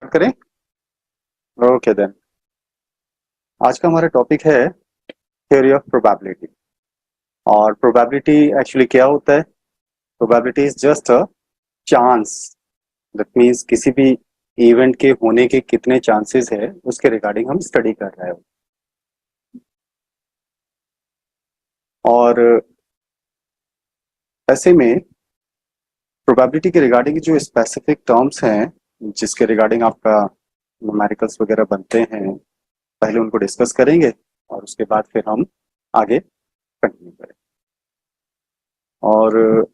करें। Okay then, आज का हमारा टॉपिक है थ्योरी ऑफ प्रोबेबिलिटी। और प्रोबेबिलिटी एक्चुअली क्या होता है? Probability is just a chance. That means किसी भी इवेंट के होने के कितने चांसेस है उसके रिगार्डिंग हम स्टडी कर रहे हो। और ऐसे में प्रोबेबिलिटी के रिगार्डिंग जो स्पेसिफिक टर्म्स हैं जिसके रिगार्डिंग आपका न्यूमेरिकल्स वगैरह बनते हैं, पहले उनको डिस्कस करेंगे और उसके बाद फिर हम आगे कंटिन्यू करें। और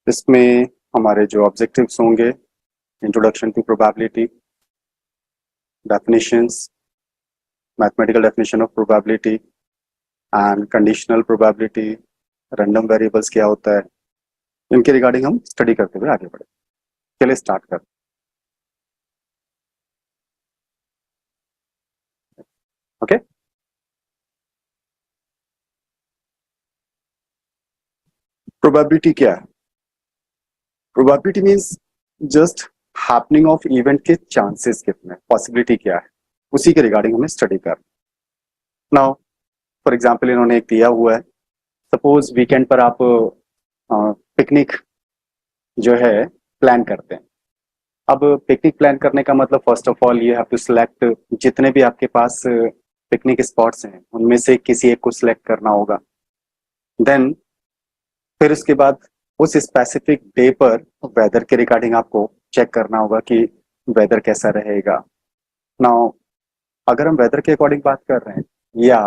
इसमें हमारे जो ऑब्जेक्टिव्स होंगे, introduction to probability, definitions, mathematical definition of probability and conditional probability, random variables क्या होता है, इनके रिगार्डिंग हम स्टडी करते हुए आगे बढ़े। चलिए स्टार्ट करते हैं। ओके, प्रोबेबिलिटी क्या है? Probability means just happening of event के चांसेस कितने, पॉसिबिलिटी क्या है, उसी के रिगार्डिंग हमें स्टडी कर। नाउ फॉर एग्जांपल इन्होंने एक दिया हुआ है, सपोज वीकेंड पर आप पिकनिक जो है प्लान करते हैं। अब पिकनिक प्लान करने का मतलब first of all you have to select, जितने भी आपके पास पिकनिक स्पॉट्स हैं उनमें से किसी एक को सिलेक्ट करना होगा। देन फिर उसके बाद उस स्पेसिफिक डे पर वेदर के रिगार्डिंग आपको चेक करना होगा कि वेदर कैसा रहेगा। नाउ अगर हम वेदर के अकॉर्डिंग बात कर रहे हैं या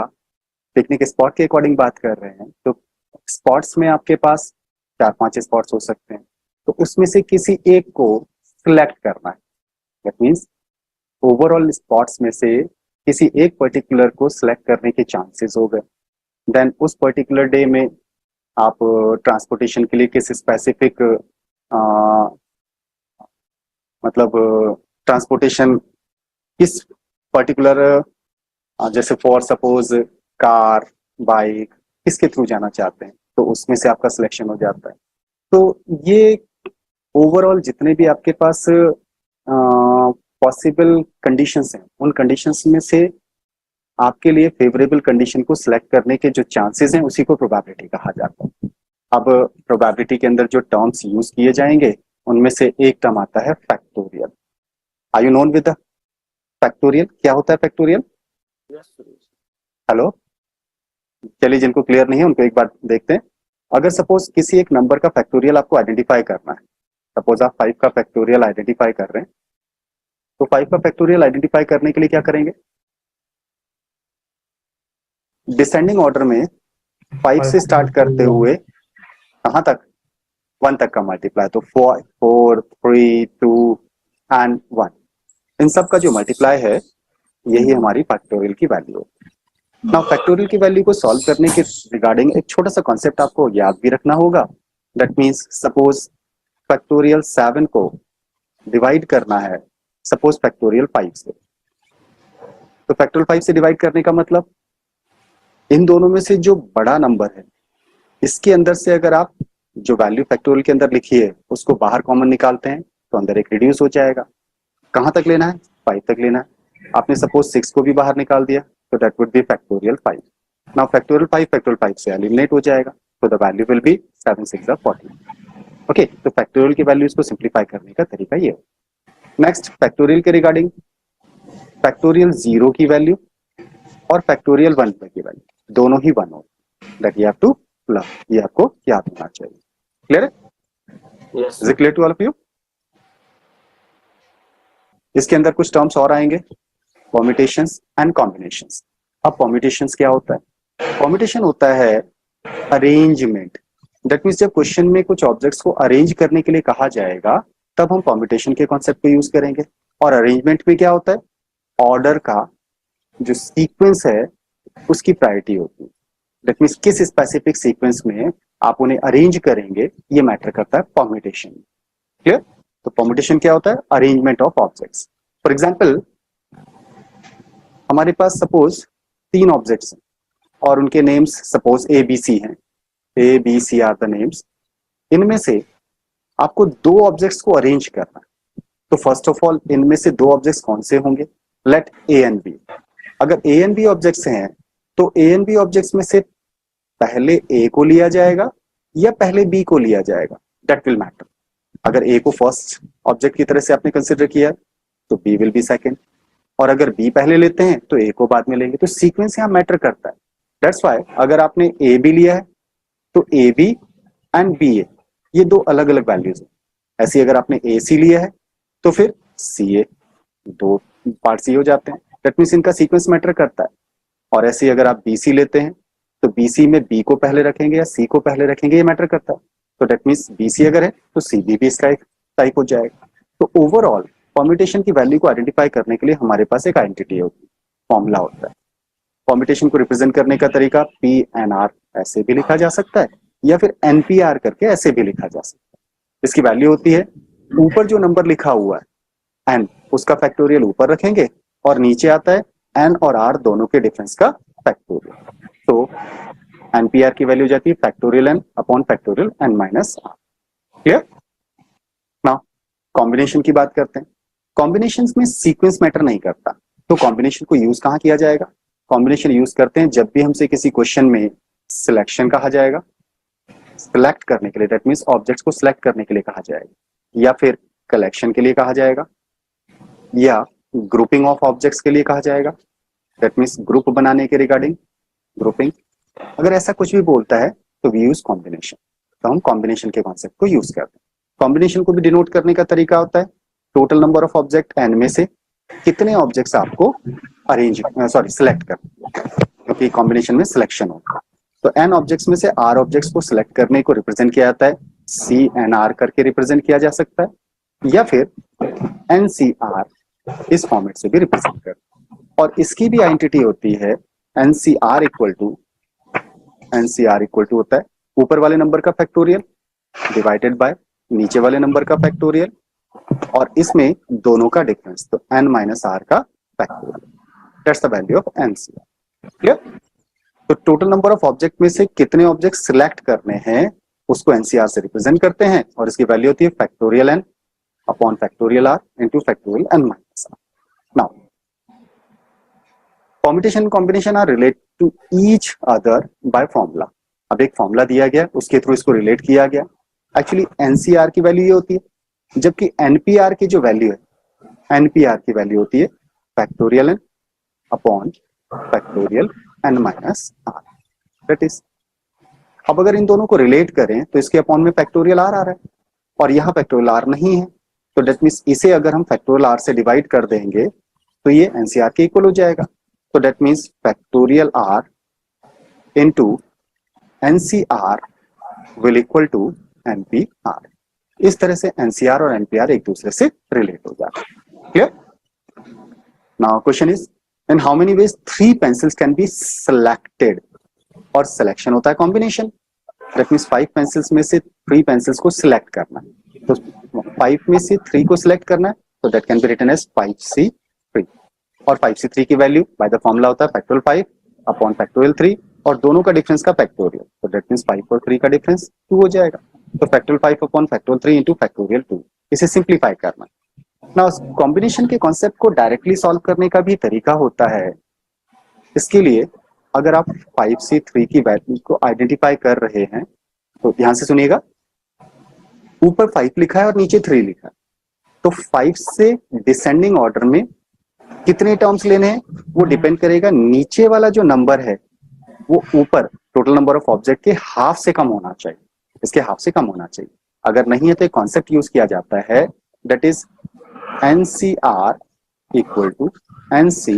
पिकनिक स्पॉट के अकॉर्डिंग बात कर रहे हैं, तो स्पॉट्स में आपके पास 4-5 स्पॉट्स हो सकते हैं, तो उसमें से किसी एक को सिलेक्ट करना है। दैट मीन्स ओवरऑल स्पॉट्स में से किसी एक पर्टिकुलर को सिलेक्ट करने के चांसेस हो गए। देन उस पर्टिकुलर डे में आप ट्रांसपोर्टेशन के लिए किस स्पेसिफिक मतलब ट्रांसपोर्टेशन किस पर्टिकुलर, जैसे फॉर सपोज कार, बाइक, किसके थ्रू जाना चाहते हैं, तो उसमें से आपका सिलेक्शन हो जाता है। तो ये ओवरऑल जितने भी आपके पास पॉसिबल कंडीशंस हैं, उन कंडीशंस में से आपके लिए फेवरेबल कंडीशन को सिलेक्ट करने के जो चांसेस हैं उसी को प्रोबेबिलिटी कहा जाता है। अब प्रोबेबिलिटी के अंदर जो टर्म्स यूज किए जाएंगे उनमें से एक टर्म आता है factorial. Are you known with the factorial? क्या होता है फैक्टोरियल? हेलो, चलिए जिनको क्लियर नहीं है उनको एक बार देखते हैं। अगर सपोज किसी एक नंबर का फैक्टोरियल आपको आइडेंटिफाई करना है, सपोज आप 5 का फैक्टोरियल आइडेंटिफाई कर रहे हैं, तो 5 का फैक्टोरियल आइडेंटिफाई करने के लिए क्या करेंगे? डिसेंडिंग ऑर्डर में 5 से स्टार्ट करते हुए कहां तक? 1 तक का मल्टीप्लाई, तो 4 4 3 2 एंड 1, इन सब का जो मल्टीप्लाई है यही हमारी फैक्टोरियल की वैल्यू है। नाउ फैक्टोरियल की वैल्यू को सॉल्व करने के रिगार्डिंग एक छोटा सा कॉन्सेप्ट आपको याद भी रखना होगा। दैट मीन्स सपोज फैक्टोरियल 7 को डिवाइड करना है सपोज फैक्टोरियल 5 से, तो फैक्टोरियल 5 से डिवाइड करने का मतलब इन दोनों में से जो बड़ा नंबर है इसके अंदर से अगर आप जो वैल्यू फैक्टोरियल के अंदर लिखी है उसको बाहर कॉमन निकालते हैं तो अंदर एक रिड्यूस हो जाएगा। कहां तक लेना है? 5 तक लेना है। आपने सपोज 6 को भी बाहर निकाल दिया तो that would be factorial 5। Now factorial 5 से एलिमिनेट हो जाएगा, तो the value will be 7 6 40। Okay, तो फैक्टोरियल की वैल्यूज को सिंप्लीफाई करने का तरीका ये है। नेक्स्ट फैक्टोरियल के रिगार्डिंग फैक्टोरियल 0 की वैल्यू और फैक्टोरियल 1 की वैल्यू दोनों ही 1 हो, that you have to love, ये आपको याद होना चाहिए। क्लियर है? Yes, is it clear to all of you? इसके अंदर कुछ टर्म्स और आएंगे, परम्यूटेशंस एंड कॉम्बिनेशंस। अब परम्यूटेशंस क्या होता है? परम्यूटेशन होता है अरेंजमेंट। दैट मीन्स जब क्वेश्चन में कुछ ऑब्जेक्ट्स को अरेंज करने के लिए कहा जाएगा तब हम परम्यूटेशन के कॉन्सेप्ट को यूज करेंगे। और अरेंजमेंट में क्या होता है? ऑर्डर का जो सीक्वेंस है उसकी प्रायोरिटी होती है। दैट मीन्स किस स्पेसिफिक सीक्वेंस में आप उन्हें अरेंज करेंगे ये मैटर करता है परम्यूटेशन। क्लियर? तो परम्यूटेशन क्या होता है? Arrangement of objects. For example हमारे पास सपोज 3 ऑब्जेक्ट्स हैं और उनके names suppose A B C हैं। A B C are the names. इनमें से आपको 2 ऑब्जेक्ट्स को अरेंज करना है। तो फर्स्ट ऑफ ऑल इनमें से दो ऑब्जेक्ट्स कौन से होंगे? Let A and B. अगर ए एंड बी ऑब्जेक्ट्स हैं तो ए एंड बी ऑब्जेक्ट्स में से पहले ए को लिया जाएगा या पहले बी को लिया जाएगा, दैट विल मैटर। अगर ए को फर्स्ट ऑब्जेक्ट की तरह से आपने कंसिडर किया तो बी विल बी सेकंड, और अगर बी पहले लेते हैं तो ए को बाद में लेंगे। तो सीक्वेंस यहाँ मैटर करता है। दैट्स व्हाई अगर आपने ए बी लिया है तो ए बी एंड बी ए ये दो अलग अलग वैल्यूज है। ऐसे अगर आपने ए सी लिया है तो फिर सी ए, दो पार्ट सी हो जाते हैं। दैट मीन्स इनका सीक्वेंस मैटर करता है। और ऐसे ही अगर आप बी सी लेते हैं तो बी सी में बी को पहले रखेंगे या सी को पहले रखेंगे, ये मैटर करता है। तो दैट मीन्स बी सी अगर है तो सी बी भी इसका एक टाइप हो जाएगा। तो ओवरऑल परम्यूटेशन की वैल्यू को आइडेंटिफाई करने के लिए हमारे पास एक आइडेंटिटी होती है, फॉर्मूला होता है। परम्यूटेशन को रिप्रेजेंट करने का तरीका पी एन आर ऐसे भी लिखा जा सकता है या फिर एनपीआर करके ऐसे भी लिखा जा सकता है। इसकी वैल्यू होती है, ऊपर जो नंबर लिखा हुआ है एन, उसका फैक्टोरियल ऊपर रखेंगे और नीचे आता है एन और आर दोनों के डिफरेंस का फैक्टोरियल। तो एनपीआर की वैल्यू जाती है factorial n upon factorial n minus r. Clear? Now combination की बात करते हैं। कॉम्बिनेशन में सीक्वेंस मैटर नहीं करता, तो कॉम्बिनेशन को यूज कहां किया जाएगा? कॉम्बिनेशन यूज करते हैं जब भी हमसे किसी क्वेश्चन में सिलेक्शन कहा जाएगा, सिलेक्ट करने के लिए, दैट मीन्स ऑब्जेक्ट्स को सिलेक्ट करने के लिए कहा जाएगा, या फिर कलेक्शन के लिए कहा जाएगा, या ग्रुपिंग ऑफ ऑब्जेक्ट्स के लिए कहा जाएगा, दैट मीन्स ग्रुप बनाने के रिगार्डिंग ग्रुपिंग। अगर ऐसा कुछ भी बोलता है तो वी यूज कॉम्बिनेशन, तो हम कॉम्बिनेशन के कॉन्सेप्ट को यूज करते हैं। कॉम्बिनेशन को भी डिनोट करने का तरीका होता है total number of object n में से कितने ऑब्जेक्ट्स आपको सिलेक्ट करना, क्योंकि कॉम्बिनेशन में सिलेक्शन होता है। तो एन ऑब्जेक्ट्स में से आर ऑब्जेक्ट्स को सिलेक्ट करने को रिप्रेजेंट किया जाता है, सी एन आर करके रिप्रेजेंट किया जा सकता है, या फिर एन सी आर इस फॉर्मेट से भी रिप्रेजेंट करते हैं। और इसकी भी आइडेंटिटी होती है n c r equal to होता है ऊपर वाले नंबर का फैक्टोरियल डिवाइडेड बाय नीचे वाले नंबर का फैक्टोरियल, और इसमें दोनों का डिफरेंस, तो n माइनस आर का factorial. That's the value of NCR. Clear? तो टोटल नंबर ऑफ ऑब्जेक्ट में से कितने ऑब्जेक्ट सिलेक्ट करने हैं उसको एनसीआर से रिप्रेजेंट करते हैं, और इसकी वैल्यू होती है factorial n upon factorial r into factorial n minus r. Now permutation combination are relate to each other by formula. अब एक फॉर्मूला दिया गया, उसके थ्रू इसको रिलेट किया गया। एक्चुअली एनसीआर की वैल्यू ये होती है, जबकि एनपीआर की जो वैल्यू है, एनपीआर की वैल्यू होती है factorial n upon factorial n minus r. That is, अब अगर इन दोनों को रिलेट करें तो इसके अपॉन में फैक्टोरियल आर आ रहा है और यहाँ फैक्टोरियल आर नहीं है, तो दैट मीन्स इसे अगर हम फैक्टोरियल आर से डिवाइड कर देंगे तो ये एनसीआर के इक्वल हो जाएगा। तो that means factorial r into nCr will equal to nPr. इस तरह से एनसीआर और एनपीआर एक दूसरे से रिलेट हो जाते हैं। Clear? Now question is, in how many ways 3 pencils can be selected? और सिलेक्शन होता है कॉम्बिनेशन, दैट मीन्स 5 पेंसिल्स में से 3 पेंसिल्स को सिलेक्ट करना है। तो 5 में से 3 को सिलेक्ट करना है, तो that can be written as 5c3, और 5c3 की वैल्यू बाय द फॉर्मूला होता है फैक्टोरियल 5 अपॉन फैक्टोरियल 3, और दोनों का डिफरेंस का फैक्टोरियल, तो दैट मीन्स 5 और 3 का डिफरेंस 2 हो जाएगा। तो factorial 5 upon factorial 3 into factorial 2, इसे सिंप्लीफाई करना। ना कॉम्बिनेशन के कॉन्सेप्ट को डायरेक्टली सॉल्व करने का भी तरीका होता है। इसके लिए अगर आप 5c3 की वैल्यू को आइडेंटिफाई कर रहे हैं तो ध्यान से सुनिएगा, ऊपर 5 लिखा है और नीचे 3 लिखा है, तो 5 से डिसेंडिंग ऑर्डर में कितने टर्म्स लेने हैं वो डिपेंड करेगा नीचे वाला जो नंबर है वो ऊपर टोटल नंबर ऑफ ऑब्जेक्ट के हाफ से कम होना चाहिए, इसके हाफ से कम होना चाहिए। अगर नहीं है तो एक कॉन्सेप्ट यूज किया जाता है, that is nCr equal to nC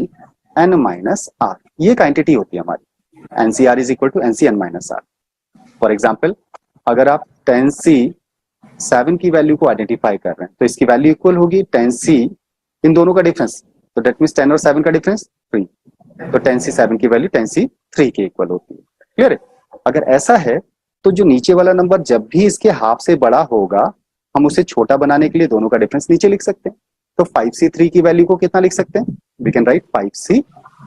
n minus r. ये क्वांटिटी होती है हमारी, nCr is equal to nC n minus r. For example, अगर आप 10c7 की वैल्यू को आइडेंटिफाई कर रहे हैं तो इसकी वैल्यू इक्वल होगी 10c इन दोनों का डिफरेंस, तो दैट मीन्स 10 और 7 का डिफरेंस 3, तो 10c7 की वैल्यू 10c3 के इक्वल होती है। क्लियर है? अगर ऐसा है तो जो नीचे वाला नंबर जब भी इसके हाफ से बड़ा होगा हम उसे छोटा बनाने के लिए दोनों का डिफरेंस नीचे लिख सकते हैं। तो 5c3 की वैल्यू को कितना लिख सकते हैं? वी कैन राइट 5c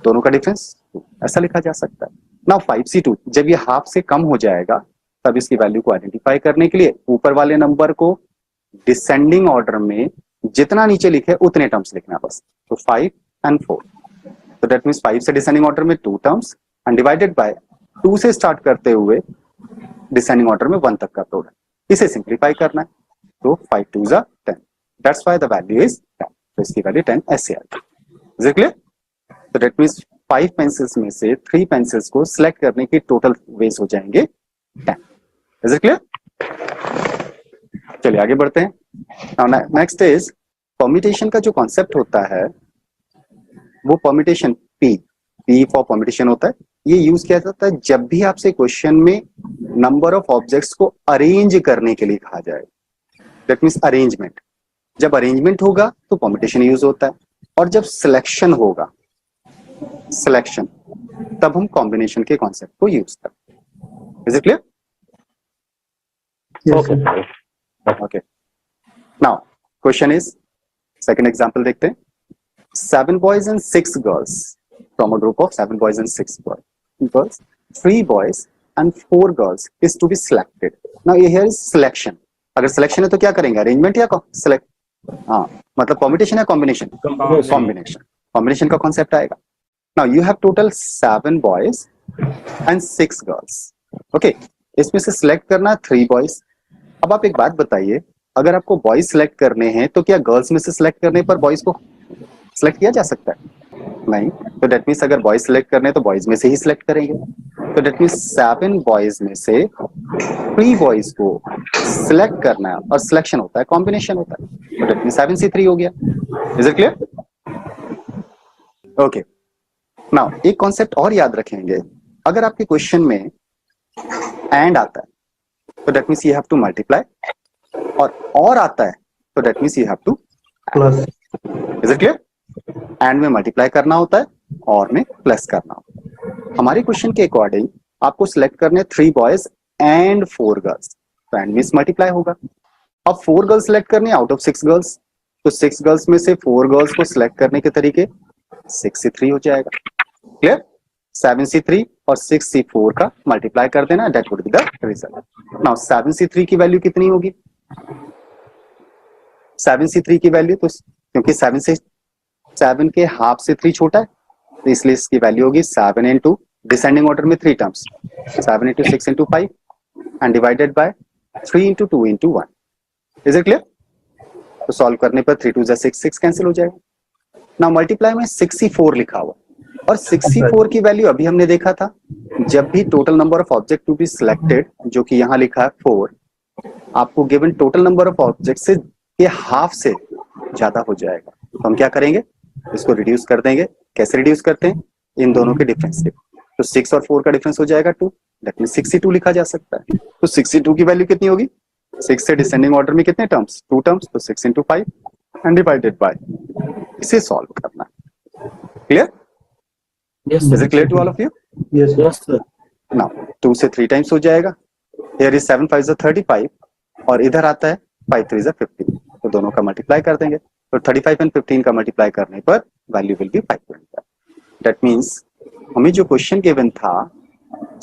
दोनों का डिफरेंस 2, ऐसा लिखा जा सकता है। नाउ 5c2 जब ये हाफ से कम हो जाएगा तब इसकी वैल्यू को आइडेंटिफाई करने के लिए ऊपर वाले नंबर को डिसेंडिंग ऑर्डर में जितना नीचे लिखे उतने टर्म्स लिखना बस। तो 5 and 4, तो दैट मीन्स 5 से डिसेंडिंग ऑर्डर में 2 टर्म्स एंड डिवाइडेड बाय 2 से स्टार्ट करते हुए डिसेंडिंग ऑर्डर में 1 तक का प्रोडक्ट, इसे सिंप्लीफाई करना है। तो 5 2 जा 10, that's why the value is 10, तो इसकी वैल्यू 10 ऐसे आएगी। Is it clear? तो दैट मीन्स 5 पेंसिल्स में से 3 पेंसिल्स को सिलेक्ट करने की टोटल वेज हो जाएंगे 10। Is it clear? चलिए आगे बढ़ते हैं। नेक्स्ट इज परम्यूटेशन का जो कॉन्सेप्ट होता है वो परम्यूटेशन पी फॉर परम्यूटेशन होता है। ये यूज किया जाता है जब भी आपसे क्वेश्चन में नंबर ऑफ ऑब्जेक्ट्स को अरेंज करने के लिए कहा जाए, दैट मीन्स अरेंजमेंट। जब अरेंजमेंट होगा तो परम्यूटेशन यूज होता है, और जब सिलेक्शन होगा, सिलेक्शन, तब हम कॉम्बिनेशन के कॉन्सेप्ट को यूज करते हैं। Is it clear? Okay, now question is, second example देखते हैं। 7 boys and 6 girls from a group of 7 boys and 6 girls, 3 boys and 4 girls is to be selected. Now here is selection. अगर selection है तो क्या करेंगे, arrangement या select? हाँ, मतलब कॉम्बिनेशन या कॉम्बिनेशन? कॉम्बिनेशन। कॉम्बिनेशन का कॉन्सेप्ट आएगा। Now you have total 7 boys and 6 girls. Okay, इसमें से सिलेक्ट करना 3 boys। अब आप एक बात बताइए, अगर आपको बॉयज सिलेक्ट करने हैं तो क्या गर्ल्स में से सिलेक्ट करने पर बॉयज को सिलेक्ट किया जा सकता है? नहीं। तो दैट मीन्स अगर बॉयज सिलेक्ट करने तो बॉयज में से ही सिलेक्ट करेंगे। तो दैट मीन्स 7 बॉयज में से 3 बॉयज को सिलेक्ट करना है, और सिलेक्शन होता है, कॉम्बिनेशन होता है। तो दैट मीन्स 7C3 हो गया। Is it clear? Okay, now एक कॉन्सेप्ट और याद रखेंगे, अगर आपके क्वेश्चन में एंड आता है तो that means you have to multiply, और आता है तो that means you have two plus. Is it clear? And में मल्टीप्लाई करना होता है, और में प्लस करना होता है। हमारे क्वेश्चन के अकॉर्डिंग आपको सिलेक्ट करने 3 बॉयज एंड 4 गर्ल्स, तो एंड मीन्स मल्टीप्लाई होगा। अब 4 गर्ल्स सिलेक्ट करनी आउट ऑफ 6 गर्ल्स, तो 6 गर्ल्स में से 4 गर्ल्स को सिलेक्ट करने के तरीके 6C3 हो जाएगा। क्लियर? 7C3 और 6C4 का मल्टीप्लाई कर देना, that would be the result. Now 7C3 की वैल्यू कितनी होगी? 7C3 की वैल्यू, तो क्योंकि 7 के हाफ से 3 छोटा है, तो इसलिए इसकी वैल्यू होगी 7 इंटू डिसेंडिंग ऑर्डर में 3 terms, 7 into 6 into 5 and divided bye 3 into 2 into 1। Is it clear? तो सॉल्व करने पर 3 2 जा 6, 6 कैंसिल हो जाएगा। नाउ मल्टीप्लाई में 6C4 लिखा हुआ, और 6C4 की वैल्यू अभी हमने देखा था, जब भी total number of object to be selected, जो कि यहाँ लिखा है 4, आपको given total number of object से के हाफ से ज्यादा हो जाएगा, तो हम क्या करेंगे, इसको रिड्यूस कर देंगे। कैसे रिड्यूस करते हैं? इन दोनों के डिफरेंस के, तो 6 और 4 का डिफरेंस हो जाएगा 2, दैट मींस 6C2 लिखा जा सकता है। तो 6C2 की वैल्यू कितनी होगी? 6 से डिसेंडिंग ऑर्डर में कितने टर्म्स? 2 टर्म्स, तो 6 इंटू 5 एंड डिवाइडेड बाय, इसे सॉल्व करना। Clear? Yes, is it clear to all of you? yes, sir. Now 2 से 3 टाइम्स हो जाएगा, हियर इज 7 5 जा 35, और इधर आता है 5 3 जा 15, तो दोनों का मल्टीप्लाई कर देंगे, तो 35 एंड 15 का मल्टीप्लाई करने पर value will be 525। That means हमें जो क्वेश्चन गिवन था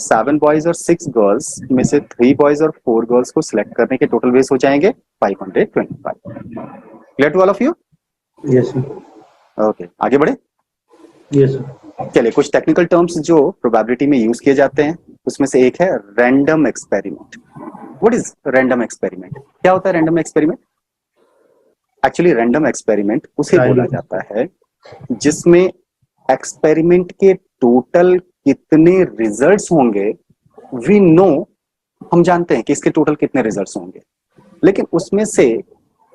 7 बॉयज और 6 गर्ल्स में से 3 बॉयज और 4 गर्ल्स को सिलेक्ट करने के टोटल वेज हो जाएंगे 525। Clear to all of you? Yes, sir. Okay, आगे बढ़े। Yes, sir. चलिए, कुछ टेक्निकल टर्म्स जो प्रोबेबिलिटी में यूज किए जाते हैं, उसमें से एक है random experiment. What is random experiment? क्या होता है random experiment? Actually random experiment उसे बोला जाता है जिसमें एक्सपेरिमेंट के टोटल कितने रिजल्ट्स होंगे, वी नो, हम जानते हैं कि इसके टोटल कितने रिजल्ट्स होंगे, लेकिन उसमें से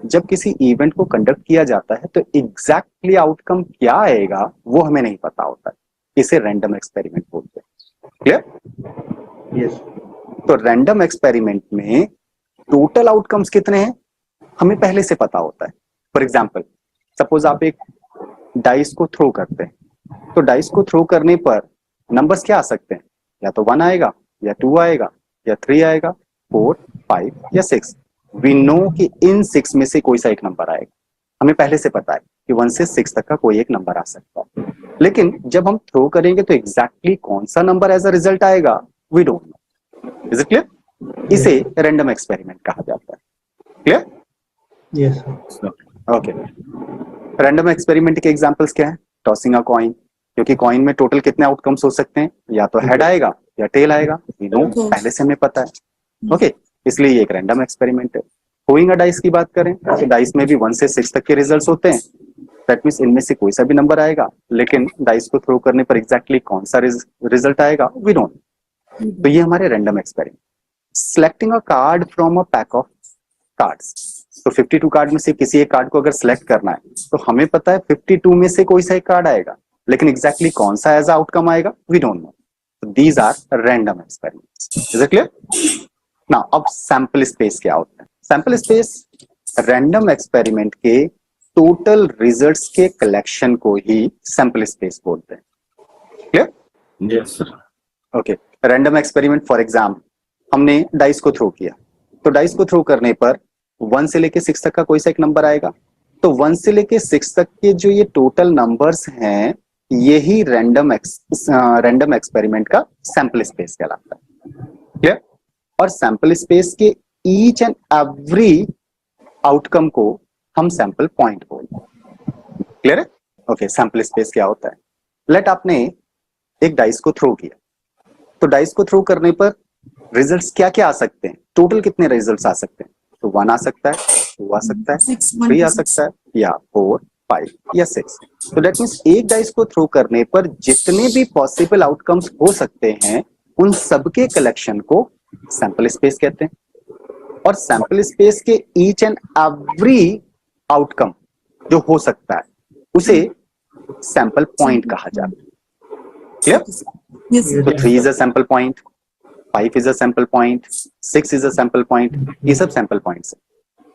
जब किसी इवेंट को कंडक्ट किया जाता है तो एग्जैक्टली आउटकम क्या आएगा वो हमें नहीं पता होता है, इसे रैंडम एक्सपेरिमेंट बोलते हैं। क्लियर? Yes. तो रैंडम एक्सपेरिमेंट में टोटल आउटकम्स कितने हैं हमें पहले से पता होता है। फॉर एग्जाम्पल, सपोज आप एक डाइस को थ्रो करते हैं, तो डाइस को थ्रो करने पर नंबर्स क्या आ सकते हैं? या तो 1 आएगा, या 2 आएगा, या 3 आएगा, 4 5 या 6। वी नो कि इन 6 में से कोई सा एक नंबर आएगा, हमें पहले से पता है कि 1 से 6 तक का कोई एक नंबर आ सकता है, लेकिन जब हम थ्रो करेंगे तो एग्जैक्टली कौन सा नंबर एज अ रिजल्ट आएगा we don't know. Is it clear? इसे रैंडम एक्सपेरिमेंट कहा जाता है। Clear? Yes, sir. Okay, random experiment के एग्जांपल्स क्या है? टॉसिंग अ कॉइन, क्योंकि कॉइन में टोटल कितने आउटकम्स हो सकते हैं? या तो हेड आएगा या टेल आएगा, वी नो, पहले से हमें पता है। ओके, इसलिए ये एक रैंडम एक्सपेरिमेंट है। थ्रोइंग अ डाइस की बात करें तो डाइस में भी 1 से 6 तक के रिजल्ट्स होते हैं। दैट मीन्स इनमें से कोई सा भी नंबर आएगा, लेकिन डाइस को थ्रो करने पर एग्जैक्टली कौन सा रिजल्ट आएगा वी डोंट। तो ये हमारे random experiment. Selecting a card from a pack of cards, तो 52 कार्ड में से किसी एक कार्ड को अगर सिलेक्ट करना है तो हमें पता है 52 में से कोई सा एक कार्ड आएगा, लेकिन एग्जैक्टली कौन सा एज आउटकम आएगा we don't know. These are random experiments. Is it clear? Now अब सैंपल स्पेस क्या होता है? सैंपल स्पेस रैंडम एक्सपेरिमेंट के टोटल रिजल्ट्स के कलेक्शन को ही सैंपल स्पेस बोलते हैं। Clear? Yes sir. Okay, random experiment for example, हमने डाइस को थ्रो किया, तो डाइस को थ्रो करने पर 1 से लेके 6 तक का कोई सा एक नंबर आएगा, तो 1 से लेके 6 तक के जो ये टोटल नंबर्स हैं, यही रैंडम एक्सपेरिमेंट का सैंपल स्पेस कहलाता है। क्लियर? और सैंपल स्पेस के ईच एंड एवरी आउटकम को हम सैंपल पॉइंट बोलते हैं। क्लियर है? ओके, सैंपल स्पेस क्या होता है? लेट आपने एक डाइस को थ्रो किया, तो डाइस को थ्रो करने पर रिजल्ट्स क्या क्या आ सकते हैं? टोटल कितने रिजल्ट्स आ सकते हैं? तो 1 आ सकता है, 2 आ सकता है, 3 आ सकता है, या 4, 5 या 6। तो दैट मीन्स एक डाइस को थ्रो करने पर जितने भी पॉसिबल आउटकम्स हो सकते हैं, उन सबके कलेक्शन को सैंपल स्पेस कहते हैं। और सैंपल स्पेस के ईच एंड एवरी आउटकम जो हो सकता है, उसे सैंपल पॉइंट कहा जाता है। क्लियर? तो 3 is a sample point, 5 is a sample point, 6 is a sample point, ये सब सैंपल पॉइंट्स है।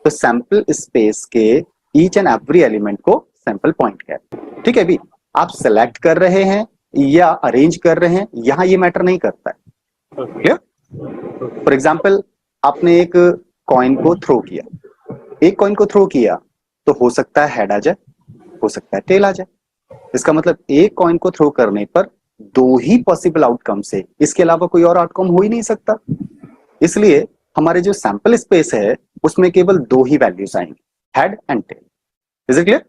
तो सैंपल स्पेस के ईच एंड एवरी एलिमेंट को सैंपल पॉइंट कहते हैं। ठीक है, अभी आप सेलेक्ट कर रहे हैं या अरेंज कर रहे हैं, यहां ये मैटर नहीं करता है। क्लियर? फॉर एग्जाम्पल, आपने एक कॉइन को थ्रो किया, एक कॉइन को थ्रो किया, तो हो सकता है हेड आ जाए, हो सकता है टेल आ जाए। इसका मतलब एक कॉइन को थ्रो करने पर 2 ही पॉसिबल आउटकम से, इसके अलावा कोई और आउटकम हो ही नहीं सकता। इसलिए हमारे जो सैंपल स्पेस है उसमें केवल 2 ही वैल्यूज आएंगे, head and tail. Is it clear?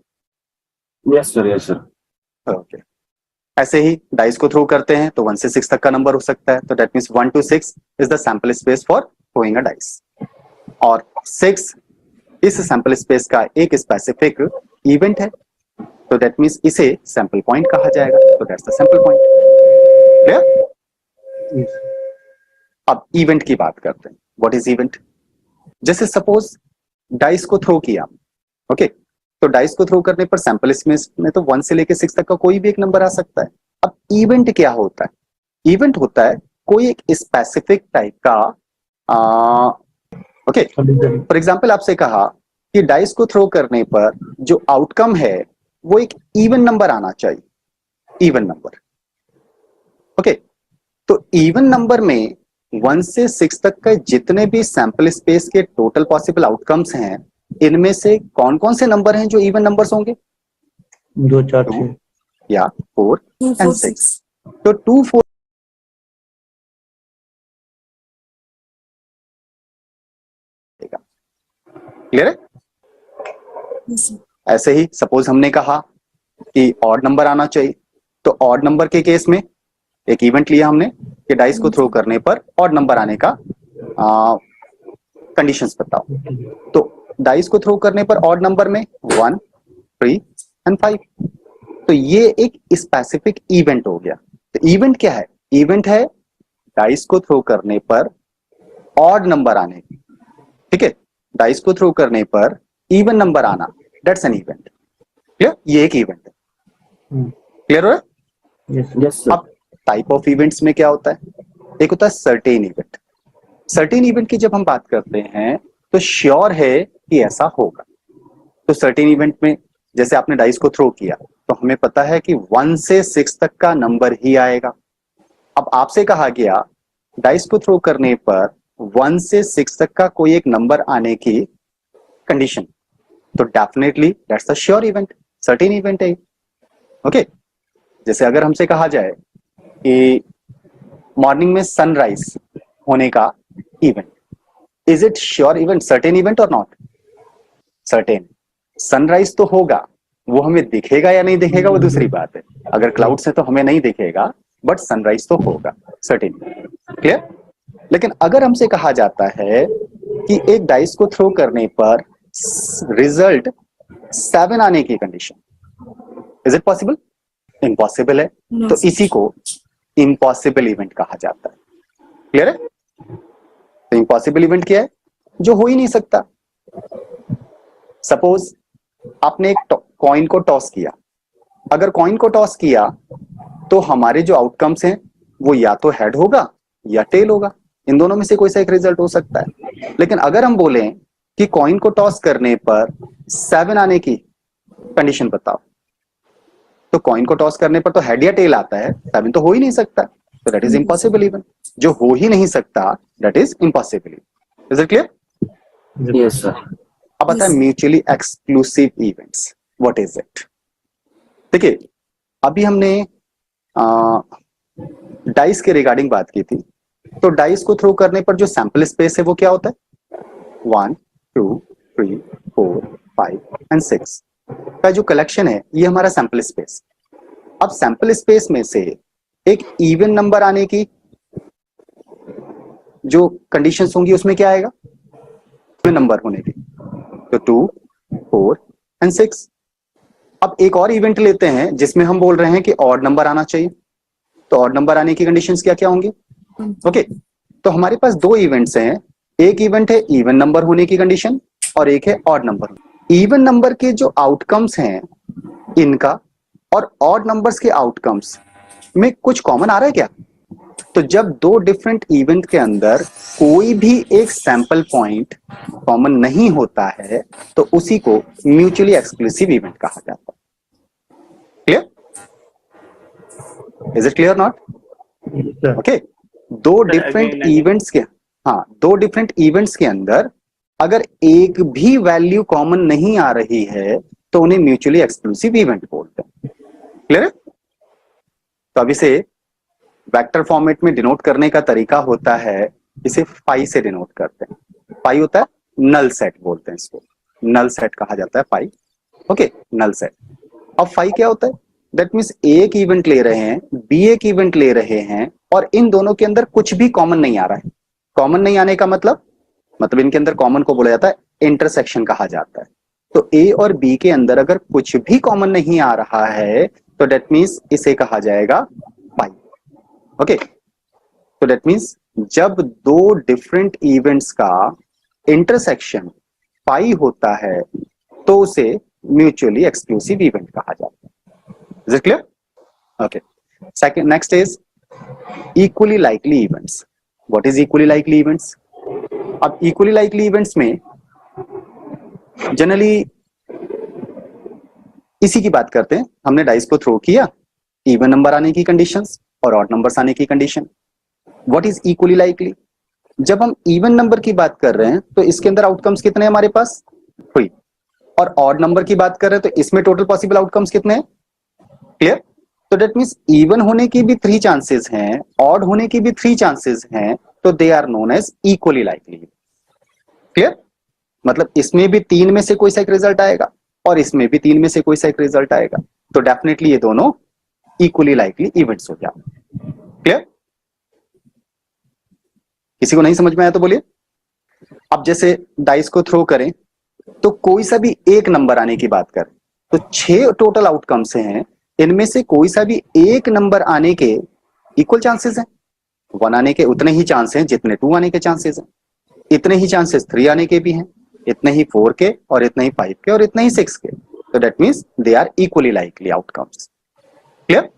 Yes sir, yes sir. Okay, ऐसे ही डाइस को थ्रो करते हैं तो 1 से 6 तक का नंबर हो सकता है, तो that means 1 to 6 is the sample space for throwing a dice. और 6 इस सैंपल स्पेस का एक स्पेसिफिक इवेंट है, तो दैट मींस इसे सैंपल पॉइंट कहा जाएगा, तो that's the sample point. Clear? अब इवेंट की बात करते हैं। What is event? जैसे सपोज डाइस को थ्रो किया, ओके, तो डाइस को थ्रो करने पर सैंपल स्पेस में तो 1 से लेके 6 तक का कोई भी एक नंबर आ सकता है। अब इवेंट क्या होता है? इवेंट होता है कोई एक स्पेसिफिक टाइप का, ओके, फॉर एग्जाम्पल आपसे कहा कि डाइस को थ्रो करने पर जो आउटकम है वो एक इवन नंबर आना चाहिए, इवन नंबर। ओके, तो इवन नंबर में 1 से 6 तक के जितने भी सैंपल स्पेस के टोटल पॉसिबल आउटकम्स हैं, इनमें से कौन कौन से नंबर हैं जो इवन नंबर्स होंगे? 2, 4, 2 6 या 4 एंड 6। तो 2, 4 क्लियर है? ऐसे ही सपोज हमने कहा कि ऑड नंबर आना चाहिए, तो ऑड नंबर के केस में एक इवेंट लिया हमने कि डाइस को थ्रो करने पर ऑड नंबर आने का कंडीशंस बताओ। तो डाइस को थ्रो करने पर ऑड नंबर में 1, 3 एंड 5, तो ये एक स्पेसिफिक इवेंट हो गया। तो इवेंट क्या है? इवेंट है डाइस को थ्रो करने पर ऑड नंबर आने, ठीक है, डाइस को थ्रो करने पर इवन नंबर आना, दैट्स एन इवेंट। क्लियर? ये एक इवेंट है। क्लियर हो रहा है? Yes sir. अब टाइप ऑफ इवेंट्स में क्या होता है? एक होता है सर्टेन इवेंट। सर्टेन इवेंट की जब हम बात करते हैं तो श्योर है कि ऐसा होगा। तो सर्टेन इवेंट में जैसे आपने डाइस को थ्रो किया तो हमें पता है कि 1 से 6 तक का नंबर ही आएगा। अब आपसे कहा गया डाइस को थ्रो करने पर 1 से 6 तक का कोई एक नंबर आने की कंडीशन, तो definitely that's the sure event, certain event है। ओके, जैसे अगर हमसे कहा जाए कि मॉर्निंग में सनराइज होने का event, is it sure event, certain event और नॉट? सर्टेन। सनराइज तो होगा, वो हमें दिखेगा या नहीं दिखेगा वो दूसरी बात है। अगर क्लाउड्स है तो हमें नहीं दिखेगा, बट सनराइज तो होगा सर्टेन। क्लियर? लेकिन अगर हमसे कहा जाता है कि एक डाइस को थ्रो करने पर रिजल्ट 7 आने की condition, is it possible? Impossible है। No, तो sir. इसी को इम्पॉसिबल इवेंट कहा जाता है। क्लियर है? तो इम्पॉसिबल इवेंट क्या है? जो हो ही नहीं सकता। सपोज आपने एक कॉइन को टॉस किया, अगर कॉइन को टॉस किया तो हमारे जो आउटकम्स हैं वो या तो हेड होगा या टेल होगा, इन दोनों में से कोई सा एक रिजल्ट हो सकता है। लेकिन अगर हम बोलें कि कॉइन को टॉस करने पर 7 आने की कंडीशन बताओ, तो कॉइन को टॉस करने पर तो हेड या टेल आता है, 7 तो हो ही नहीं सकता, तो दैट इज इम्पॉसिबल इवेंट। जो हो ही नहीं सकता that is impossible. Is it clear? Yes, sir. अब आता है Yes. Mutually exclusive events. What is it? देखिए, अभी हमने डाइस के रिगार्डिंग बात की थी, तो डाइस को थ्रो करने पर जो सैंपल स्पेस है वो क्या होता है? 1 2 3 4 5 एंड 6 का जो कलेक्शन है ये हमारा सैंपल स्पेस। अब सैंपल स्पेस में से एक इवन नंबर आने की जो कंडीशंस होंगी उसमें क्या आएगा? नंबर होने की, तो 2 4 एंड 6। अब एक और इवेंट लेते हैं जिसमें हम बोल रहे हैं कि ऑड नंबर आना चाहिए, तो ऑड नंबर आने की कंडीशंस क्या क्या होंगी? ओके, तो हमारे पास दो इवेंट्स हैं। एक इवेंट है इवन नंबर होने की कंडीशन और एक है ऑड नंबर। इवन नंबर के जो आउटकम्स हैं इनका और ऑड नंबर्स के आउटकम्स में कुछ कॉमन आ रहा है क्या? तो जब दो डिफरेंट इवेंट के अंदर कोई भी एक सैंपल पॉइंट कॉमन नहीं होता है तो उसी को म्यूचुअली एक्सक्लूसिव इवेंट कहा जाता है। Clear? Is it clear not? Sir. Okay, दो डिफरेंट इवेंट्स के, हाँ, दो डिफरेंट इवेंट्स के अंदर अगर एक भी वैल्यू कॉमन नहीं आ रही है तो उन्हें म्यूचुअली एक्सक्लूसिव इवेंट बोलते हैं। क्लियर है? तो अब इसे वेक्टर फॉर्मेट में डिनोट करने का तरीका होता है, इसे पाई से डिनोट करते हैं। पाई होता है नल सेट, बोलते हैं इसको, नल सेट कहा जाता है पाई। Okay, null set. अब फाई क्या होता है? दैट मीन्स एक इवेंट ले रहे हैं, बी एक इवेंट ले रहे हैं और इन दोनों के अंदर कुछ भी कॉमन नहीं आ रहा है। कॉमन नहीं आने का मतलब इनके अंदर कॉमन को बोला जाता है इंटरसेक्शन कहा जाता है। तो ए और बी के अंदर अगर कुछ भी कॉमन नहीं आ रहा है तो दैट मीन्स इसे कहा जाएगा पाई। ओके, तो दैट मीन्स जब दो डिफरेंट इवेंट्स का इंटरसेक्शन पाई होता है तो उसे म्यूचुअली एक्सक्लूसिव इवेंट कहा जाता है। Is it clear? Okay, second, next is equally likely events. What is equally likely events? अब इक्वली लाइकली इवेंट्स में जनरली इसी की बात करते हैं। हमने डाइस को थ्रो किया, इवन नंबर आने की कंडीशंस और ऑड नंबर्स आने की condition. What is equally likely? जब हम इवन नंबर की बात कर रहे हैं तो इसके अंदर आउटकम्स कितने हैं हमारे पास? 3। और ऑड नंबर की बात कर रहे हैं तो इसमें टोटल पॉसिबल आउटकम्स कितने हैं? क्लियर? तो दैट मींस इवन होने की भी 3 चांसेस हैं, ऑड होने की भी 3 चांसेस हैं, तो they are known as equally likely. Clear? मतलब इसमें भी 3 में से कोई सा एक रिजल्ट आएगा और इसमें भी 3 में से कोई सा एक रिजल्ट आएगा, तो डेफिनेटली ये दोनों इक्वली लाइकली इवेंट्स हो जाते हैं। क्लियर? किसी को नहीं समझ में आया तो बोलिए। अब जैसे डाइस को थ्रो करें तो कोई सा भी एक नंबर आने की बात करें तो 6 टोटल आउटकम्स हैं, इनमें से कोई सा भी एक नंबर आने के इक्वल चांसेस हैं। 1 आने के उतने ही चांस हैं जितने 2 आने के चांसेस हैं, इतने ही चांसेस 3 आने के भी हैं, इतने ही 4 के और इतने ही 5 के और इतने ही 6 के। तो that means they are equally likely outcomes. Clear?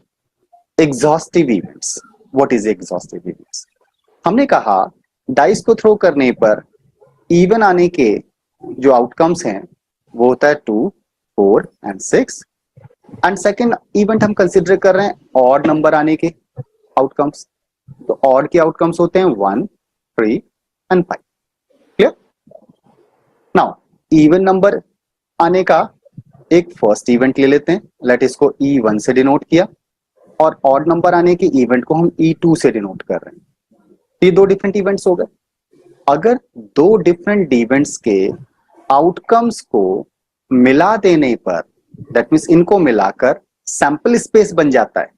Exhaustive events. What is exhaustive events? हमने कहा डाइस को थ्रो करने पर इवन आने के जो आउटकम्स हैं वो होता है 2 4 एंड 6। एंड सेकेंड इवेंट हम कंसिडर कर रहे हैं ऑड नंबर आने के आउटकम्स। तो ऑड के आउटकम्स होते हैं 1 3 and 5। Clear? Now even number आने का एक फर्स्ट इवेंट ले लेते हैं, लेट इसको E1 से डिनोट किया, और ऑड नंबर आने के इवेंट को हम E2 से डिनोट कर रहे हैं। ये दो डिफरेंट इवेंट्स हो गए। अगर दो डिफरेंट इवेंट्स के आउटकम्स को मिला देने पर, दैट मीन्स इनको मिलाकर सैंपल स्पेस बन जाता है,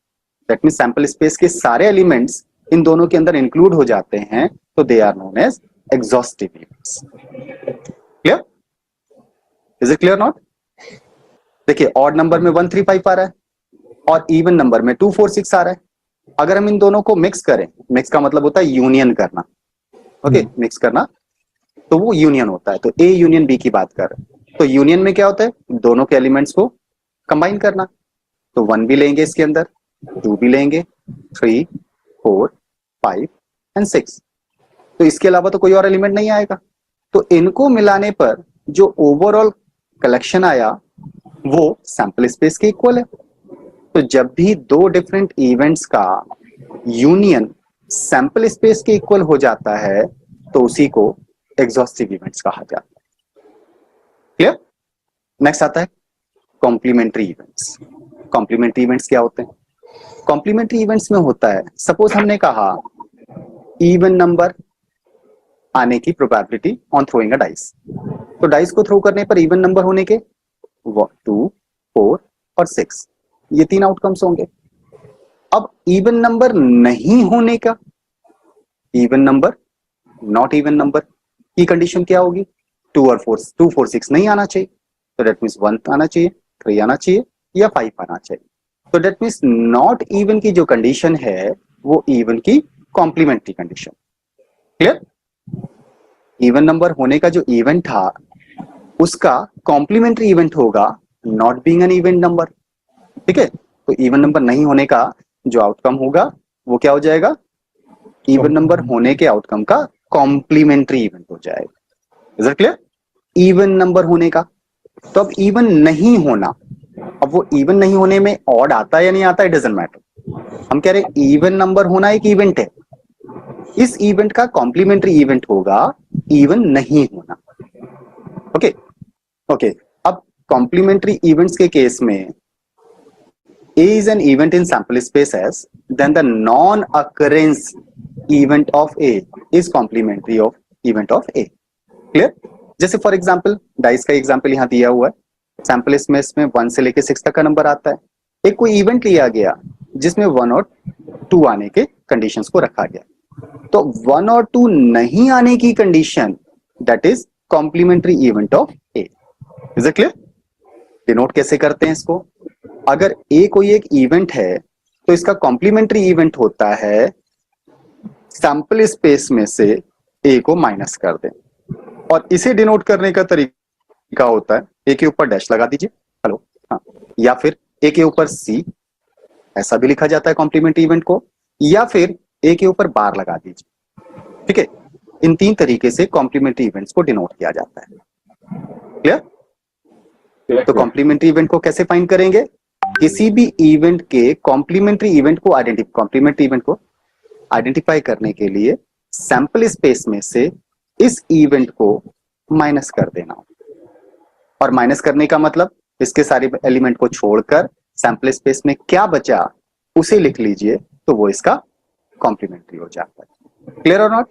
दैट मीन्स सैंपल स्पेस के सारे एलिमेंट्स इन दोनों के अंदर इंक्लूड हो जाते हैं, तो they are known as exhaustive events. Clear? Is it clear not? देखिए ऑड नंबर में 1 3 5 आ रहा है और इवन नंबर में 2 4 6 आ रहा है। अगर हम इन दोनों को मिक्स करें, मिक्स का मतलब होता है यूनियन करना, ओके, मिक्स करना, तो वो यूनियन होता है। तो ए यूनियन बी की बात कर रहे हैं, तो यूनियन में क्या होता है, दोनों के एलिमेंट्स को कंबाइन करना। तो 1 भी लेंगे इसके अंदर, 2 भी लेंगे, 3 4 5 एंड 6, तो इसके अलावा तो कोई और एलिमेंट नहीं आएगा। तो इनको मिलाने पर जो ओवरऑल कलेक्शन आया वो सैंपल स्पेस के इक्वल है। तो जब भी दो डिफरेंट इवेंट्स का यूनियन सैंपल स्पेस के इक्वल हो जाता है तो उसी को एग्जॉस्टिव इवेंट्स कहा जाता है। क्लियर? नेक्स्ट आता है कॉम्प्लीमेंट्री इवेंट्स। कॉम्प्लीमेंट्री इवेंट्स क्या होते हैं? कॉम्प्लीमेंट्री इवेंट्स में होता है, सपोज हमने कहा इवन नंबर आने की probability on throwing a dice, तो डाइस को थ्रो करने पर इवन नंबर होने के 2 4 और 6, ये 3 आउटकम्स होंगे। अब इवन नंबर नहीं होने का, even number, not even number की कंडीशन क्या होगी? 2 और 4, 2 4 6 नहीं आना चाहिए, तो दैट मीन्स 1 आना चाहिए, 3 आना चाहिए या 5 आना चाहिए। तो दैट मीन्स नॉट इवन की जो कंडीशन है वो इवन की complementary condition. Clear? Even number होने का जो इवेंट था उसका कॉम्प्लीमेंट्री इवेंट होगा not being an even number. ठीक है, तो इवन नंबर नहीं होने का जो आउटकम होगा वो क्या हो जाएगा? इवन नंबर होने के आउटकम का कॉम्प्लीमेंट्री इवेंट हो जाएगा। Is it clear? Even number होने का, तो अब इवन नहीं होना, अब वो इवन नहीं होने में ऑड आता है या नहीं आता है, डजंट मैटर। हम कह रहे हैं इवन नंबर होना एक इवेंट है, इस इवेंट का कॉम्प्लीमेंट्री इवेंट होगा इवन नहीं होना। ओके ओके, अब कॉम्प्लीमेंट्री इवेंट्स के केस में A is an event in sample space S, then the non-occurrence event of A is complementary of event of A. Clear? जैसे फॉर एग्जाम्पल डाइस का example यहाँ दिया हुआ है, सैंपल स्पेस में 1 से लेके 6 तक का नंबर आता है। एक कोई इवेंट लिया गया जिसमें 1 और 2 आने के कंडीशंस को रखा गया, तो 1 और 2 नहीं आने की condition that is complementary event of A. Is it clear? Denote कैसे करते हैं इसको? अगर A कोई एक इवेंट है तो इसका कॉम्प्लीमेंट्री इवेंट होता है सैंपल स्पेस में से A को माइनस कर दें, और इसे डिनोट करने का तरीका होता है A के ऊपर डैश लगा दीजिए, हेलो, हाँ, या फिर A के ऊपर C, ऐसा भी लिखा जाता है कॉम्प्लीमेंट्री इवेंट को, या फिर A के ऊपर बार लगा दीजिए। ठीक है, इन 3 तरीके से कॉम्प्लीमेंट्री इवेंट्स को डिनोट किया जाता है। क्लियर? तो कॉम्प्लीमेंट्री इवेंट को कैसे फाइंड करेंगे? किसी भी इवेंट के कॉम्प्लीमेंट्री इवेंट को आइडेंटिफाई करने के लिए सैंपल स्पेस में से इस इवेंट को माइनस कर देना, और माइनस करने का मतलब इसके सारे एलिमेंट को छोड़कर सैंपल स्पेस में क्या बचा उसे लिख लीजिए, तो वो इसका कॉम्प्लीमेंट्री हो जाता है। क्लियर और नॉट?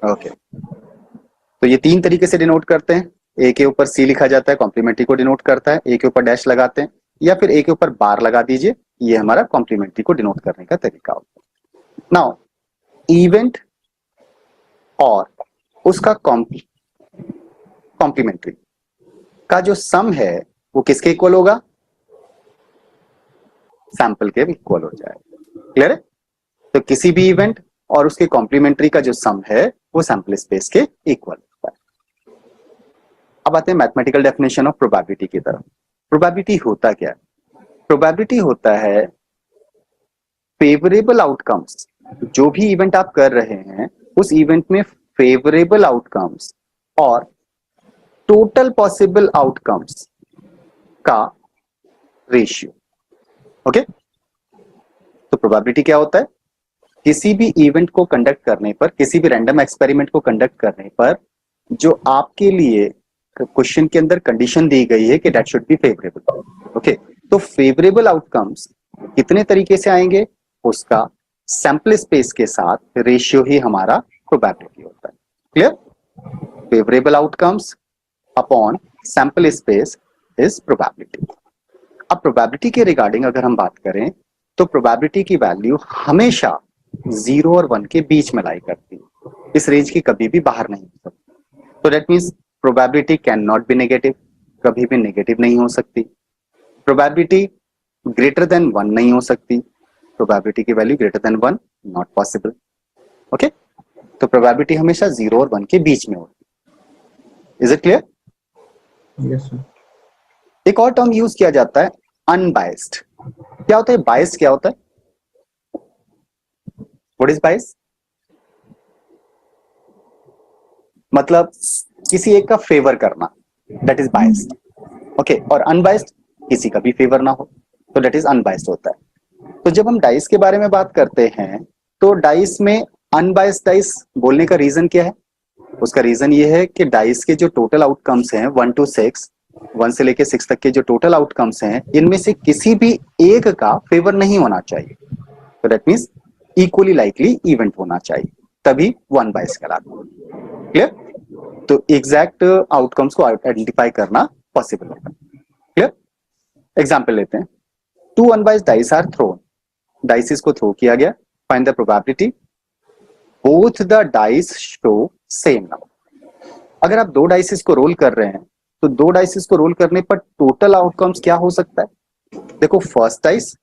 ओके, तो ये 3 तरीके से डिनोट करते हैं। A के ऊपर C लिखा जाता है, कॉम्प्लीमेंट्री को डिनोट करता है, A के ऊपर डैश लगाते हैं, या फिर A के ऊपर बार लगा दीजिए, ये हमारा कॉम्प्लीमेंट्री को डिनोट करने का तरीका होता है। नाउ इवेंट और उसका कॉम्प्लीमेंट्री का जो सम है वो किसके इक्वल होगा? सैंपल के इक्वल हो जाएगा। क्लियर है? तो किसी भी इवेंट और उसके कॉम्प्लीमेंट्री का जो सम है वो सैंपल स्पेस के इक्वल होता है। अब आते हैं मैथमेटिकल डेफिनेशन ऑफ प्रोबेबिलिटी की तरफ। प्रोबेबिलिटी होता क्या है? प्रोबेबिलिटी होता है फेवरेबल आउटकम्स, जो भी इवेंट आप कर रहे हैं उस इवेंट में फेवरेबल आउटकम्स और टोटल पॉसिबल आउटकम्स का रेशियो। ओके, तो प्रोबेबिलिटी क्या होता है? किसी भी इवेंट को कंडक्ट करने पर, किसी भी रैंडम एक्सपेरिमेंट को कंडक्ट करने पर जो आपके लिए क्वेश्चन के अंदर कंडीशन दी गई है कि that should be favourable. Okay, तो फेवरेबल आउटकम्स कितने तरीके से आएंगे, उसका सैंपल स्पेस के साथ रेशियो ही हमारा प्रोबेबिलिटी होता है। Clear? Favourable outcomes upon sample space is probability. अब प्रोबेबिलिटी के रिगार्डिंग अगर हम बात करें तो प्रोबेबिलिटी की वैल्यू हमेशा 0 और 1 के बीच में लाई करती है, इस रेंज की कभी भी बाहर नहीं हो सकती। तो that means probability can not be negative, कभी भी नेगेटिव नहीं हो सकती। प्रोबेबिलिटी ग्रेटर देन 1 नहीं हो सकती, प्रोबेबिलिटी की value greater than 1 not possible. Okay, तो प्रोबेबिलिटी हमेशा 0 और 1 के बीच में होती है। Is it clear? Yes, sir. एक और टर्म यूज किया जाता है अनबायस्ड। क्या होता है बायस्ड? क्या होता है? What is biased? मतलब किसी एक का फेवर करना, दैट इज बायस्ड। ओके, और अनबायस्ड किसी का भी फेवर ना हो, तो दैट इज अनबायस्ड होता है। तो जब हम डाइस के बारे में बात करते हैं तो डाइस में अनबायस्ड डाइस बोलने का रीजन क्या है? उसका रीजन ये है कि डाइस के जो टोटल आउटकम्स हैं 1 to 6, 1 से लेके 6 तक के जो टोटल आउटकम्स हैं, इनमें से किसी भी एक का फेवर नहीं होना चाहिए। तो that means equally likely event होना चाहिए, तभी वन बायस कहलाता है। क्लियर? तो एग्जैक्ट आउटकम्स को आइडेंटिफाई करना पॉसिबल होगा। क्लियर? एग्जाम्पल लेते हैं। 2 अनबायस्ड डाइस आर थ्रोन, डाइसिस को थ्रो किया गया, find the probability both the dice show same number. अगर आप 2 डाइसिस को रोल कर रहे हैं तो 2 डाइसिस को रोल करने पर टोटल आउटकम्स क्या हो सकता है? देखो, फर्स्ट डाइस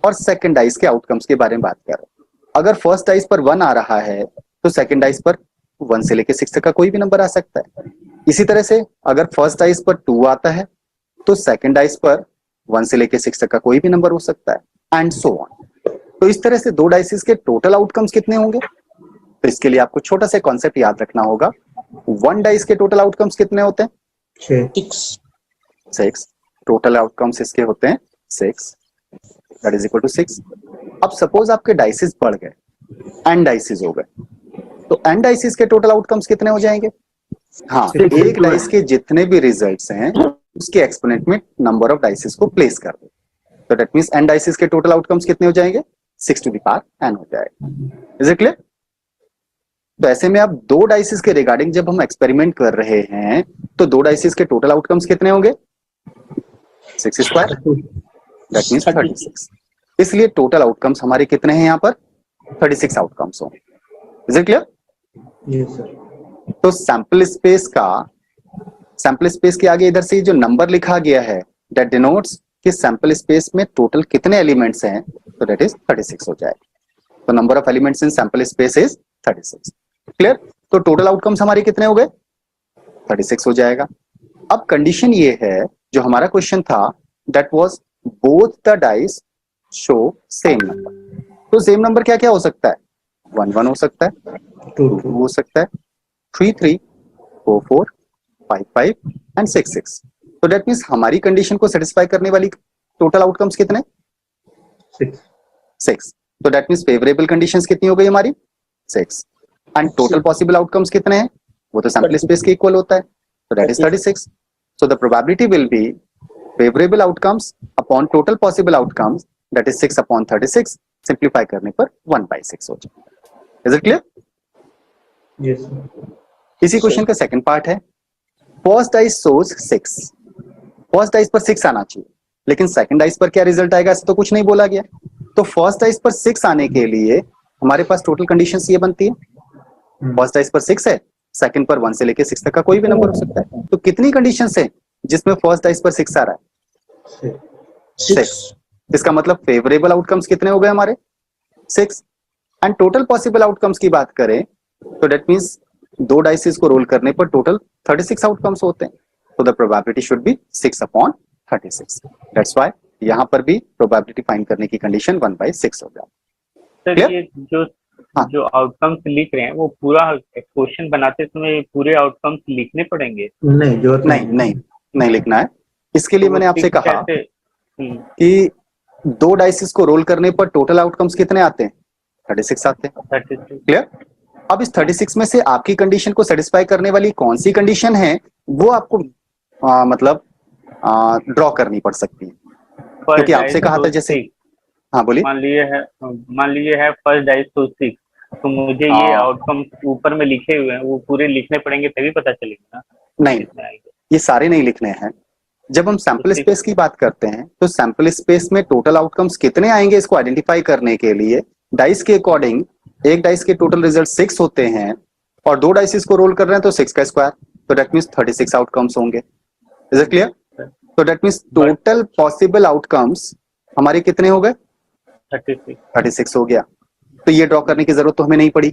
और सेकंड डाइस के आउटकम्स के बारे में बात कर रहे हैं। अगर फर्स्ट डाइस पर 1 आ रहा है तो सेकंड डाइस पर 1 से लेके 6 तक का कोई भी नंबर आ सकता है। इसी तरह से अगर फर्स्ट डाइस पर 2 आता है तो सेकंड डाइस पर 1 से लेके 6 तक का कोई भी नंबर हो सकता है, एंड सो ऑन। तो इस तरह से 2 डाइसिस के टोटल आउटकम्स कितने होंगे? तो इसके लिए आपको छोटा सा कॉन्सेप्ट याद रखना होगा। 1 डाइस के टोटल आउटकम्स कितने होते हैं? 6। टोटल आउटकम्स इसके होते हैं 6, दैट इज इक्वल टू 6। अब सपोज आपके डाइसिस बढ़ गए, एन डाइसिस हो गए, तो एन डाइसिस के टोटल आउटकम्स कितने हो जाएंगे? हाँ, एक डाइस के जितने भी रिजल्ट्स हैं उसके एक्सपोनेंट में नंबर ऑफ डाइसिस को प्लेस कर दो, तो दैट मींस एन डाइसिस के टोटल आउटकम्स कितने हो जाएंगे? 6 टू द पावर n हो जाएगा। Is it clear? तो ऐसे में अब 2 डाइसिस के रिगार्डिंग जब हम एक्सपेरिमेंट कर रहे हैं तो 2 डाइसिस के टोटल आउटकम्स कितने होंगे? 6 स्क्वायर, दैट मींस 36। इसलिए टोटल आउटकम्स हमारे कितने हैं यहाँ पर? 36 आउटकम्स होंगे। Is it clear? Yes, sir. तो सैंपल स्पेस के आगे इधर से जो नंबर लिखा गया है दैट डिनोट्स कि सैंपल स्पेस में टोटल कितने एलिमेंट्स हैं, तो दैट इज 36 हो जाएगा। तो number of elements in sample space is 36। Clear? तो टोटल आउटकम्स हमारे कितने हो गए? 36 हो जाएगा। अब कंडीशन ये है, जो हमारा क्वेश्चन था that was both the dice show same number. तो सेम नंबर क्या क्या हो सकता है? 1 1 हो सकता है, 2 2 हो सकता है, 3 3, 4 4, 5 5 एंड 6 6। तो दैट मींस हमारी कंडीशन को सेटिस्फाई करने वाली टोटल आउटकम्स कितने? 6। तो दैट मींस फेवरेबल कंडीशंस कितनी हो गई हमारी? 6। एंड टोटल पॉसिबल आउटकम्स कितने हैं? वो तो सैंपल स्पेस के इक्वल होता है, तो that is 36। So the probability will be favourable outcomes upon total possible outcomes, that is 6 upon 36। Simplify करने पर 1/6 हो जाएगा। Is it clear? Yes, sir. इसी क्वेश्चन का सेकंड पार्ट है। First dice shows 6, first dice पर 6 आना चाहिए, लेकिन सेकंड डाइस पर क्या रिजल्ट आएगा ऐसा तो कुछ नहीं बोला गया। तो फर्स्ट डाइस पर 6 आने के लिए हमारे पास टोटल कंडीशंस ये बनती है। फर्स्ट डाइस पर 6 है, सेकंड पर 1 से लेके 6 तक का कोई भी नंबर हो सकता है। तो कितनी कंडीशंस है जिसमें फर्स्ट डाइस पर 6 आ रहा है? 6। इसका मतलब फेवरेबल आउटकम्स कितने हो गए हमारे? 6। एंड टोटल पॉसिबल आउटकम्स की बात करें तो दैट मींस 2 डाइसिस को रोल करने पर टोटल 36 आउटकम्स होते हैं। तो the probability should be 6 upon 36। That's why यहां पर भी प्रोबेबिलिटी फाइंड करने की कंडीशन 1/6 हो गया। सर ये जो हाँ। जो आउटकम्स लिख रहे हैं वो पूरा क्वेश्चन बनाते समय पूरे आउटकम्स लिखने पड़ेंगे? नहीं, जरूरत नहीं लिखना है। इसके लिए मैंने आपसे कहा कैसे? कि 2 डाइसिस को रोल करने पर टोटल आउटकम्स कितने आते हैं? 36 आते हैं। 36। क्लियर? अब इस 36 में से आपकी कंडीशन को सेटिस्फाई करने वाली कौन सी कंडीशन है वो आपको मतलब ड्रॉ करनी पड़ सकती है, क्योंकि आपसे कहा था जैसे, हाँ बोलिए। मान लीजिए है फर्स्ट डाइस तो 6, तो मुझे ये आउटकम ऊपर में लिखे हुए हैं वो पूरे लिखने पड़ेंगे तभी पता चलेगा ना? नहीं, ये सारे नहीं लिखने हैं। जब हम सैंपल स्पेस की बात करते हैं तो सैंपल स्पेस में टोटल आउटकम्स कितने आएंगे इसको आइडेंटिफाई करने के लिए डाइस के अकॉर्डिंग एक डाइस के टोटल रिजल्ट 6 होते हैं और 2 डाइस को रोल कर रहे हैं तो 6 का स्क्वायर, तो दैट मींस 36 आउटकम्स होंगे। Is it clear? तो that means total possible outcomes हमारे कितने हो गए? 36 हो गया। तो ये ड्रॉ करने की जरूरत तो हमें नहीं पड़ी।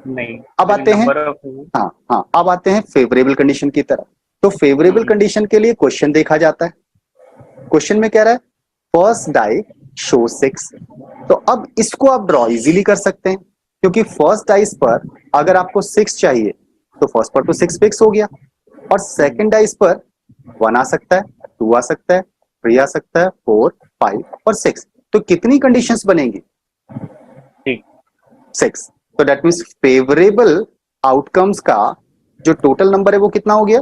नहीं। अब आते हैं, हाँ अब आते हैं फेवरेबल कंडीशन की तरफ। तो फेवरेबल कंडीशन के लिए क्वेश्चन देखा जाता है। क्वेश्चन में कह रहा है फर्स्ट डाई शो 6। तो अब इसको आप ड्रॉ इजीली कर सकते हैं क्योंकि फर्स्ट डाइस पर अगर आपको 6 चाहिए तो फर्स्ट पर तो 6 फिक्स हो गया और सेकंड डाइस पर 1 आ सकता है, 2 आ सकता है, 3 आ सकता है, 4, 5 और 6। तो कितनी कंडीशंस बनेंगी? 6। तो दैट मींस फेवरेबल आउटकम्स का जो टोटल नंबर है वो कितना हो गया?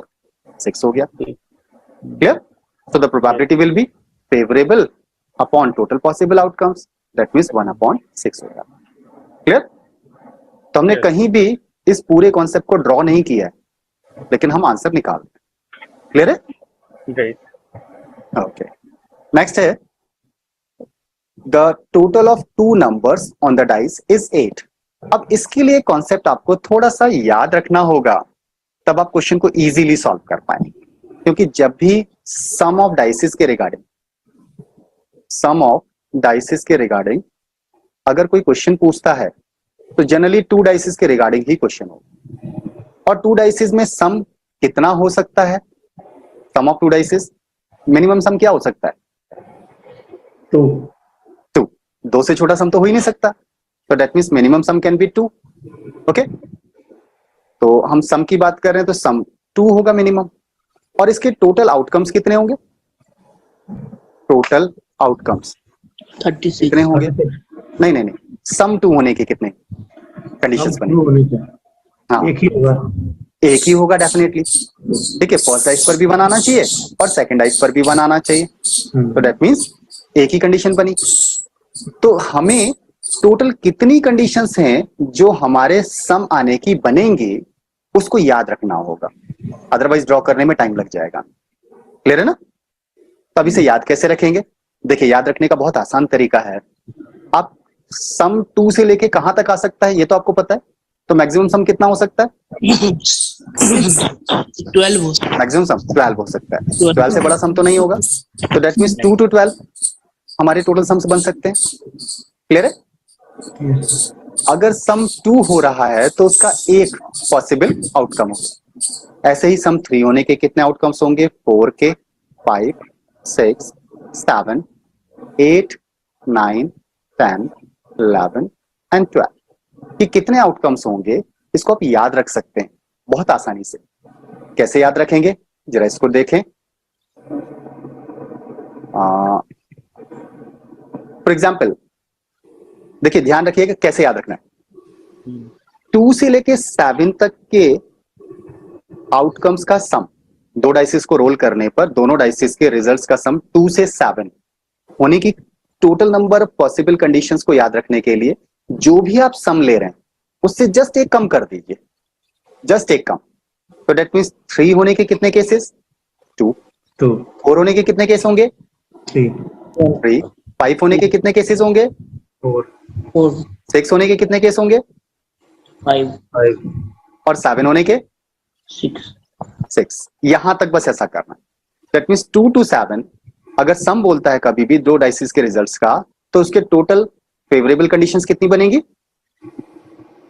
6 हो गया। Clear? So the probability will be favourable upon total possible outcomes, that means 1/6 होगा। क्लियर? तो हमने कहीं भी इस पूरे कॉन्सेप्ट को ड्रॉ नहीं किया है लेकिन हम आंसर निकाल रहे हैं। क्लियर है? ओके, नेक्स्ट है the total of 2 numbers on the dice is 8। अब इसके लिए कॉन्सेप्ट आपको थोड़ा सा याद रखना होगा तब आप क्वेश्चन को इजीली सॉल्व कर पाएंगे क्योंकि जब भी सम ऑफ डाइसिस के रिगार्डिंग अगर कोई क्वेश्चन पूछता है तो जनरली 2 डाइसिस के रिगार्डिंग ही क्वेश्चन होगा। और 2 डाइसिस में सम कितना हो सकता है? सम ऑफ 2 डाइसिस मिनिमम सम क्या हो सकता है? 2। 2 से छोटा सम तो हो ही नहीं सकता, तो that means minimum sum can be 2। Okay, तो हम सम की बात कर रहे हैं तो सम 2 होगा मिनिमम। और इसके टोटल आउटकम्स कितने होंगे? टोटल आउटकम्स 36 कितने होंगे? नहीं, सम 2 होने के कितने कंडीशंस बनेंगे? हाँ, एक ही होगा। एक ही होगा डेफिनेटली। ठीक है, फर्स्ट डाइस पर भी 1 आना चाहिए और सेकंड डाइस पर भी 1 आना चाहिए, तो दैट मींस एक ही कंडीशन बनी। तो हमें टोटल कितनी कंडीशंस हैं जो हमारे सम आने की बनेंगी उसको याद रखना होगा, अदरवाइज ड्रॉ करने में टाइम लग जाएगा। क्लियर है ना? तो अब इसे याद कैसे रखेंगे? देखिए, याद रखने का बहुत आसान तरीका है। आप सम 2 से लेके कहां तक आ सकता है ये तो आपको पता है, तो मैक्सिमम सम कितना हो सकता है? 12 हो सकता है। मैक्सिमम सम 12 हो सकता है। 12 से बड़ा सम तो नहीं होगा, तो दैट मींस 2 to 12 हमारे टोटल सम्स बन सकते हैं। क्लियर है? अगर सम 2 हो रहा है तो उसका एक पॉसिबल आउटकम होगा। ऐसे ही सम 3 होने के कितने आउटकम्स होंगे? 4 के, 5, 6, 7, 8, 9, 10, 11 एंड 12 कि कितने आउटकम्स होंगे इसको आप याद रख सकते हैं बहुत आसानी से। कैसे याद रखेंगे जरा इसको देखें। फॉर एग्जाम्पल देखिए, ध्यान रखिएगा कैसे याद रखना है। 2 से लेके 7 तक के आउटकम्स का सम, 2 डाइसिस को रोल करने पर दोनों डाइसिस के रिजल्ट्स का सम 2 से 7 होने की टोटल नंबर पॉसिबल कंडीशंस को याद रखने के लिए जो भी आप सम ले रहे हैं उससे जस्ट एक कम कर दीजिए, जस्ट एक कम। तो दैट मींस 3 होने के कितने केसेस? 2। 4 होने के कितने केस होंगे? 3। 5 होने के कितने केसेस होंगे? 4। 6 होने के कितने केस होंगे? 5 और 7 होने के 6। यहां तक बस ऐसा करना। दैट मींस 2 to 7 अगर सम बोलता है कभी भी 2 डाइसिस के रिजल्ट्स का तो उसके टोटल फेवरेबल कंडीशंस कितनी बनेगी?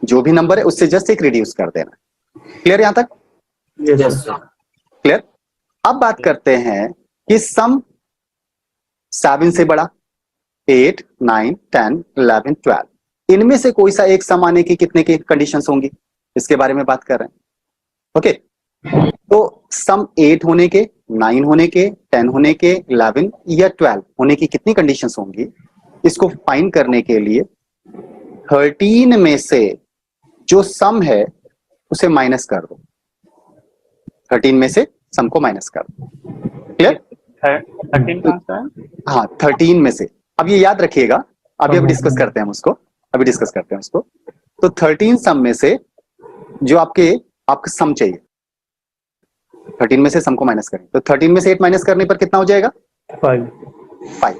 जो भी नंबर है उससे जस्ट एक रिड्यूस कर देना। क्लियर यहां तक? यस। क्लियर? अब बात करते हैं कि सम 7 से बड़ा 8, 9, 10, 11, 12 इनमें से कोई सा एक सम आने की कितने की कंडीशंस होंगी इसके बारे में बात कर रहे हैं। ओके, तो सम 8 होने के, 9 होने के, 10 होने के, 11 या 12 होने की कितनी कंडीशंस होंगी इसको फाइंड करने के लिए 13 में से जो सम है उसे माइनस कर दो। 13 में से सम को माइनस कर दो। क्लियर? 13 कौन सा है? हाँ, 13 में से। अब ये याद रखिएगा, अभी डिस्कस करते हैं हम उसको, अभी डिस्कस करते हैं उसको। तो 13 सम में से जो आपका सम चाहिए 13 में से सम को माइनस करें तो 13 में से 8 माइनस करने पर कितना हो जाएगा? 5. 5.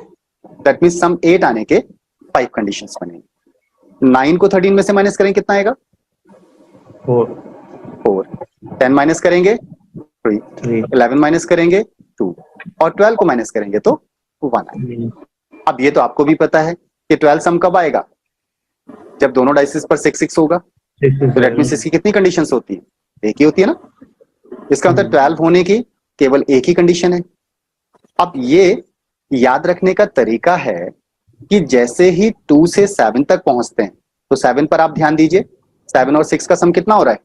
दैट मीन्स सम 8 आने के 5 कंडीशंस बनेंगे. 9 को 13 में से माइनस करें कितना आएगा? 4. 4. 10 माइनस करेंगे 3. 3. 11 माइनस करेंगे 2 और 12 को माइनस करेंगे तो 1 आएगा. अब ये तो आपको भी पता है कि 12 सम कब आएगा? जब दोनों डाइसेस पर 6 6 होगा. तो दैट मीन्स इसकी कितनी कंडीशंस होती है? एक ही होती है ना. इसका मतलब 12 होने की केवल एक ही कंडीशन है. अब ये याद रखने का तरीका है कि जैसे ही 2 से 7 तक पहुंचते हैं तो 7 पर आप ध्यान दीजिए. 7 और 6 का सम कितना हो रहा है?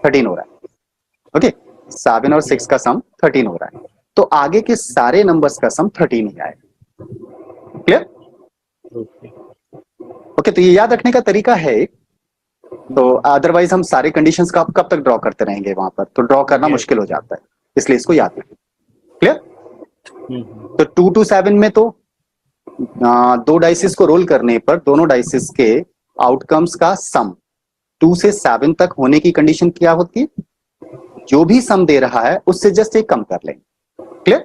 13 हो रहा है. ओके, 7 और 6 का सम 13 हो रहा है. तो आगे के सारे नंबर्स का सम 13 ही आएगा. क्लियर? ओके, तो ये याद रखने का तरीका है. तो अदरवाइज हम सारे कंडीशंस का कब तक ड्रॉ करते रहेंगे वहां पर, तो ड्रॉ करना मुश्किल हो जाता है. इसलिए इसको याद रखें. क्लियर? तो 2 to 7 में तो दो डाइसिस को रोल करने पर दोनों डाइसिस के आउटकम्स का सम 2 से 7 तक होने की कंडीशन क्या होती है? जो भी सम दे रहा है उससे जस्ट एक कम कर लेंगे. क्लियर?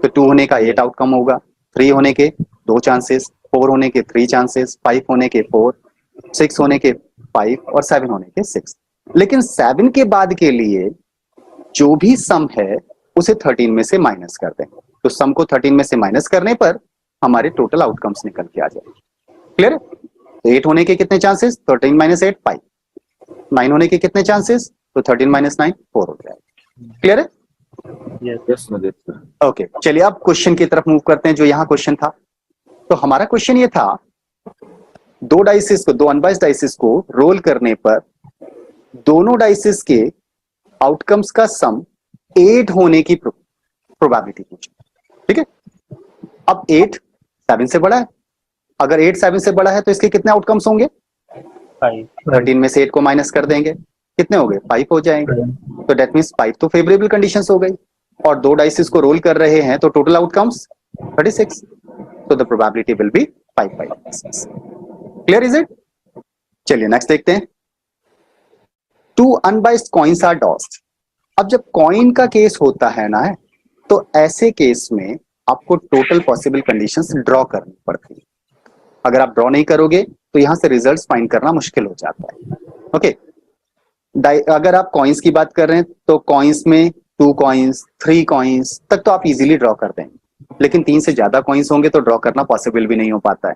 तो 2 होने का 8 आउटकम होगा, 3 होने के 2 चांसेस, 4 होने के 3 चांसेस, 5 होने के 4, 6 होने के 5 और 7 होने के 6. लेकिन 7 के बाद के लिए जो भी सम है उसे 13 में से माइनस कर दें. तो सम को 13 में से माइनस करने पर हमारे टोटल आउटकम्स निकल के आ जाएंगे. क्लियर? तो 8 होने के कितने चांसेस? 13 माइनस 8 5. 9 होने के कितने चांसेस? तो 13 माइनस 9 4 हो जाएगा. क्लियर है? ओके, चलिए अब क्वेश्चन की तरफ मूव करते हैं. जो यहाँ क्वेश्चन था, तो हमारा क्वेश्चन ये था, दो अनबाइस्ड डाइसिस को रोल करने पर दोनों डाइसिस के आउटकम्स का सम 8 होने की प्रोबेबिलिटी पूछी. ठीक है? अब 8 7 से बड़ा है. अगर 8 7 से बड़ा है तो इसके कितने आउटकम्स होंगे? 5. 13 में से 8 को माइनस कर देंगे, कितने हो गए? 5 हो जाएंगे. तो डेट मीन्स 5 तो फेवरेबल कंडीशंस हो गई. और दो डाइसिस को रोल कर रहे हैं तो टोटल आउटकम्स 36. तो the probability will be 5/36. Clear is it? चलिए नेक्स्ट देखते हैं. 2 अनबाइस्ड कॉइन्स आर टॉस्ड. अब जब कॉइन का केस होता है ना, तो ऐसे केस में आपको टोटल पॉसिबल कंडीशंस ड्रॉ करनी पड़ती है. अगर आप ड्रॉ नहीं करोगे तो यहां से रिजल्ट्स फाइंड करना मुश्किल हो जाता है. ओके, अगर आप कॉइन्स की बात कर रहे हैं तो कॉइन्स में 2 कॉइन्स 3 कॉइन्स तक तो आप इजीली ड्रॉ कर देंगे. लेकिन 3 से ज्यादा कॉइन्स होंगे तो ड्रॉ करना पॉसिबल भी नहीं हो पाता है.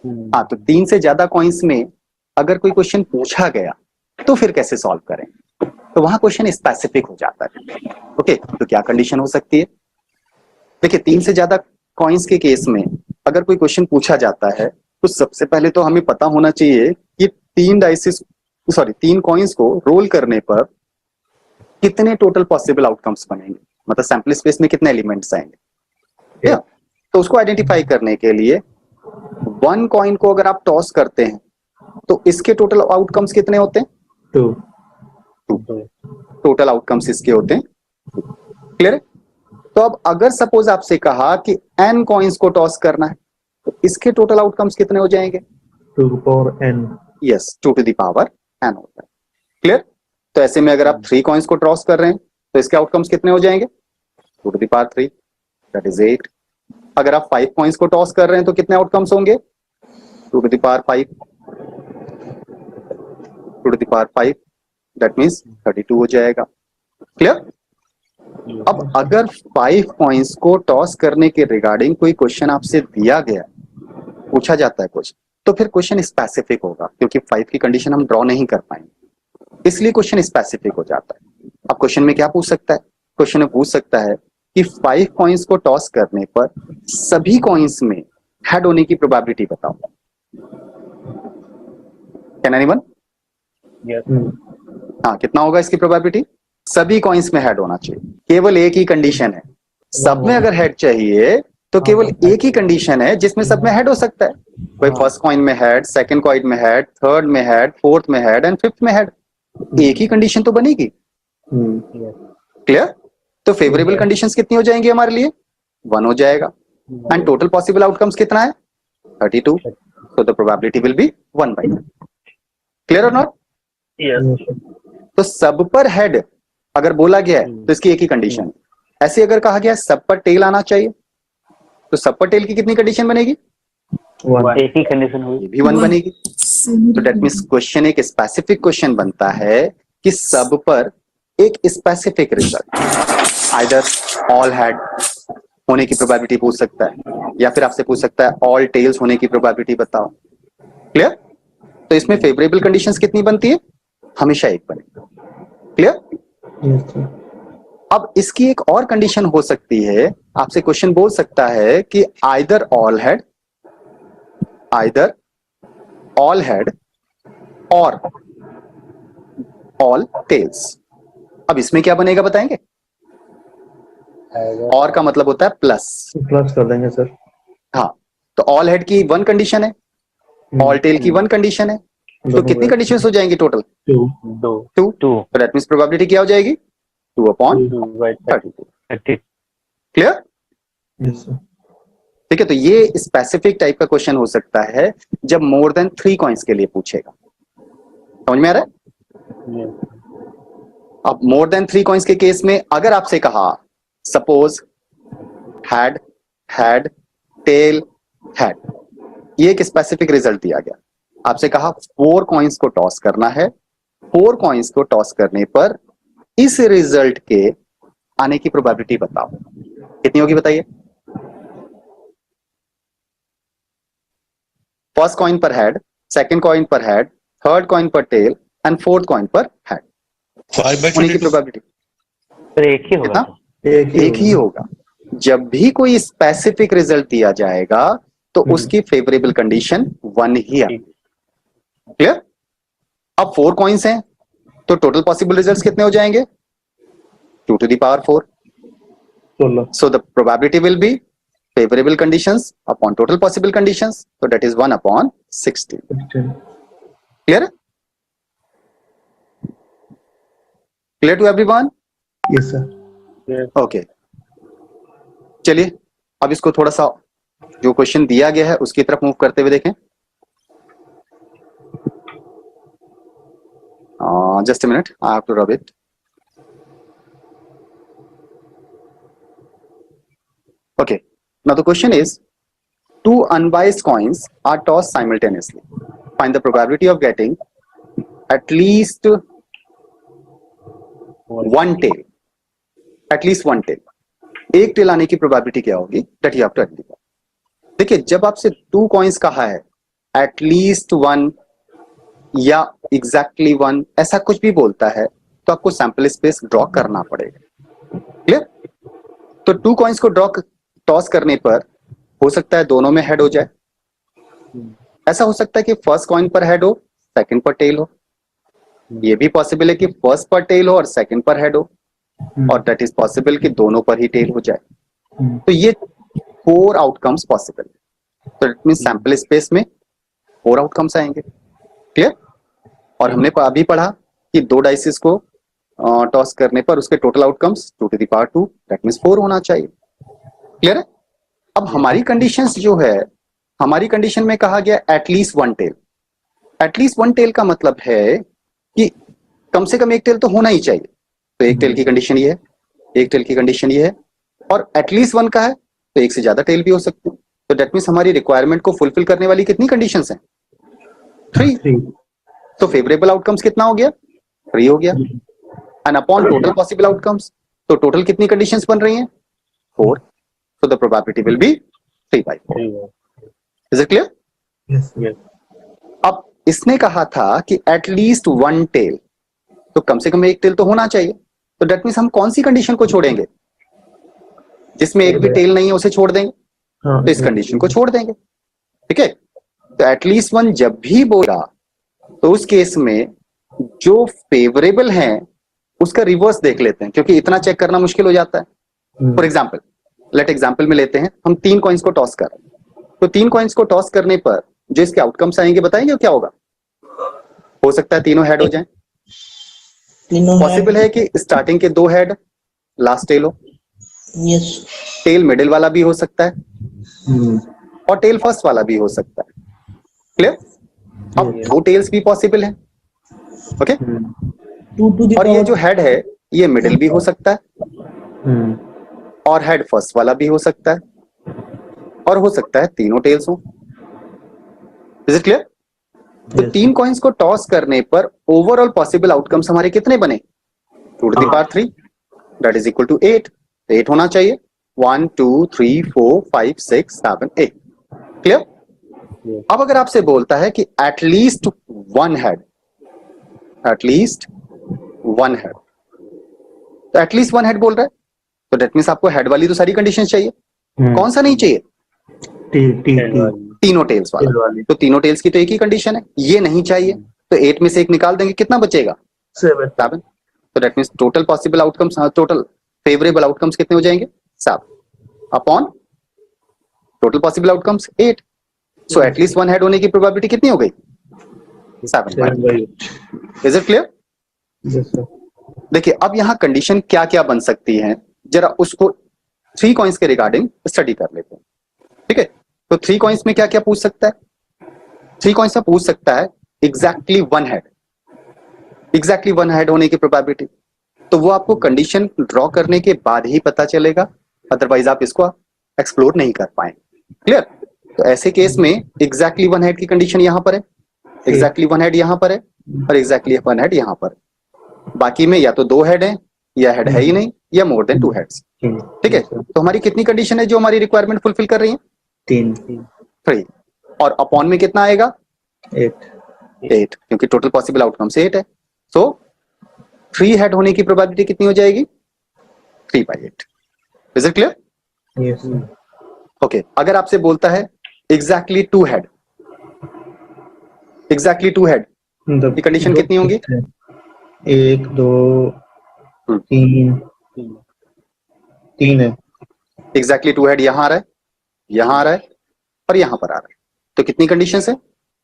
हाँ, तो 3 से ज्यादा कॉइन्स में अगर कोई क्वेश्चन पूछा गया तो फिर कैसे सॉल्व करें? तो वहां क्वेश्चन स्पेसिफिक हो जाता है. ओके, तो क्या कंडीशन हो सकती है? देखिए, 3 से ज्यादा कॉइन्स के केस में अगर कोई क्वेश्चन पूछा जाता है तो सबसे पहले तो हमें पता होना चाहिए कि 3 कॉइन्स को रोल करने पर कितने टोटल पॉसिबल आउटकम्स बनेंगे, मतलब सैंपल स्पेस में कितने एलिमेंट्स आएंगे. तो उसको आइडेंटिफाई करने के लिए 1 कॉइन को अगर आप टॉस करते हैं तो इसके टोटल आउटकम्स कितने होते हैं? 2. टोटल आउटकम्स इसके होते हैं. क्लियर है? तो अब अगर सपोज आपसे कहा कि n कॉइन्स को टॉस करना है तो इसके टोटल आउटकम्स कितने हो जाएंगे? 2 to the power n. Yes, 2 to the power n होता है. क्लियर? तो ऐसे में अगर आप 3 कॉइन्स को टॉस कर रहे हैं तो इसके आउटकम्स कितने हो जाएंगे? 2 to the power 3, that is 8. अगर आप 5 कॉइन्स को टॉस कर रहे हैं तो कितने आउटकम्स होंगे? 2 to the power 5, 2 to the power 5, that means 32 हो जाएगा. क्लियर? अब अगर 5 कॉइन्स को टॉस करने के रिगार्डिंग कोई क्वेश्चन आपसे दिया गया, पूछा जाता है कुछ, तो फिर क्वेश्चन स्पेसिफिक होगा, क्योंकि 5 की कंडीशन हम ड्रॉ नहीं कर पाएंगे, इसलिए क्वेश्चन स्पेसिफिक हो जाता है. अब क्वेश्चन में क्या पूछ सकता है? क्वेश्चन में पूछ सकता है कि 5 कॉइन्स को टॉस करने पर सभी कॉइन्स में हेड होने की प्रोबेबिलिटी बताओ. Can anyone? हाँ, कितना होगा इसकी प्रोबेबिलिटी? सभी कॉइन्स में हेड होना चाहिए. केवल एक ही कंडीशन है, सब में अगर हेड चाहिए तो केवल एक ही कंडीशन है जिसमें सब में हेड हो सकता है. कोई फर्स्ट कॉइन में हेड, सेकंड कॉइन में हेड, थर्ड में हेड, फोर्थ में हेड एंड फिफ्थ में हेड. एक ही कंडीशन तो बनेगी. क्लियर? तो फेवरेबल कंडीशंस कितनी हो जाएंगी हमारे लिए? 1 हो जाएगा. एंड टोटल पॉसिबल आउटकम्स कितना है? 32. so the probability will be 1/2. Clear or not? Yes. तो सब पर हेड अगर बोला गया है तो इसकी एक ही कंडीशन है। ऐसे अगर कहा गया है सब पर टेल आना चाहिए, तो सब पर टेल की कितनी कंडीशन बनेगी? वन। एक ही कंडीशन हुई। ये भी वन बनेगी। तो डेट मीन्स क्वेश्चन एक स्पेसिफिक क्वेश्चन बनता है कि सब पर एक specific result, either all had होने की प्रोबेबिलिटी पूछ सकता है, या फिर आपसे पूछ सकता है ऑल टेल्स होने की प्रोबेबिलिटी बताओ। क्लियर? तो इसमें फेवरेबल कंडीशंस कितनी बनती है? हमेशा एक बनेगी। क्लियर? Yes sir. अब इसकी एक और कंडीशन हो सकती है, आपसे क्वेश्चन बोल सकता है कि आइदर ऑल हैड और ऑल टेल्स। अब इसमें क्या बनेगा बताएंगे? और का मतलब होता है प्लस। प्लस कर देंगे सर। हाँ, तो ऑल हेड की वन कंडीशन है, ऑल टेल की वन कंडीशन है, तो कितनी कंडीशंस हो जाएंगी टोटल? टू। टू। तो दैट मींस प्रोबेबिलिटी क्या हो जाएगी? 2/32। 30। क्लियर? Yes sir. ठीक है, तो ये स्पेसिफिक टाइप का क्वेश्चन हो सकता है जब मोर देन 3 कॉइन्स के लिए पूछेगा। समझ में आ रहा है? अब मोर देन 3 कॉइन्स के केस में अगर आपसे कहा सपोज हैड टेल हैड, ये एक स्पेसिफिक रिजल्ट दिया गया, आपसे कहा 4 कॉइन्स को टॉस करना है, 4 कॉइन्स को टॉस करने पर इस रिजल्ट के आने की प्रोबेबिलिटी बताओ, कितनी होगी बताइए? फर्स्ट कॉइन पर हेड, सेकंड कॉइन पर हेड, थर्ड कॉइन पर टेल एंड फोर्थ कॉइन पर हेड 5/22 होने की प्रोबेबिलिटी फिर एक ही होगा। कितना? एक ही होगा। जब भी कोई स्पेसिफिक रिजल्ट दिया जाएगा तो उसकी फेवरेबल कंडीशन 1 ही आएगी। क्लियर? अब 4 कॉइन्स हैं तो टोटल पॉसिबल रिजल्ट्स कितने हो जाएंगे? 2 to the power 4। 16। So the probability will be favorable conditions upon total possible conditions. So that is 1/16. 16। Clear? Clear to everyone? Yes sir. Okay. चलिए अब इसको थोड़ा सा जो क्वेश्चन दिया गया है उसकी तरफ मूव करते हुए देखें। Just a minute, I have to rub it. Okay. Now the question is, 2 unbiased coins are tossed simultaneously. Find the probability of getting at least one tail. At least one tail. एक tell आने की probability क्या होगी? That you have to identify. देखिए, जब आपसे 2 coins कहा है, at least one या exactly one, ऐसा कुछ भी बोलता है तो आपको सैंपल स्पेस ड्रॉ करना पड़ेगा। क्लियर? तो 2 कॉइन्स को टॉस करने पर हो सकता है दोनों में हेड हो जाए, ऐसा हो सकता है कि फर्स्ट कॉइन पर हेड हो, सेकंड पर टेल हो, ये भी पॉसिबल है कि फर्स्ट पर टेल हो और सेकंड पर हेड हो, और दैट इज पॉसिबल कि दोनों पर ही टेल हो जाए। तो ये 4 आउटकम्स पॉसिबल है। तो इट मींस सैंपल स्पेस में 4 आउटकम्स आएंगे। क्लियर? और हमने अभी पढ़ा कि 2 डाइसेस को टॉस करने पर उसके total outcomes 2 to the power 2, that means 4 होना चाहिए। क्लियर है? अब हमारी कंडीशंस जो है, हमारी कंडीशन में कहा गया at least one tail. At least one tail का मतलब है कि कम से कम एक टेल तो होना ही चाहिए। तो एक टेल की कंडीशन ये है, एक टेल की कंडीशन ये है, और एटलीस्ट वन का है तो एक से ज्यादा टेल भी हो सकते हैं। तो दैट मींस हमारी रिक्वायरमेंट को फुलफिल करने वाली कितनी कंडीशंस हैं? 3। तो फेवरेबल आउटकम्स कितना हो गया? 3 हो गया। And upon total possible outcomes, तो टोटल कितनी कंडीशंस बन रही हैं? 4। So the probability will be 3/4. Is it clear? Yes. अब इसने कहा था कि एटलीस्ट वन टेल, तो कम से कम एक टेल तो होना चाहिए। तो दैट मींस हम कौन सी कंडीशन को छोड़ेंगे? जिसमें एक भी टेल नहीं है उसे छोड़ देंगे। हाँ, तो इस कंडीशन को छोड़ देंगे। ठीक है? तो एटलीस्ट वन जब भी बोला तो उस केस में जो फेवरेबल है उसका रिवर्स देख लेते हैं, क्योंकि इतना चेक करना मुश्किल हो जाता है। फॉर एग्जाम्पल, लेट एग्जाम्पल में लेते हैं, हम 3 कॉइन्स को टॉस कर रहे हैं। तो 3 कॉइन्स को टॉस करने पर जो इसके आउटकम्स आएंगे बताएंगे क्या होगा? हो सकता है तीनों हेड हो जाएं। पॉसिबल है कि स्टार्टिंग के 2 हेड, लास्ट टेल हो। यस। टेल मिडिल वाला भी हो सकता है और टेल फर्स्ट वाला भी हो सकता है। क्लियर? अब 2 टेल्स भी पॉसिबल है। ओके? टू टू द और ये जो हेड है ये मिडिल भी हो सकता है और हेड फर्स्ट वाला भी हो सकता है और हो सकता है तीनों टेल्स हो। Is it clear? तो Yes, तीन कॉइन्स को टॉस करने पर ओवरऑल पॉसिबल आउटकम्स हमारे कितने बने? 2 to the power 3 that is equal to 8। 8 होना चाहिए। 1 2 3 4 5 6 7 8। क्लियर? अब अगर आपसे बोलता है कि at least one head, at least one head, तो एटलीस्ट वन हेड बोल रहा है तो डेट मीन्स आपको हेड वाली तो सारी कंडीशन चाहिए। कौन सा नहीं चाहिए? तीनों टेल्स वाला। तो तीनों टेल्स की तो एक ही कंडीशन है, ये नहीं चाहिए। तो 8 में से एक निकाल देंगे, कितना बचेगा? 7। तो that means total possible outcomes, total favourable outcomes कितने हो जाएंगे? 7 upon total possible outcomes 8। So at least one head होने की प्रोबेबिलिटी कितनी हो गई? 7। Is it clear? देखिए अब यहाँ कंडीशन क्या क्या बन सकती है, जरा उसको 3 कॉइन्स के रिगार्डिंग स्टडी कर लेते हैं। ठीक है, तो 3 कॉइन्स में क्या क्या पूछ सकता है? 3 कॉइन्स में पूछ सकता है exactly one head, exactly one head होने की प्रोबेबिलिटी। तो वो आपको कंडीशन ड्रॉ करने के बाद ही पता चलेगा, अदरवाइज आप इसको एक्सप्लोर नहीं कर पाएंगे। क्लियर? तो ऐसे केस में एग्जैक्टली वन हेड की कंडीशन यहां पर है, एग्जैक्टली वन हेड यहां पर है और एग्जैक्टली वन हेड यहां पर है। बाकी में या तो 2 हेड है या हेड है ही नहीं या मोर देन 2 हेड्स। ठीक है, तो हमारी कितनी कंडीशन है जो हमारी रिक्वायरमेंट फुलफिल कर रही है? 3। और अपॉन में कितना आएगा? 8, क्योंकि टोटल पॉसिबल आउटकम से 8 है। सो 3 हेड होने की प्रोबेबिलिटी कितनी हो जाएगी? 3/8। Is it clear? ओके, अगर आपसे बोलता है एग्जैक्टली 2 हेड, एग्जैक्टली 2 हेड की कंडीशन कितनी होंगी? 1 2 3 है। एग्जैक्टली 2 हेड यहां आ रहा है, यहां आ रहा है और यहां पर आ रहा है। तो कितनी कंडीशन है?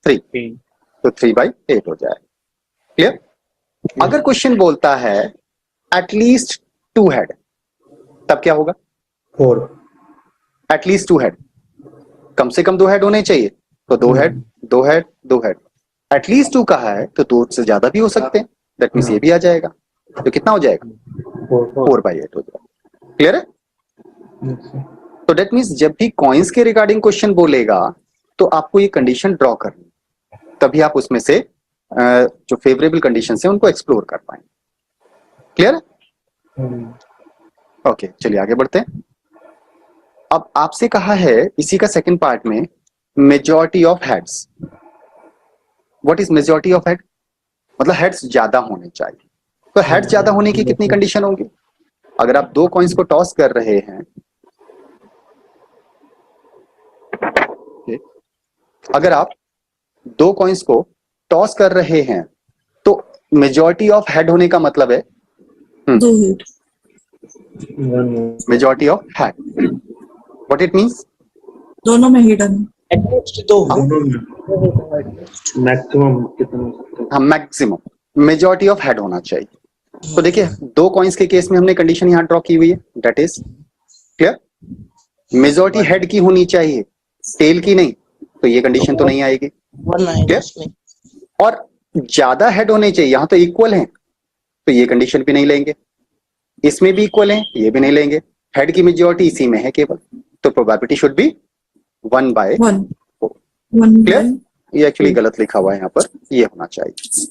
3। तो 3/8 हो जाए। क्लियर? अगर क्वेश्चन बोलता है एटलीस्ट 2 हेड, तब क्या होगा? 4। एटलीस्ट 2 हेड, कम से कम 2 हेड होने चाहिए। तो 2 हेड 2 हेड 2 हेड, एटलीस्ट 2 कहा है तो 2 से ज्यादा भी हो सकते हैं। दैट मीन्स ये भी आ जाएगा। तो कितना हो जाएगा? 4/8 हो जाएगा। क्लियर है? तो दैट मीन्स जब भी कॉइन्स के रिगार्डिंग क्वेश्चन बोलेगा तो आपको ये कंडीशन ड्रॉ करनी, तभी आप उसमें से जो फेवरेबल कंडीशन है उनको एक्सप्लोर कर पाएंगे। क्लियर? ओके, चलिए आगे बढ़ते हैं। अब आपसे कहा है इसी का सेकंड पार्ट में majority of heads. What is majority of head? मतलब हेड्स ज्यादा होने चाहिए। तो हेड्स ज्यादा होने की कितनी कंडीशन होंगी? अगर आप 2 कॉइन्स को टॉस कर रहे हैं, अगर आप 2 कॉइन्स को टॉस कर रहे हैं तो मेजॉरिटी ऑफ हेड होने का मतलब है 2 head. Majority of head. What it means? दोनों में हेड है। एटलीस्ट 2 मैक्सिमम कितना हो सकता है? हाँ, मैक्सिमम मेजॉरिटी ऑफ हेड होना चाहिए। तो देखिए 2 कॉइन्स के केस में हमने कंडीशन यहां ड्रॉ की हुई है, that is clear. Majority head की होनी चाहिए, टेल की नहीं, तो ये कंडीशन तो नहीं आएगी। 1 आएगा इसमें। और ज्यादा हेड होने चाहिए, यहां तो इक्वल हैं तो ये कंडीशन भी नहीं लेंगे। इसमें भी इक्वल हैं, ये भी नहीं लेंगे। हेड की मेजॉरिटी इसी में है केवल, तो प्रोबेबिलिटी शुड बी 1/4। 1 क्लियर? ये एक्चुअली गलत लिखा हुआ है यहाँ पर, ये होना चाहिए।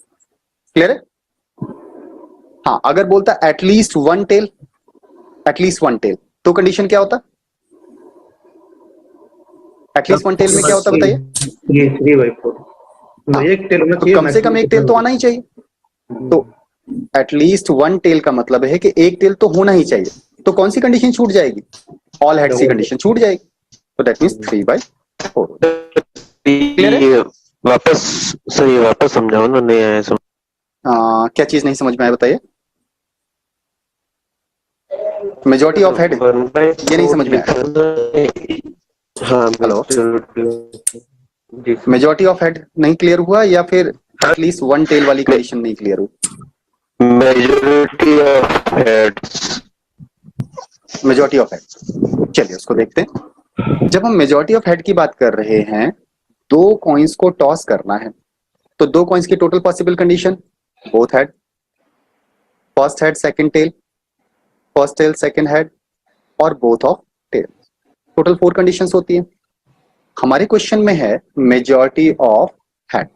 क्लियर है? हाँ, अगर बोलता एटलीस्ट 1 टेल, एटलीस्ट 1 टेल, तो कंडीशन क्या होता? एटलीस्ट 1 टेल में क्या होता बताइए? 3/4। हाँ, एक टेल होना तो चाहिए, कम से कम एक टेल तो आना ही चाहिए। तो एटलीस्ट 1 टेल का मतलब है कि एक टेल तो होना ही चाहिए। तो कौन सी कंडीशन छूट जाएगी? ऑल हेड्स की कंडीशन छूट जाएगी। तो दैट मींस 3/4। क्लियर है? वापस सही, वापस समझाओ ना, नहीं आया समझ। क्या चीज नहीं समझ में आया बताइए? मेजॉरिटी ऑफ हेड, ये नहीं समझ में आया। हाँ, हेलो, जी मेजॉरिटी ऑफ हेड नहीं क्लियर हुआ या फिर एटलीस्ट 1 टेल वाली कंडीशन नहीं क्लियर हुई? Majority of heads. Majority of head, चलिए उसको देखते हैं। जब हम मेजॉरिटी ऑफ हेड की बात कर रहे हैं, 2 कॉइन्स को टॉस करना है, तो 2 कॉइन्स की total possible condition both head. First head second tail, first tail second head और both of tail. Total 4 conditions होती हैं। हमारे क्वेश्चन में है मेजॉरिटी ऑफ हेड।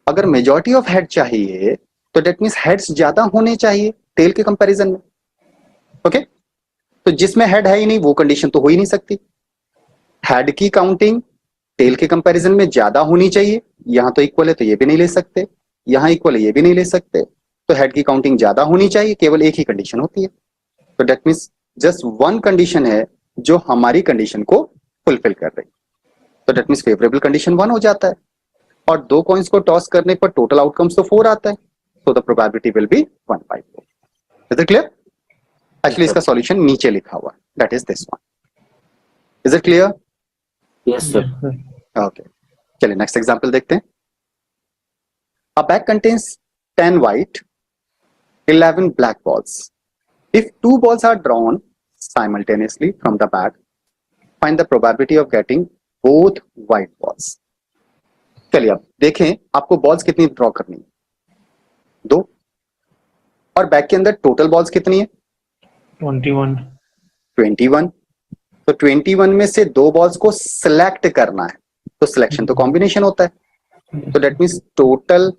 अगर मेजॉरिटी ऑफ हेड चाहिए तो डेट मींस हेड्स ज्यादा होने चाहिए टेल के कंपैरिजन में। ओके, तो जिसमें हेड है ही नहीं वो कंडीशन तो हो ही नहीं सकती। हेड की काउंटिंग टेल के कंपैरिजन में ज्यादा होनी चाहिए। यहां तो इक्वल है तो ये भी नहीं ले सकते, यहां इक्वल है ये भी नहीं ले सकते, तो हेड की काउंटिंग ज्यादा होनी चाहिए। केवल एक ही कंडीशन होती है, तो that means just one condition है जो हमारी कंडीशन को फुलफिल कर रही। तो डेट मींस फेवरेबल कंडीशन 1 हो जाता है, और 2 कॉइन्स को टॉस करने पर टोटल आउटकम्स तो 4 आता है, so the probability will be 1/4. Is it clear? Actually इसका सॉल्यूशन नीचे लिखा हुआ है, that is this one. Is it clear? Yes, sir. Okay. चलिए नेक्स्ट एग्जांपल देखते हैं। A bag contains 10 white, 11 black balls. If 2 balls are drawn simultaneously from the bag, find the probability of getting both white balls. चलिए अब देखें आपको balls कितनी draw करनी है, 2, और बैग के अंदर टोटल बॉल्स कितनी है 21। तो 21 में से 2 बॉल्स को सिलेक्ट करना है, तो सिलेक्शन तो कॉम्बिनेशन होता है, तो that means total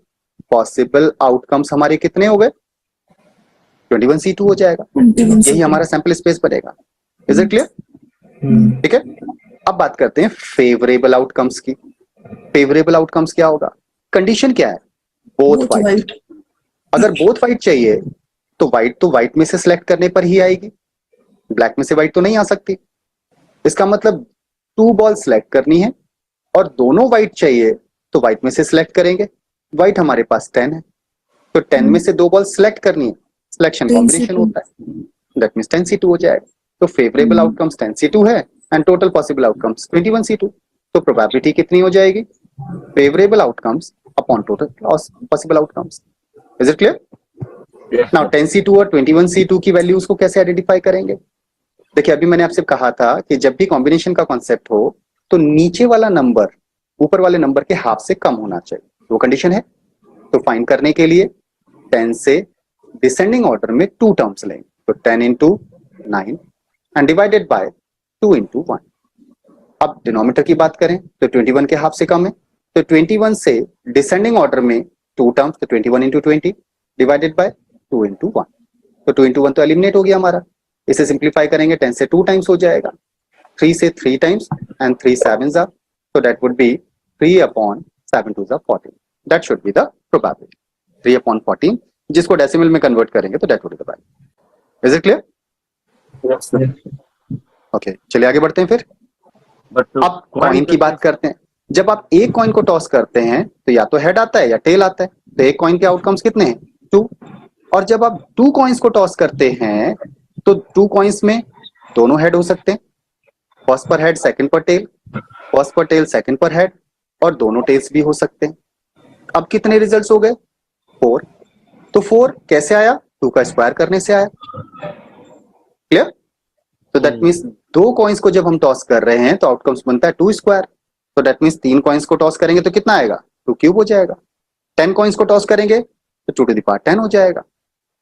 possible outcomes हमारे कितने हो गए 21C2 हो जाएगा। 21 यही हमारा सैंपल स्पेस बनेगा। Is it clear? ठीक है, अब बात करते हैं फेवरेबल आउटकम्स की। फेवरेबल आउटकम्स क्या होगा? कंडीशन क्या है? Both white. वाइट। अगर बोथ वाइट चाहिए तो वाइट में से सिलेक्ट करने पर ही आएगी, ब्लैक में से वाइट तो नहीं आ सकती। इसका मतलब 2 बॉल सिलेक्ट करनी है और दोनों वाइट चाहिए तो वाइट में से सिलेक्ट करेंगे। वाइट हमारे पास 10 है, तो 10 में से 2 बॉल सिलेक्ट करनी है, सिलेक्शन 10C2 कॉम्बिनेशन होता है, दैट मींस 10C2 हो जाएगा। तो फेवरेबल आउटकम्स 10C2 है and total possible outcomes 21C2। तो प्रोबेबिलिटी कितनी हो जाएगी? Favourable outcomes upon total possible outcomes. Is it clear? Now 10C2 और 21C2 की वैल्यूज को कैसे आइडेंटिफाई करेंगे? देखिए अभी मैंने आपसे कहा था कि जब भी कॉम्बिनेशन का कॉन्सेप्ट हो तो नीचे वाला नंबर ऊपर वाले नंबर के हाफ से कम होना चाहिए, वो कंडीशन है। तो फाइंड करने के लिए 10 से डिसेंडिंग ऑर्डर में 2 टर्म्स लेंगे, तो 10 into 9 and divided bye 2 into 1। अब डिनोमिनेटर की बात करें तो 21 के हाफ से कम है, तो 21 से डिसेंडिंग ऑर्डर में 2 टर्म्स, तो 21 into 20 डिवाइडेड बाय 2 into 1। तो 2 into 1 तो एलिमिनेट हो गया हमारा। इसे सिंप्लीफाई करेंगे 10 से 2 टाइम्स हो जाएगा, 3 से 3 times and 3 7s are, so that would be 3 upon 7 2s are 14. That should be the probability. 3 upon 14 जिसको डेसिमल में कन्वर्ट करेंगे तो that would be the value. Is it clear? Yes, sir. Okay, चलिए आगे बढ़ते हैं फिर। But अब कॉइन की बात करते हैं। जब आप एक कॉइन को टॉस करते हैं तो या तो हेड आता है या टेल आता है, तो एक कॉइन के आउटकम्स कितने हैं 2। और जब आप 2 कॉइन्स को टॉस करते हैं तो 2 कॉइन्स में दोनों हेड हो सकते हैं, फर्स्ट पर हेड सेकंड पर टेल, फर्स्ट पर टेल सेकंड पर हेड, और दोनों टेल्स भी हो सकते हैं। अब कितने रिजल्ट्स हो गए 4। तो 4 कैसे आया? 2 का स्क्वायर करने से आया। क्लियर? तो दैट मींस 2 कॉइन्स को जब हम टॉस कर रहे हैं तो आउटकम्स बनता है 2 स्क्वायर। तो दैट मींस 3 कॉइन्स को टॉस करेंगे तो कितना आएगा 2 क्यूब हो जाएगा। 10 कॉइन्स को टॉस करेंगे तो 2 to the power 10 हो जाएगा।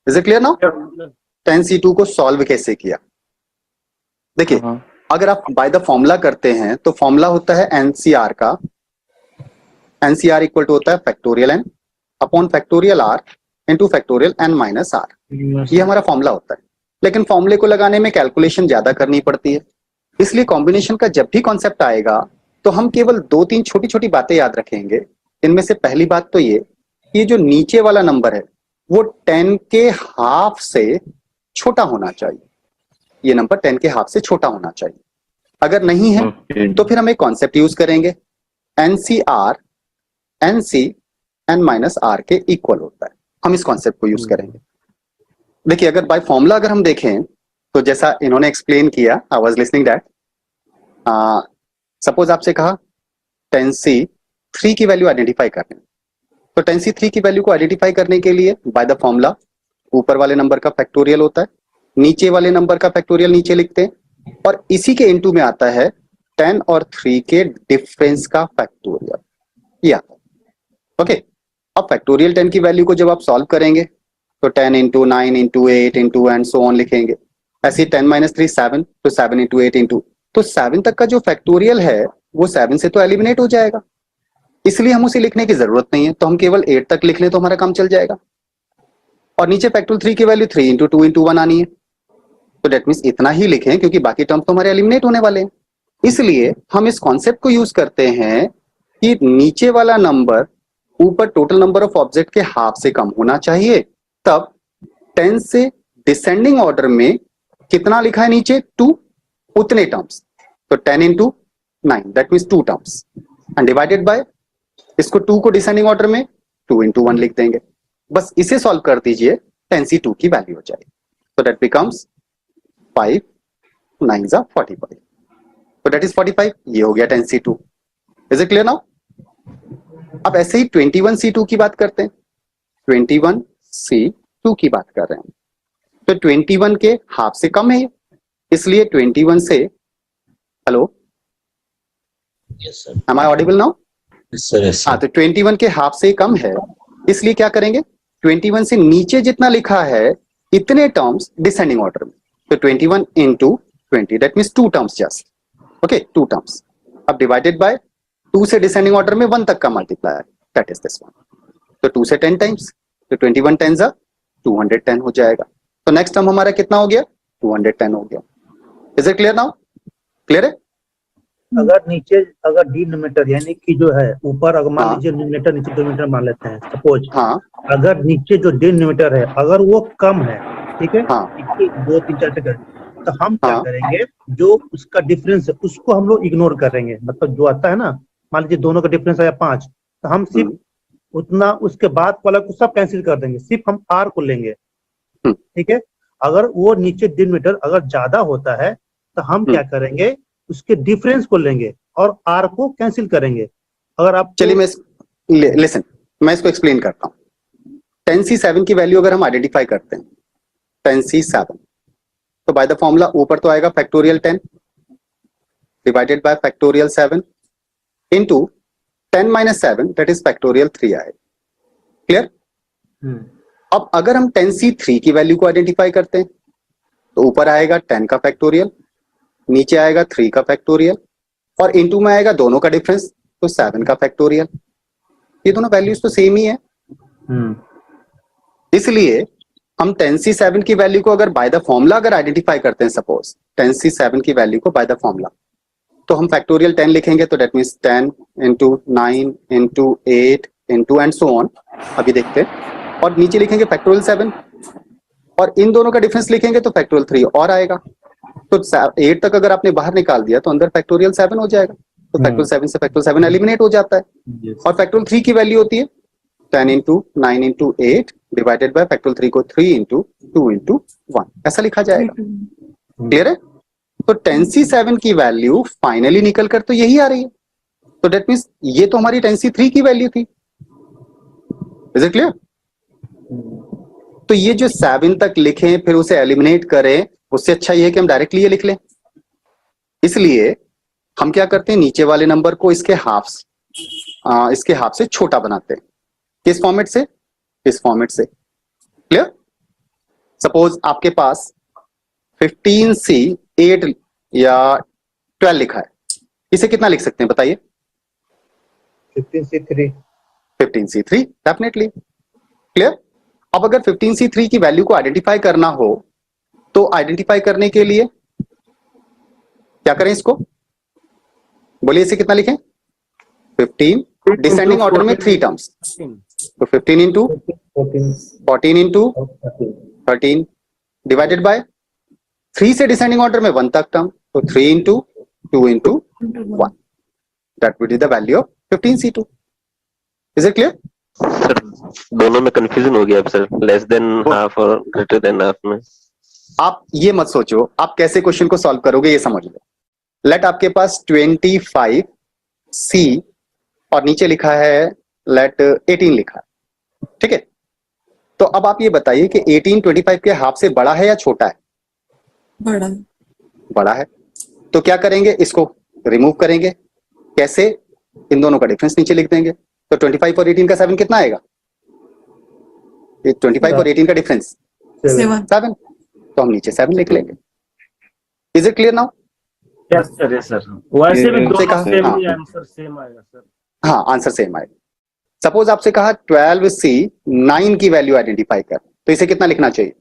Is it clear now? 10C2 को सॉल्व कैसे किया? देखिए अगर आप बाय द फॉर्मूला करते हैं तो फॉर्मूला होता है एनसीआर का। एनसीआर इक्वल टू होता है factorial n upon factorial r into factorial n minus r. ये हमारा फॉर्मूला होता है, लेकिन फॉर्मूले को लगाने में कैलकुलेशन ज्यादा करनी पड़ती है। इसलिए कॉम्बिनेशन का जब भी कॉन्सेप्ट आएगा तो हम केवल 2-3 छोटी छोटी बातें याद रखेंगे। इनमें से पहली बात तो ये जो नीचे वाला नंबर है वो 10 के हाफ से छोटा होना चाहिए। ये नंबर 10 के हाफ से छोटा होना चाहिए। अगर नहीं है तो फिर हम एक कॉन्सेप्ट यूज करेंगे, nCr nC n minus r के इक्वल होता है। हम इस कॉन्सेप्ट को यूज करेंगे। देखिए अगर बाय फॉर्मूला अगर हम देखें तो जैसा इन्होंने एक्सप्लेन किया, I was listening that, suppose आपसे कहा 10C3 की वैल्यू आइडेंटिफाई करने, तो 10C3 की वैल्यू को आइडेंटिफाई करने के लिए बाय द फॉर्मूला ऊपर वाले नंबर का फैक्टोरियल होता है, नीचे वाले नंबर का फैक्टोरियल नीचे लिखते हैं, और इसी के इनटू में आता है 10 और 3 के डिफरेंस का फैक्टोरियल, ये आता है। ओके, अब फैक्टोरियल 10 की वैल्यू को जब आप सॉल्व करेंगे तो 10 into 9 into 8 into and so on लिखेंगे। ऐसे 10 माइनस 3 7, तो 7 इंटू 8 इंटू, तो 7 तक का जो फैक्टोरियल है वो 7 से तो एलिमिनेट हो जाएगा, इसलिए हम उसे लिखने की जरूरत नहीं है, तो हम केवल 8 तक लिख लें तो हमारा काम चल जाएगा। और नीचे फैक्टोरियल 3 की वैल्यू 3 इंटू 2 इंटू 1 आनी है, तो डेट मीन्स इतना ही लिखें क्योंकि बाकी टर्म तो हमारे एलिमिनेट होने वाले हैं। इसलिए हम इस कॉन्सेप्ट को यूज करते हैं कि नीचे वाला नंबर ऊपर टोटल नंबर ऑफ ऑब्जेक्ट के हाफ से कम होना चाहिए, तब 10 से डिसेंडिंग ऑर्डर में कितना लिखा है नीचे 2, उतने टर्म्स, तो 10 into 9 that means 2 terms and divided bye, इसको 2 को डिसेंडिंग ऑर्डर में 2 इंटू 1 लिख देंगे। बस इसे सॉल्व कर दीजिए, 10c2 की वैल्यू हो जाएगी, तो दैट बिकम्स 5 9 जा 45, तो दैट इज 45, ये हो गया 10c2। Is it clear now? अब ऐसे ही 21c2 की बात करते हैं, 21c2 की बात कर रहे हैं, तो 21 के हाफ से कम है, इसलिए 21 से, hello Yes, sir. Am I audible now? Yes, sir. Yes, sir. हाँ, तो 21 के हाफ से कम है, इसलिए क्या करेंगे, 21 से नीचे जितना लिखा है इतने टर्म्स डिसेंडिंग ऑर्डर में, तो 21 into 20 that means 2 terms just, okay 2 terms. अब डिवाइडेड बाय 2 से डिसेंडिंग ऑर्डर में 1 तक का multiplier, that is this one, तो 2 से 10 टाइम्स, तो 21 10 जा 210 हो जाएगा, तो नेक्स्ट टर्म हमारा कितना हो गया, 210 हो गया। Is it clear now? Clear है? अगर नीचे अगर डिनोमिनेटर यानी कि जो है ऊपर अगर मान हाँ। लीजिए न्यूमरेटर नीचे डिनोमिनेटर मान लेते हैं सपोज, हाँ अगर नीचे जो डिनोमिनेटर है अगर वो कम है, ठीक है, हाँ 2 3 4 तक, तो हम क्या हाँ। करेंगे, जो उसका डिफरेंस है उसको हम लोग इग्नोर करेंगे, मतलब जो आता है ना, मान लीजिए दोनों का डिफरेंस आया 5, तो हम सिर्फ उतना उसके बाद वाला को सब कैंसिल कर देंगे, सिर्फ हम आर को लेंगे, ठीक है। अगर वो नीचे डिनोमिनेटर अगर ज्यादा होता है तो हम क्या करेंगे, उसके डिफरेंस को लेंगे और आर को कैंसिल करेंगे। अगर आप चलिए मैं लिसन, मैं इसको एक्सप्लेन करता हूँ। 10c7 की वैल्यू अगर हम आइडेंटिफाई करते हैं 10c7, तो बाय द फॉर्मूला ऊपर तो आएगा factorial 10 divided by factorial 7 into 10 minus 7 that is factorial 3 आएगा। क्लियर? अब अगर हम 10c3 की वैल्यू को आइडेंटिफाई करते हैं तो ऊपर आएगा 10 का फैक्टोरियल, नीचे आएगा 3 का फैक्टोरियल और इनटू में आएगा दोनों का डिफरेंस, तो 7 का फैक्टोरियल। ये दोनों वैल्यूज तो सेम ही है, इसलिए हम 10c7 की वैल्यू को अगर बाय द फॉर्मूला अगर आइडेंटिफाई करते हैं, सपोज 10c7 की वैल्यू को बाय द फॉर्मूला, तो हम फैक्टोरियल 10 लिखेंगे, तो that means 10 into 9 into 8 into and so on. अभी देखते हैं, और नीचे लिखेंगे फैक्टोरियल 7 और इन दोनों का डिफरेंस लिखेंगे तो फैक्टोरियल 3 और आएगा, तो 8 तक अगर आपने बाहर निकाल दिया तो अंदर फैक्टोरियल 7 हो जाएगा, तो फैक्टोरियल 7 से फैक्टोरियल 7 एलिमिनेट हो जाता है। और फैक्टोरियल 3 की वैल्यू होती है 10 into 9 into 8 divided by factorial 3 को 3 इंटू 2 इंटू 1 ऐसा लिखा जाएगा। क्लियर है? तो 10c7 की वैल्यू फाइनली निकल कर तो यही आ रही है, तो दैट मीन्स ये तो हमारी 10c3 की वैल्यू थी। Is it clear? तो ये जो 7 तक लिखें फिर उसे एलिमिनेट करें, उससे अच्छा ये है कि हम डायरेक्टली ये लिख लें। इसलिए हम क्या करते हैं, नीचे वाले नंबर को इसके हाफ से छोटा बनाते हैं। किस फॉर्मेट से? इस फॉर्मेट से। क्लियर? सपोज आपके पास 15c 8 या 12 लिखा है, इसे कितना लिख सकते हैं बताइए? 15c3 definitely. क्लियर? अब अगर 15c3 की वैल्यू को आइडेंटिफाई करना हो तो आइडेंटिफाई करने के लिए क्या करें, इसको बोलिए, इसे कितना लिखें? 15 डिसेंडिंग ऑर्डर में 3 टर्म्स, तो 15 इंटू 14 इंटू 13 डिवाइडेड बाय 3 से डिसेंडिंग ऑर्डर में 1 तक टर्म, तो 3 into 2 into 1 that will be the value of 15c2। Is it clear? Sir दोनों में कंफ्यूजन हो गया अब सर, लेस देन हाफ और ग्रेटर देन हाफ में। आप ये मत सोचो आप कैसे क्वेश्चन को सॉल्व करोगे, ये समझ लो। लेट आपके पास 25c और नीचे लिखा है लेट 18 लिखा है, ठीक है। तो अब आप ये बताइए कि 18 25 के हाफ से बड़ा है या छोटा है? बड़ा बड़ा है, तो क्या करेंगे, इसको रिमूव करेंगे। कैसे? इन दोनों का डिफरेंस नीचे लिख देंगे, तो 25 और 18 का 7 कितना आएगा? ये 25 और 18 का डिफरेंस 7 7, तो हम नीचे 7 लिख लेंगे। Is it clear now? Yes sir वैसे भी हमसे दोनों कहा सेम हाँ ही आंसर सेम आएगा सर। हाँ आंसर सेम आएगा। सपोज आपसे कहा 12C 9 की वैल्यू आइडेंटिफाई कर, तो इसे कितना लिखना चाहिए?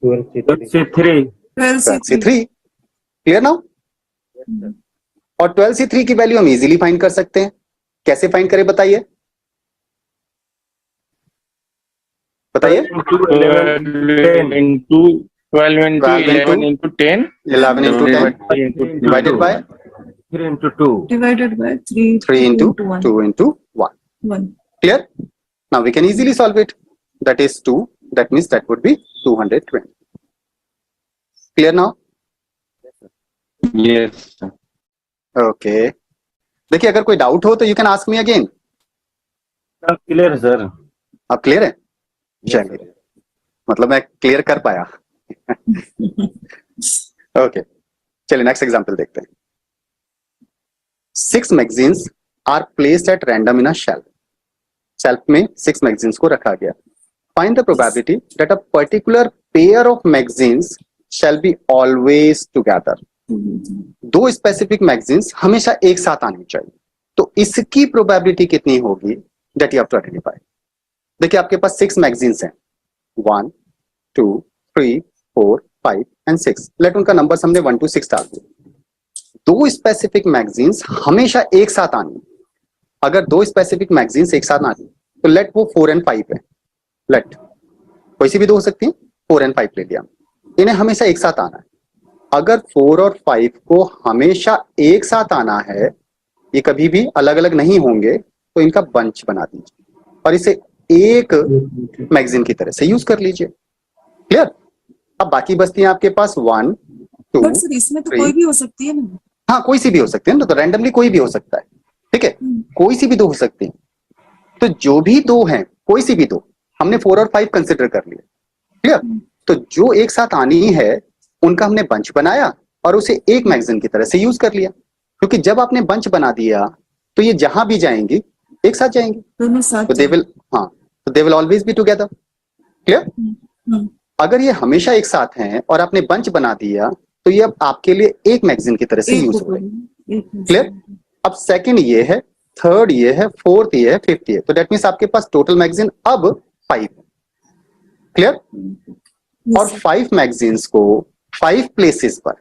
12C3 12C3 clear now? और 12C3 की वैल्यू हम इजीली फाइंड कर सकते हैं। कैसे फाइंड करें बताइए? बताइए। 12 into 11 into 10 11 into 10 divided by 3 into 2 divided by 3 3 into 1 2 into 1. 1 Clear? Now we can easily solve it. That is 2. That means that would be 220. Clear now? yes sir. Okay. देखिए अगर कोई डाउट हो तो you can ask me again. Clear sir. आप clear है? चलिए, मतलब मैं क्लियर कर पाया। ओके, चलिए नेक्स्ट एग्जांपल देखते हैं। 6 magazines are placed at random in a shelf. Shelf में 6 मैगजीन्स को रखा गया। Find the probability that a particular pair of magazines shall be always together. 2 specific magazines हमेशा एक साथ आनी चाहिए, तो इसकी प्रोबेबिलिटी कितनी होगी? That you have to identify. देखिए आपके पास 6 मैगजीन्स हैं, 1 2 3 4 5 एंड 6। लेट उनका नंबर हमने 1 to 6 डाल दिया। 2 स्पेसिफिक मैगजीन्स हमेशा एक साथ आनी। अगर 2 स्पेसिफिक मैगजीन्स एक साथ आनी तो लेट वो 4 and 5 है। लेट कोई सी भी 2 हो सकती है, 4 and 5 ले लिया। इन्हें हमेशा एक साथ आना है। अगर 4 और 5 को हमेशा एक साथ आना है, ये कभी भी अलग अलग नहीं होंगे, तो इनका बंच बना दीजिए और इसे एक मैगजीन की तरह से यूज कर लीजिए। क्लियर? अब बाकी बचती हैं आपके पास 1 2 बट सर इसमें तो 3 कोई भी हो सकती है ना। हाँ कोई सी भी हो सकती है ना, तो रैंडमली कोई भी हो सकता है। ठीक है, कोई सी भी 2 हो सकती है। तो जो भी 2 हैं, कोई सी भी 2, हमने 4 और 5 कंसिडर कर लिया। क्लियर? तो जो एक साथ आनी है उनका हमने बंच बनाया और उसे एक मैगजीन की तरह से यूज कर लिया। क्योंकि जब आपने बंच बना दिया तो ये जहां भी जाएंगी एक साथ जाएंगी, दोनों साथ तो दे विल तो they will always be together. Clear? अगर ये हमेशा एक साथ हैं और आपने बंच बना दिया तो ये अब आपके लिए एक मैगजीन की तरह से यूज हो रही है। क्लियर? अब सेकंड ये है, थर्ड ये है, फोर्थ ये है, फिफ्थ ये, तो दैट मीन्स आपके पास टोटल मैगजीन अब 5 है। क्लियर? और 5 मैगजीन्स को 5 प्लेसेस पर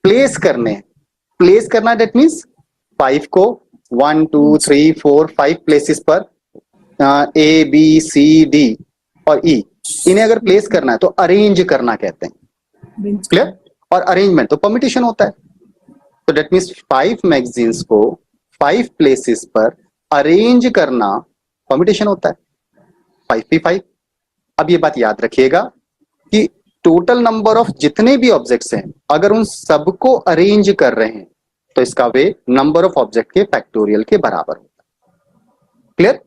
प्लेस करना दैट मीन्स 5 को 1 2 3 4 5 प्लेसेस पर A B C D और E, इन्हें अगर प्लेस करना है तो अरेंज करना कहते हैं। क्लियर? और अरेंजमेंट तो परमिटेशन होता है। तो दैट मीन्स 5 मैगजीन्स को 5 प्लेसेस पर अरेंज करना परमिटेशन होता है। 5p5। अब ये बात याद रखिएगा कि टोटल नंबर ऑफ जितने भी ऑब्जेक्ट्स हैं, अगर उन सबको अरेंज कर रहे हैं तो इसका वे नंबर ऑफ ऑब्जेक्ट के फैक्टोरियल के बराबर होता है। क्लियर?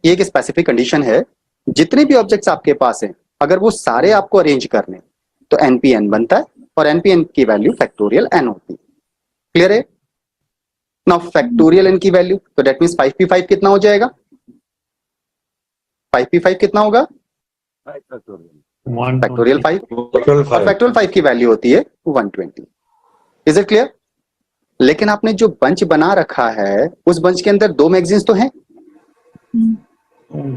ये एक स्पेसिफिक कंडीशन है। जितने भी ऑब्जेक्ट्स आपके पास हैं, अगर वो सारे आपको अरेंज करने तो npn बनता है और npn की वैल्यू फैक्टोरियल n होती है। क्लियर है? नाउ फैक्टोरियल n की वैल्यू, तो दैट मींस 5p5 कितना हो जाएगा? 5p5 कितना होगा? फैक्टोरियल 5। और फैक्टोरियल 5 की वैल्यू होती है 120। Is it clear? लेकिन आपने जो बंच बना रखा है उस बंच के अंदर 2 मैगजीन्स तो हैं,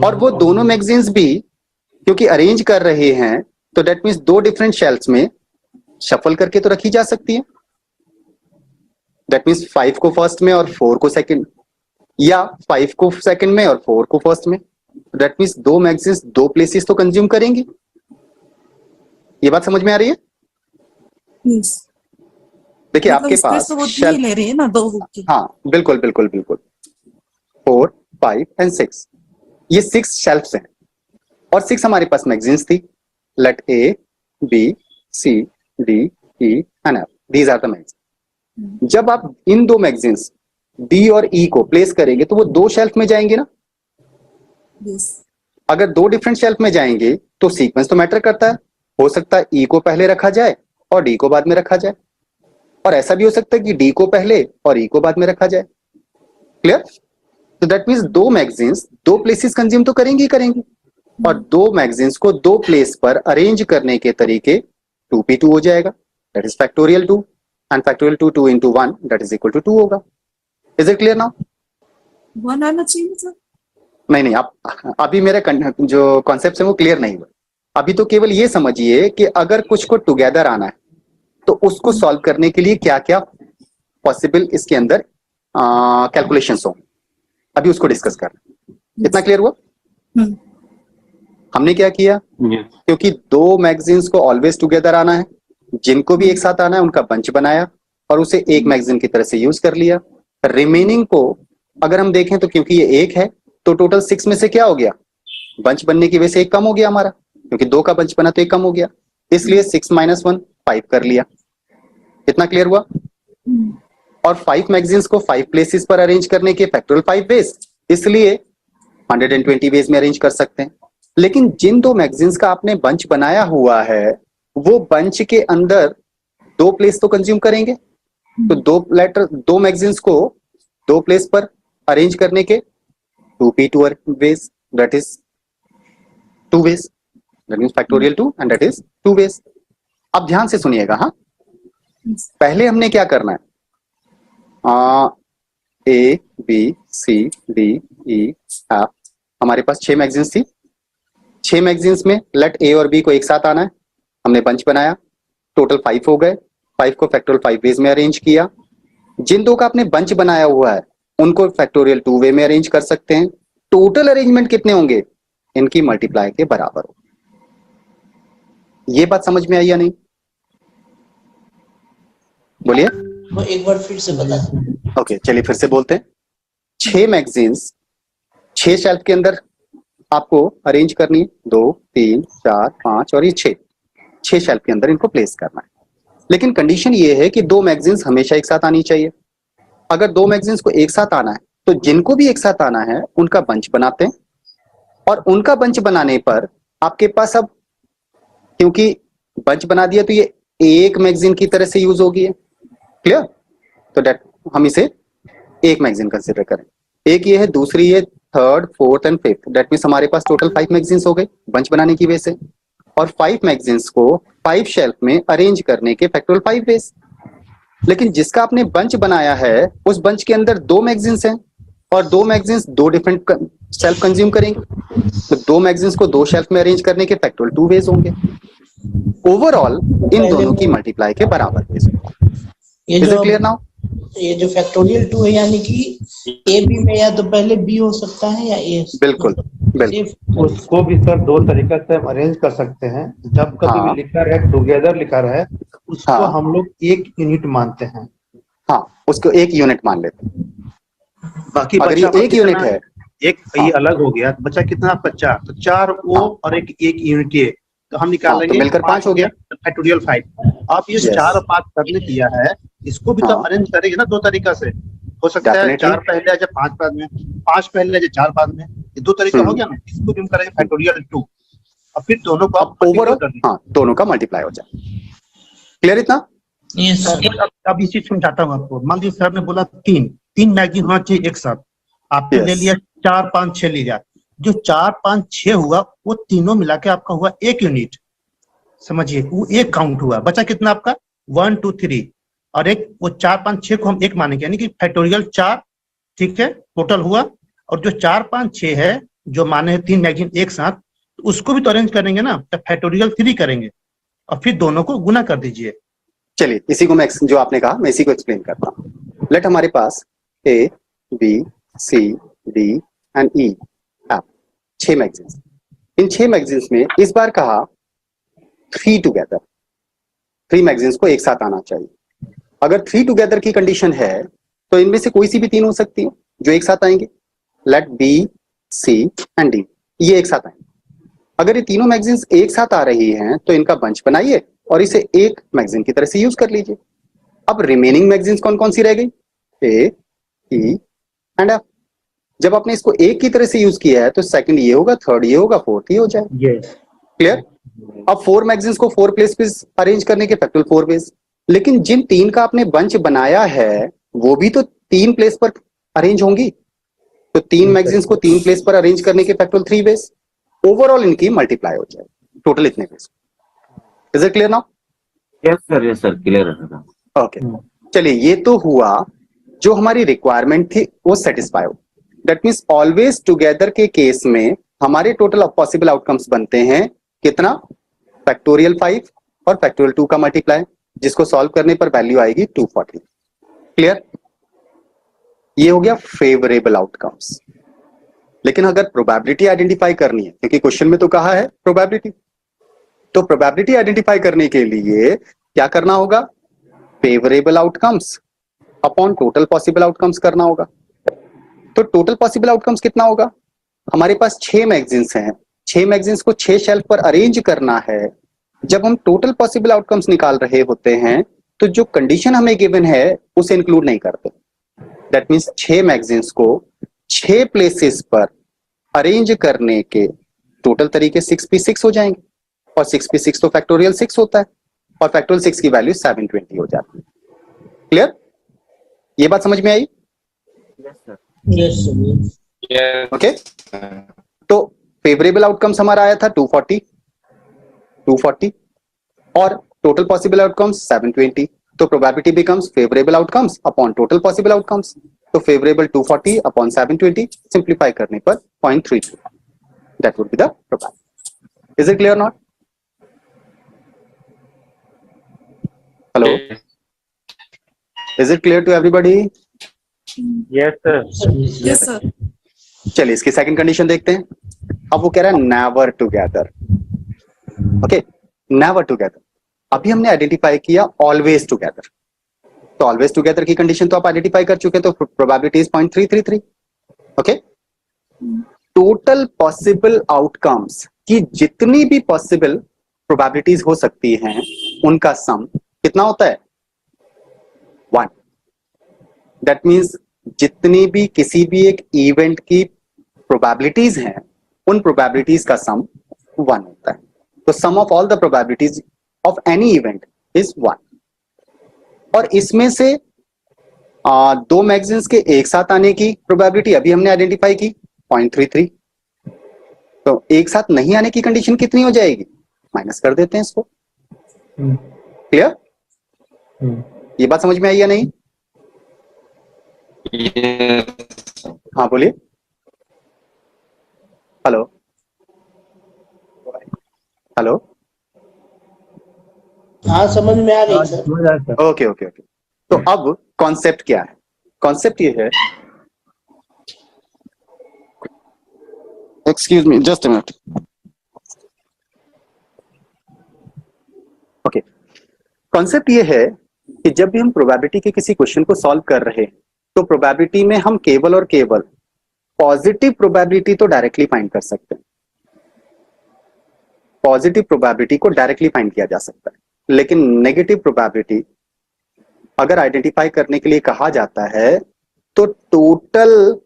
और वो दोनों मैगजीन्स भी क्योंकि अरेंज कर रहे हैं तो दैट मीन्स 2 डिफरेंट शेल्फ्स में शफल करके तो रखी जा सकती है। दैट मीन्स 5 को फर्स्ट में और 4 को सेकंड, या 5 को सेकंड में और 4 को फर्स्ट में। दैट मीन्स 2 मैगजीन्स 2 प्लेसेस तो कंज्यूम करेंगी। ये बात समझ में आ रही है? Yes. देखिए मतलब आपके space पास तो वो 3 ले रही है ना, 2 की। हाँ बिल्कुल बिल्कुल बिल्कुल 4 5 एंड 6, ये 6 शेल्फ्स हैं और 6 हमारे पास मैगजीन्स थी। Let A B C D E and F, these are the magazine. जब आप इन 2 मैगजीन्स D और E को प्लेस करेंगे तो वो 2 शेल्फ में जाएंगे ना। Yes. अगर 2 डिफरेंट शेल्फ में जाएंगे तो सीक्वेंस तो मैटर करता है। हो सकता है E को पहले रखा जाए और D को बाद में रखा जाए, और ऐसा भी हो सकता है कि D को पहले और E को बाद में रखा जाए। क्लियर? तो दैट मीन्स दो मैगजीन्स दो प्लेसेस कंज्यूम तो करेंगी ही करेंगी, और दो मैगजीन्स को दो प्लेस पर अरेंज करने के तरीके 2p2 हो जाएगा, that is factorial 2, and factorial 2 into 1 that is equal to 2 होगा। Is it clear now? 1 आना चाहिए सर। नहीं, आप अभी मेरा जो कॉन्सेप्ट है वो क्लियर नहीं हुआ। अभी तो केवल ये समझिए कि अगर कुछ को टुगेदर आना है तो उसको सॉल्व करने के लिए क्या क्या पॉसिबल इसके अंदर कैलकुलेशंस हो, अभी उसको डिस्कस कर रहे हैं। इतना क्लियर हुआ? हम्म। हमने क्या किया, Yes. क्योंकि दो मैगजीन्स को ऑलवेज टुगेदर आना है, जिनको भी एक साथ आना है उनका बंच बनाया और उसे एक मैगजीन की तरह से यूज कर लिया। रिमेनिंग को अगर हम देखें तो क्योंकि ये एक है तो टोटल 6 में से क्या हो गया, बंच बनने की वजह से एक कम हो गया हमारा, क्योंकि दो का बंच बना तो एक कम हो गया, इसलिए 6 - 1 5 कर लिया। इतना क्लियर हुआ? और 5 मैगजीन्स को 5 प्लेसेस पर अरेंज करने के फैक्टोरियल 5 वेज, इसलिए 120 वेज में अरेंज कर सकते हैं। लेकिन जिन दो मैगजीन्स का आपने बंच बनाया हुआ है वो बंच के अंदर दो प्लेस तो कंज्यूम करेंगे, तो दो मैगजीन्स को दो प्लेस पर अरेंज करने के 2p2 ways, that is 2 ways, that means factorial 2 and that is 2 ways. अब ध्यान से सुनिएगा, हाँ, पहले हमने क्या करना है, A B C D E F, हमारे पास 6 मैगजीन्स थी, 6 मैगजीन्स में लेट A और B को एक साथ आना है, हमने बंच बनाया, टोटल 5 हो गए, 5 को फैक्टोरियल 5 वेज में अरेंज किया। जिन दो का आपने बंच बनाया हुआ है उनको फैक्टोरियल 2 वे में अरेंज कर सकते हैं। टोटल अरेंजमेंट कितने होंगे, इनकी मल्टीप्लाई के बराबर हो। ये बात समझ में आई या नहीं? बोलिए। वो एक बार फिर से बता दें। ओके, चलिए फिर से बोलते हैं। 6 मैगजीन्स 6 शेल्फ के अंदर आपको अरेंज करनी है, 2 3 4 5 और ये 6 शेल्फ के अंदर इनको प्लेस करना है। लेकिन कंडीशन ये है कि दो मैगजीन्स हमेशा एक साथ आनी चाहिए। अगर दो मैगजीन्स को एक साथ आना है तो जिनको भी एक साथ आना है उनका बंच बनाते हैं, और उनका बंच बनाने पर आपके पास अब, क्योंकि बंच बना दिया तो ये एक मैगजीन की तरह से यूज होगी, क्लियर? तो डेट हम इसे एक मैगजीन कंसिडर करें। एक ये है, दूसरी ये, third, fourth and fifth, that means हमारे पास टोटल 5 मैगजीन्स हो गए बंच बनाने की वजह से, और 5 मैगजीन्स को 5 शेल्फ में अरेंज करने के फैक्टोरियल 5 वेज। लेकिन जिसका आपने बंच बनाया है उस बंच के अंदर दो मैगजीन्स हैं और दो मैगजीन्स दो डिफरेंट शेल्फ कंज्यूम करेंगे, तो दो मैगजीन्स को दो शेल्फ में अरेंज करने के फैक्टोरियल 2 वेज होंगे। ओवरऑल इन दोनों की मल्टीप्लाई के बराबर वेज होगा। ये इज इट जो क्लियर नाउ? ये जो फैक्टोरियल 2 है, यानी कि ए बी में या तो पहले बी हो सकता है या ए। बिल्कुल बिल्कुल। सिर्फ उसको भी सर दो तरीका से हम अरेंज कर सकते हैं। जब कभी हाँ। भी लिखा रहे टुगेदर लिखा रहे उसको हाँ। हम लोग एक यूनिट मानते हैं, हाँ, उसको एक यूनिट मान लेते हैं। बाकी अगर ये बचा एक यूनिट है, एक हाँ। ये अलग हो गया तो बचा कितना आपका 4, तो 4 वो हाँ। और एक यूनिट ये, तो हम निकाल हाँ, तो लेंगे मिलकर 5 हो गया। फैक्टोरियल 5। आप ये Yes. 4 और 5 करने किया है, इसको भी तो हाँ। अरेंज करेंगे ना दो तरीका से। हो सकता है Definitely. 4 पहले आ जाए 5 बाद में, 5 पहले आ जाए 4 बाद में, ये दो तरीका हो गया ना। इसको भी हम करेंगे फैक्टोरियल 2 और फिर दोनों को आप ओवरऑल कर देंगे। हाँ, दोनों का मल्टीप्लाई हो जाए। क्लियर इतना? यस अब इसी समझाता हूँ आपको। मान लीजिए सर ने बोला 3 मैगजीन होना चाहिए एक साथ, आपने Yes. ले लिया 4 5 6 लिया, जो 4 5 6 हुआ वो तीनों मिला के आपका हुआ एक यूनिट। समझिए, वो एक काउंट हुआ, बचा कितना आपका 1 2 3 और एक, वो 4 5 6 को हम एक मानेंगे, यानी कि फैक्टोरियल 4, ठीक है, टोटल हुआ। और जो 4 5 6 है जो माने हैं 3 मैगजीन एक साथ, तो उसको भी तो अरेंज करेंगे ना, तो फैक्टोरियल 3 करेंगे और फिर दोनों को गुना कर दीजिए। चलिए इसी को मैं जो आपने कहा मैं इसी को एक्सप्लेन करता हूँ। लेट हमारे पास A B C D and E F 6 magazines. In 6 magazines में इस बार कहा 3 टुगेदर, 3 मैगजीन्स को एक साथ आना चाहिए। अगर 3 टुगेदर की कंडीशन है तो इनमें से कोई सी भी 3 हो सकती है जो एक साथ आएंगे। Let B C and D ये एक साथ आएंगे। अगर ये तीनों मैगजीन्स एक साथ आ रही हैं तो इनका बंच बनाइए और इसे एक मैगजीन की तरह से यूज कर लीजिए। अब रिमेनिंग मैगजीन्स कौन कौन सी रह गई, A E एंड F। जब आपने इसको एक की तरह से यूज किया है तो सेकंड ये होगा, थर्ड ये होगा, फोर्थ ये हो जाए। क्लियर? अब 4 मैगजीन्स को 4 प्लेस पे अरेंज करने के फैक्टोरियल 4 वेज। लेकिन जिन 3 का आपने बंच बनाया है वो भी तो 3 प्लेस पर अरेंज होंगी, तो 3 मैगजीन्स को 3 प्लेस पर अरेंज करने के फैक्टोरियल 3 वेज, ओवरऑल इनकी मल्टीप्लाई हो जाए, टोटल इतने ways. Is it clear now? yes sir, clear है sir. ओके, चलिए ये तो हुआ जो हमारी रिक्वायरमेंट थी वो सेटिस्फाई हो। दैट मीन्स ऑलवेज टुगेदर के केस में हमारे टोटल पॉसिबल आउटकम्स बनते हैं कितना? फैक्टोरियल 5 और फैक्टोरियल 2 का मल्टीप्लाई, जिसको सॉल्व करने पर वैल्यू आएगी 240। क्लियर? ये हो गया फेवरेबल आउटकम्स। लेकिन अगर प्रोबेबिलिटी आइडेंटिफाई करनी है, क्योंकि क्वेश्चन में तो कहा है प्रोबेबिलिटी, तो प्रोबेबिलिटी आइडेंटिफाई करने के लिए क्या करना होगा? Favourable outcomes upon total possible outcomes करना होगा। तो टोटल पॉसिबल आउटकम्स कितना होगा? हमारे पास 6 मैगजीन्स हैं, 6 मैगजीन्स को 6 शेल्फ पर अरेंज करना है। जब हम टोटल पॉसिबल आउटकम्स निकाल रहे होते हैं तो जो कंडीशन हमें गिवन है उसे इंक्लूड नहीं करते। दैट मीन्स 6 मैगजीन्स को 6 प्लेसेस पर अरेंज करने के टोटल तरीके 6p6 हो जाएंगे, और 6p6 तो फैक्टोरियल 6 होता है, और फैक्टोरियल 6 की वैल्यू 720 हो जाती है। क्लियर? ये बात समझ में आई? Yes sir. Yes sir. Okay, तो फेवरेबल आउटकम्स हमारा आया था 240 और टोटल पॉसिबल आउटकम्स 720। तो probability becomes favourable outcomes upon total possible outcomes. तो फेवरेबल 240 अपॉन 720, सिंप्लीफाई करने पर 0.32, that would be the probability. Is it clear not? Hello, is it clear to everybody? yes sir. Yes sir. चलिए इसकी second condition देखते हैं। अब वो कह रहा है never together. Okay, never together. अभी हमने आइडेंटिफाई किया ऑलवेज टुगेदर, तो ऑलवेज टुगेदर की कंडीशन तो आप आइडेंटिफाई कर चुके हैं, तो probability is 0.333। Okay, total possible outcomes की जितनी भी पॉसिबल प्रोबेबिलिटीज हो सकती हैं उनका सम कितना होता है? 1। दैट मीन्स जितनी भी किसी भी एक इवेंट की प्रोबेबिलिटीज हैं उन प्रोबेबिलिटीज का सम 1 होता है। तो sum of all the probabilities of any event is 1। और इसमें से 2 मैगजीन्स के एक साथ आने की प्रोबेबिलिटी अभी हमने आइडेंटिफाई की 0.33। तो एक साथ नहीं आने की कंडीशन कितनी हो जाएगी? माइनस कर देते हैं इसको। क्लियर? ये बात समझ में आई या नहीं? हाँ बोलिए। हेलो हेलो, हाँ समझ में आ गई सर। समझ आया सर। Okay okay okay. तो अब कॉन्सेप्ट क्या है? कॉन्सेप्ट ये है, excuse me just a minute. Okay, concept ये है कि जब भी हम प्रोबेबिलिटी के किसी क्वेश्चन को सॉल्व कर रहे हैं तो प्रोबेबिलिटी में हम केवल और केवल पॉजिटिव प्रोबेबिलिटी तो डायरेक्टली फाइंड कर सकते हैं, पॉजिटिव प्रोबेबिलिटी को डायरेक्टली फाइंड किया जा सकता है, लेकिन नेगेटिव प्रोबेबिलिटी अगर आइडेंटिफाई करने के लिए कहा जाता है तो टोटल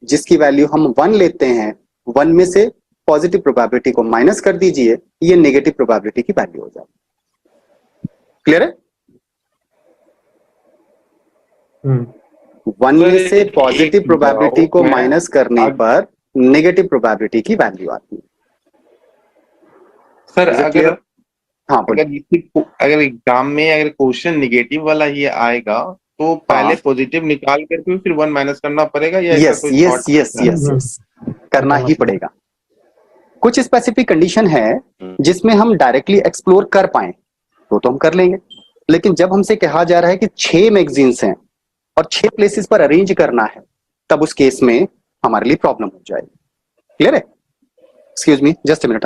जिसकी वैल्यू हम 1 लेते हैं 1 में से पॉजिटिव प्रोबेबिलिटी को माइनस कर दीजिए, ये नेगेटिव प्रोबेबिलिटी की वैल्यू हो जाती है। क्लियर है? 1 में से पॉजिटिव प्रोबेबिलिटी को माइनस करने पर नेगेटिव प्रोबेबिलिटी की वैल्यू आती है। सर Is it अगर clear? हाँ बोलिए। अगर एग्जाम में अगर क्वेश्चन निगेटिव वाला ही आएगा तो पहले पॉजिटिव निकाल करके फिर 1 माइनस करना पड़ेगा या yes yes yes yes yes करना ही पड़ेगा। कुछ स्पेसिफिक कंडीशन है जिसमें हम डायरेक्टली एक्सप्लोर कर पाए तो हम कर लेंगे, लेकिन जब हमसे कहा जा रहा है कि 6 मैगजीन्स हैं और 6 प्लेसेस पर अरेंज करना है, तब उस केस में हमारे लिए प्रॉब्लम हो जाएगी। क्लियर है? Excuse me just a minute.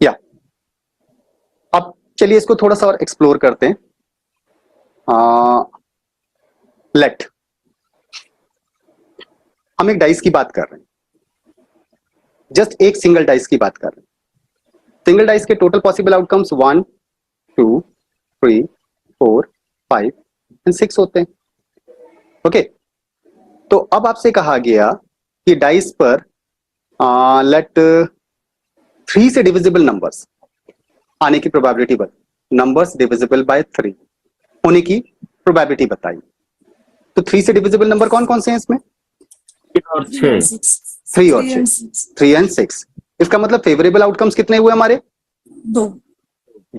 या अब चलिए इसको थोड़ा सा और एक्सप्लोर करते हैं। लेट हम एक डाइस की बात कर रहे हैं, जस्ट एक सिंगल डाइस की बात कर रहे हैं। सिंगल डाइस के टोटल पॉसिबल आउटकम्स 1 2 3 4 5 एंड 6 होते हैं। ओके, तो अब आपसे कहा गया कि डाइस पर लेट 3 से डिविजिबल नंबर्स आने की प्रोबेबिलिटी नंबर्स डिविजिबल बाय 3 होने की प्रोबेबिलिटी बताइए। तो 3 से डिविजिबल नंबर कौन कौन से हैं इसमें? 3 और 6 3 और 6, 3 एंड 6। इसका मतलब फेवरेबल आउटकम्स कितने हुए हमारे? 2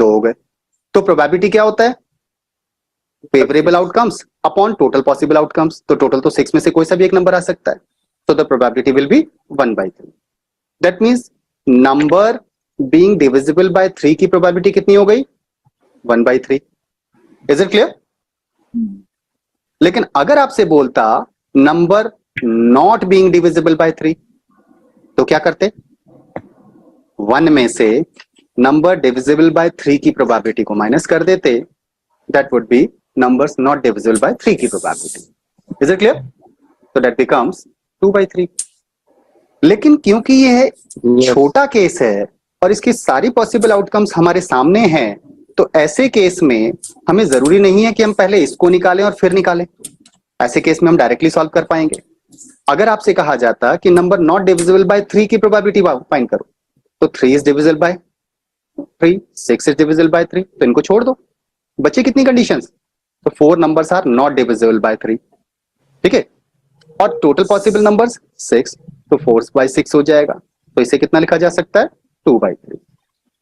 हो गए। तो प्रोबेबिलिटी क्या होता है? Favourable outcomes upon total possible outcomes. तो टोटल तो 6 में से कोई सा भी एक नंबर आ सकता है, तो the probability will be 1/3। That means number being divisible by 3 की प्रोबेबिलिटी कितनी हो गई? 1/3। Is it clear? लेकिन अगर आपसे बोलता number not being divisible by 3, तो क्या करते? 1 में से नंबर डिविजिबल बाय 3 की प्रोबेबिलिटी को माइनस कर देते। That would B numbers not divisible by 3 की probability. Is it clear? So that becomes 2/3. लेकिन क्योंकि यह छोटा केस है और इसकी सारी पॉसिबल आउटकम्स हमारे सामने हैं, तो ऐसे केस में हमें जरूरी नहीं है कि हम पहले इसको निकालें और फिर निकालें। ऐसे केस में हम डायरेक्टली सॉल्व कर पाएंगे। अगर आपसे कहा जाता कि नंबर नॉट डिविजिबल बाय 3 की प्रोबेबिलिटी फाइंड करो, तो 3 is divisible by 3, 6 is divisible by 3, तो इनको छोड़ दो। बच्चे कितनी कंडीशंस? तो 4 numbers are not divisible by 3, ठीक है। और टोटल पॉसिबल नंबर्स 6, तो 4/6 हो जाएगा। तो इसे कितना लिखा जा सकता है? 2/3।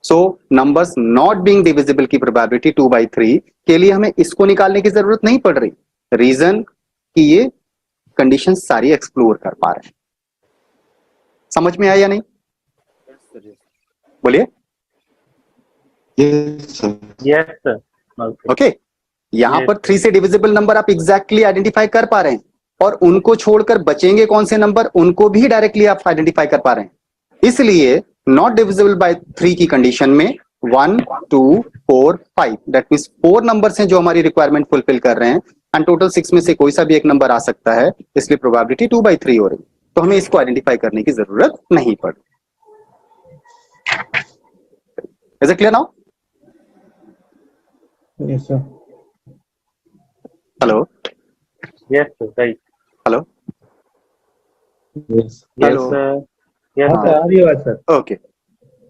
सो नंबर्स नॉट बीइंग डिविजिबल की प्रोबेबिलिटी 2/3 के लिए हमें इसको निकालने की जरूरत नहीं पड़ रही। रीजन कि ये कंडीशन सारी एक्सप्लोर कर पा रहे हैं। समझ में आया या नहीं? बोलिए। Yes sir. ओके, यहां पर 3 से डिविजिबल नंबर आप एग्जैक्टली आइडेंटिफाई कर पा रहे हैं, और उनको छोड़कर बचेंगे कौन से नंबर, उनको भी डायरेक्टली आप आइडेंटिफाई कर पा रहे हैं। इसलिए नॉट डिविजिबल बाय 3 की कंडीशन में 1, 2, 4, 5, दैट मींस 4 नंबर्स हैं जो हमारी रिक्वायरमेंट फुलफिल कर रहे हैं, एंड टोटल 6 में से कोई सा भी एक नंबर आ सकता है, इसलिए प्रोबेबिलिटी 2/3 हो रही। तो हमें इसको आइडेंटिफाई करने की जरूरत नहीं पड़ी। Is it clear now? Yes sir. Hello yes sir, right. Hello yes hello. Sir. Yes हाँ सर। आ रही है बात सर। ओके,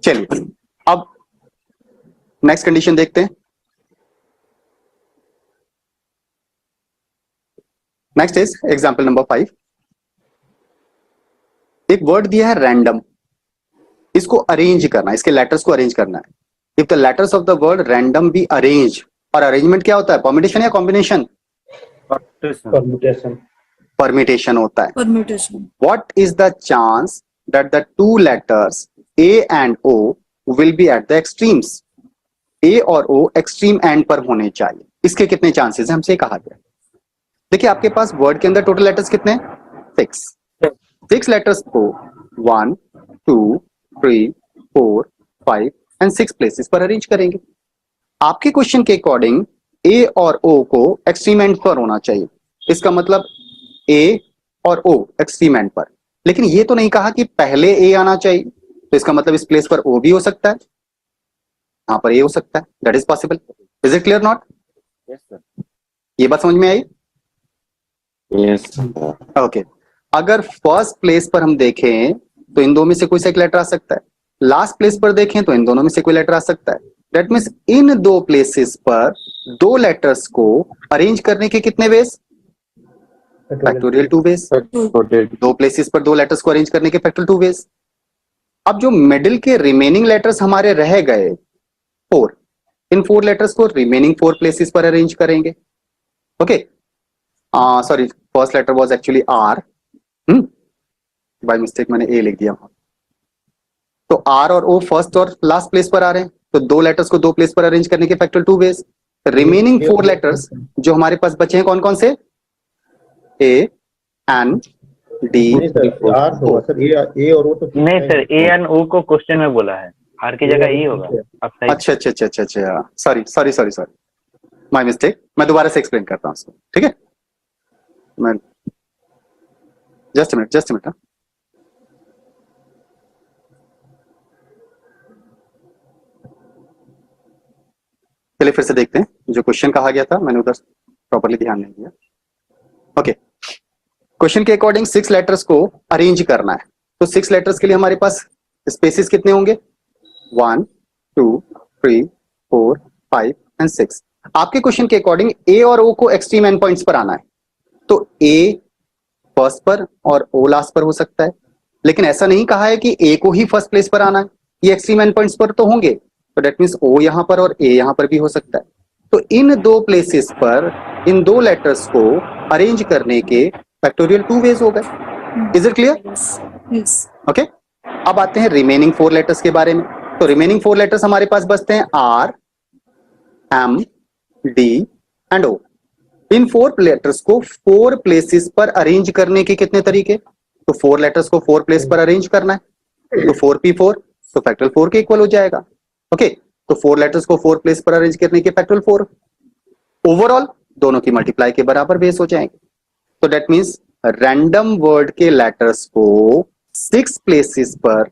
चलिए अब नेक्स्ट कंडीशन देखते हैं। Next is example number 5। एक वर्ड दिया है रैंडम, इसको अरेंज करना है, इसके लेटर्स को अरेंज करना है। If the letters of the word random be arrange, और अरेंजमेंट क्या होता है? परम्यूटेशन या कॉम्बिनेशन? परम्यूटेशन। परम्यूटेशन होता है। Permutation. What is the chance that the two letters A and O will be at the extremes? A और O extreme and पर होने चाहिए। इसके कितने चांसेस हैं, हमसे कहा गया। देखिए आपके पास वर्ड के अंदर टोटल लेटर्स कितने हैं? 6 लेटर्स को 1, 2, 3, 4, 5 एंड 6 प्लेसेस पर अरेंज करेंगे। आपके क्वेश्चन के अकॉर्डिंग A और O को एक्सट्रीम एंड पर होना चाहिए। इसका मतलब A और O एक्सट्रीम एंड पर, लेकिन ये तो नहीं कहा कि पहले A आना चाहिए, तो इसका मतलब इस प्लेस पर O भी हो सकता है, यहां पर A हो सकता है। That is possible. Is it clear not? Yes sir. ये बात समझ में आई? Yes okay. अगर फर्स्ट प्लेस पर हम देखें तो इन दो में से कोई सा एक लेटर आ सकता है, लास्ट प्लेस पर देखें तो इन दोनों में से कोई लेटर आ सकता है। दैट मीन्स इन दो प्लेसेस पर दो लेटर्स को अरेंज करने के कितने वेज? Factorial 2 ways. दो प्लेसेस पर दो लेटर्स को अरेंज करने के फैक्टोरियल 2 वेज। अब जो मिडिल के रिमेनिंग लेटर्स हमारे रह गए 4, इन 4 लेटर्स को रिमेनिंग 4 प्लेसेस पर अरेंज करेंगे। Okay, sorry, first letter was actually R, by mistake मैंने ए लिख दिया। तो आर और ओ फर्स्ट और लास्ट प्लेस पर आ रहे हैं, तो दो लेटर्स को दो प्लेस पर अरेंज करने के फैक्टोरियल 2 वेज। रिमेनिंग 4 लेटर्स जो हमारे पास बचे हैं कौन कौन से? A N D. आर होगा सर, ए और ओ तो नहीं सर, ए एंड ओ को क्वेश्चन में बोला है, आर की जगह ई होगा। अब सही। अच्छा अच्छा अच्छा अच्छा अच्छा, सॉरी, माय मिस्टेक। मैं दोबारा से एक्सप्लेन करता हूँ उसको, ठीक है? मैं जस्ट अ मिनट। चलिए फिर से देखते हैं जो क्वेश्चन कहा गया था, मैंने उधर प्रॉपर्ली ध्यान नहीं दिया। ओके, क्वेश्चन के अकॉर्डिंग 6 लेटर्स को अरेंज करना है, तो 6 लेटर्स के लिए हमारे पास स्पेसेस कितने होंगे? 1, 2, 3, 4, 5 एंड 6। आपके क्वेश्चन के अकॉर्डिंग ए और ओ को एक्सट्रीम एंड पॉइंट्स पर आना है, तो ए फर्स्ट पर और ओ लास्ट पर हो सकता है, लेकिन ऐसा नहीं कहा है कि ए को ही फर्स्ट प्लेस पर आना है, ये एक्सट्रीम एंड पॉइंट्स पर तो होंगे, तो डेट मीन्स ओ यहां पर और ए यहां पर भी हो सकता है। तो इन दो प्लेसेस पर इन दो लेटर्स को अरेंज करने के फैक्टोरियल 2 वेज हो गए। Is it clear? Yes. Okay, अब आते हैं रिमेनिंग 4 लेटर्स के बारे में। तो रिमेनिंग 4 लेटर्स हमारे पास बचते हैं R, M, D and O. इन 4 लेटर्स को 4 प्लेसेस पर अरेंज करने के कितने तरीके? तो 4 लेटर्स को 4 प्लेस पर अरेंज करना है, तो 4p4, तो फैक्टोरियल 4 के इक्वल हो जाएगा। ओके, तो 4 लेटर्स को 4 प्लेस पर अरेंज करने के फैक्टोरियल 4, ओवरऑल दोनों की मल्टीप्लाई के बराबर बेस हो जाएंगे। तो दैट मींस रैंडम वर्ड के लेटर्स को 6 प्लेसेस पर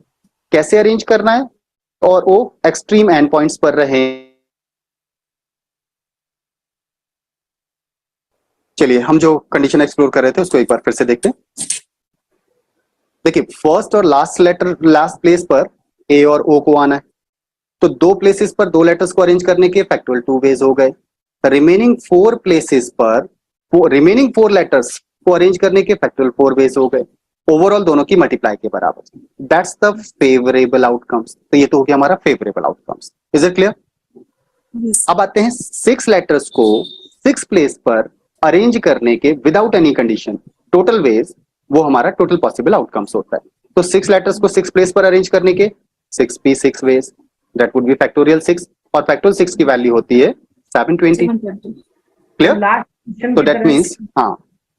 कैसे अरेंज करना है और वो एक्सट्रीम एंड पॉइंट्स पर रहे। चलिए हम जो कंडीशन एक्सप्लोर कर रहे थे उसको एक बार फिर से देखते हैं। देखिए, फर्स्ट और लास्ट प्लेस पर ए और ओ को आना है, तो 2 प्लेसेस पर 2 लेटर्स को अरेंज करने के फैक्टोरियल 2 वेज हो गए। रिमेनिंग 4 प्लेसेस पर रिमेनिंग 4 लेटर्स को अरेंज करने के फैक्टोरियल 4 वेज हो गए, ओवरऑल दोनों की मल्टीप्लाई के बराबर। That's the favourable outcomes. तो ये तो हो गया हमारा favourable outcomes. Is it clear? Yes. अब आते हैं 6 लेटर्स को 6 प्लेस पर अरेंज करने के without any condition total ways, वो हमारा टोटल पॉसिबल आउटकम्स होता है। तो 6 लेटर्स को 6 प्लेस पर अरेंज करने के 6p6 ways, that would be factorial 6, और फैक्टोरियल 6 की वैल्यू होती है 720। 720. क्लियर? तो दैट मीन्स हाँ,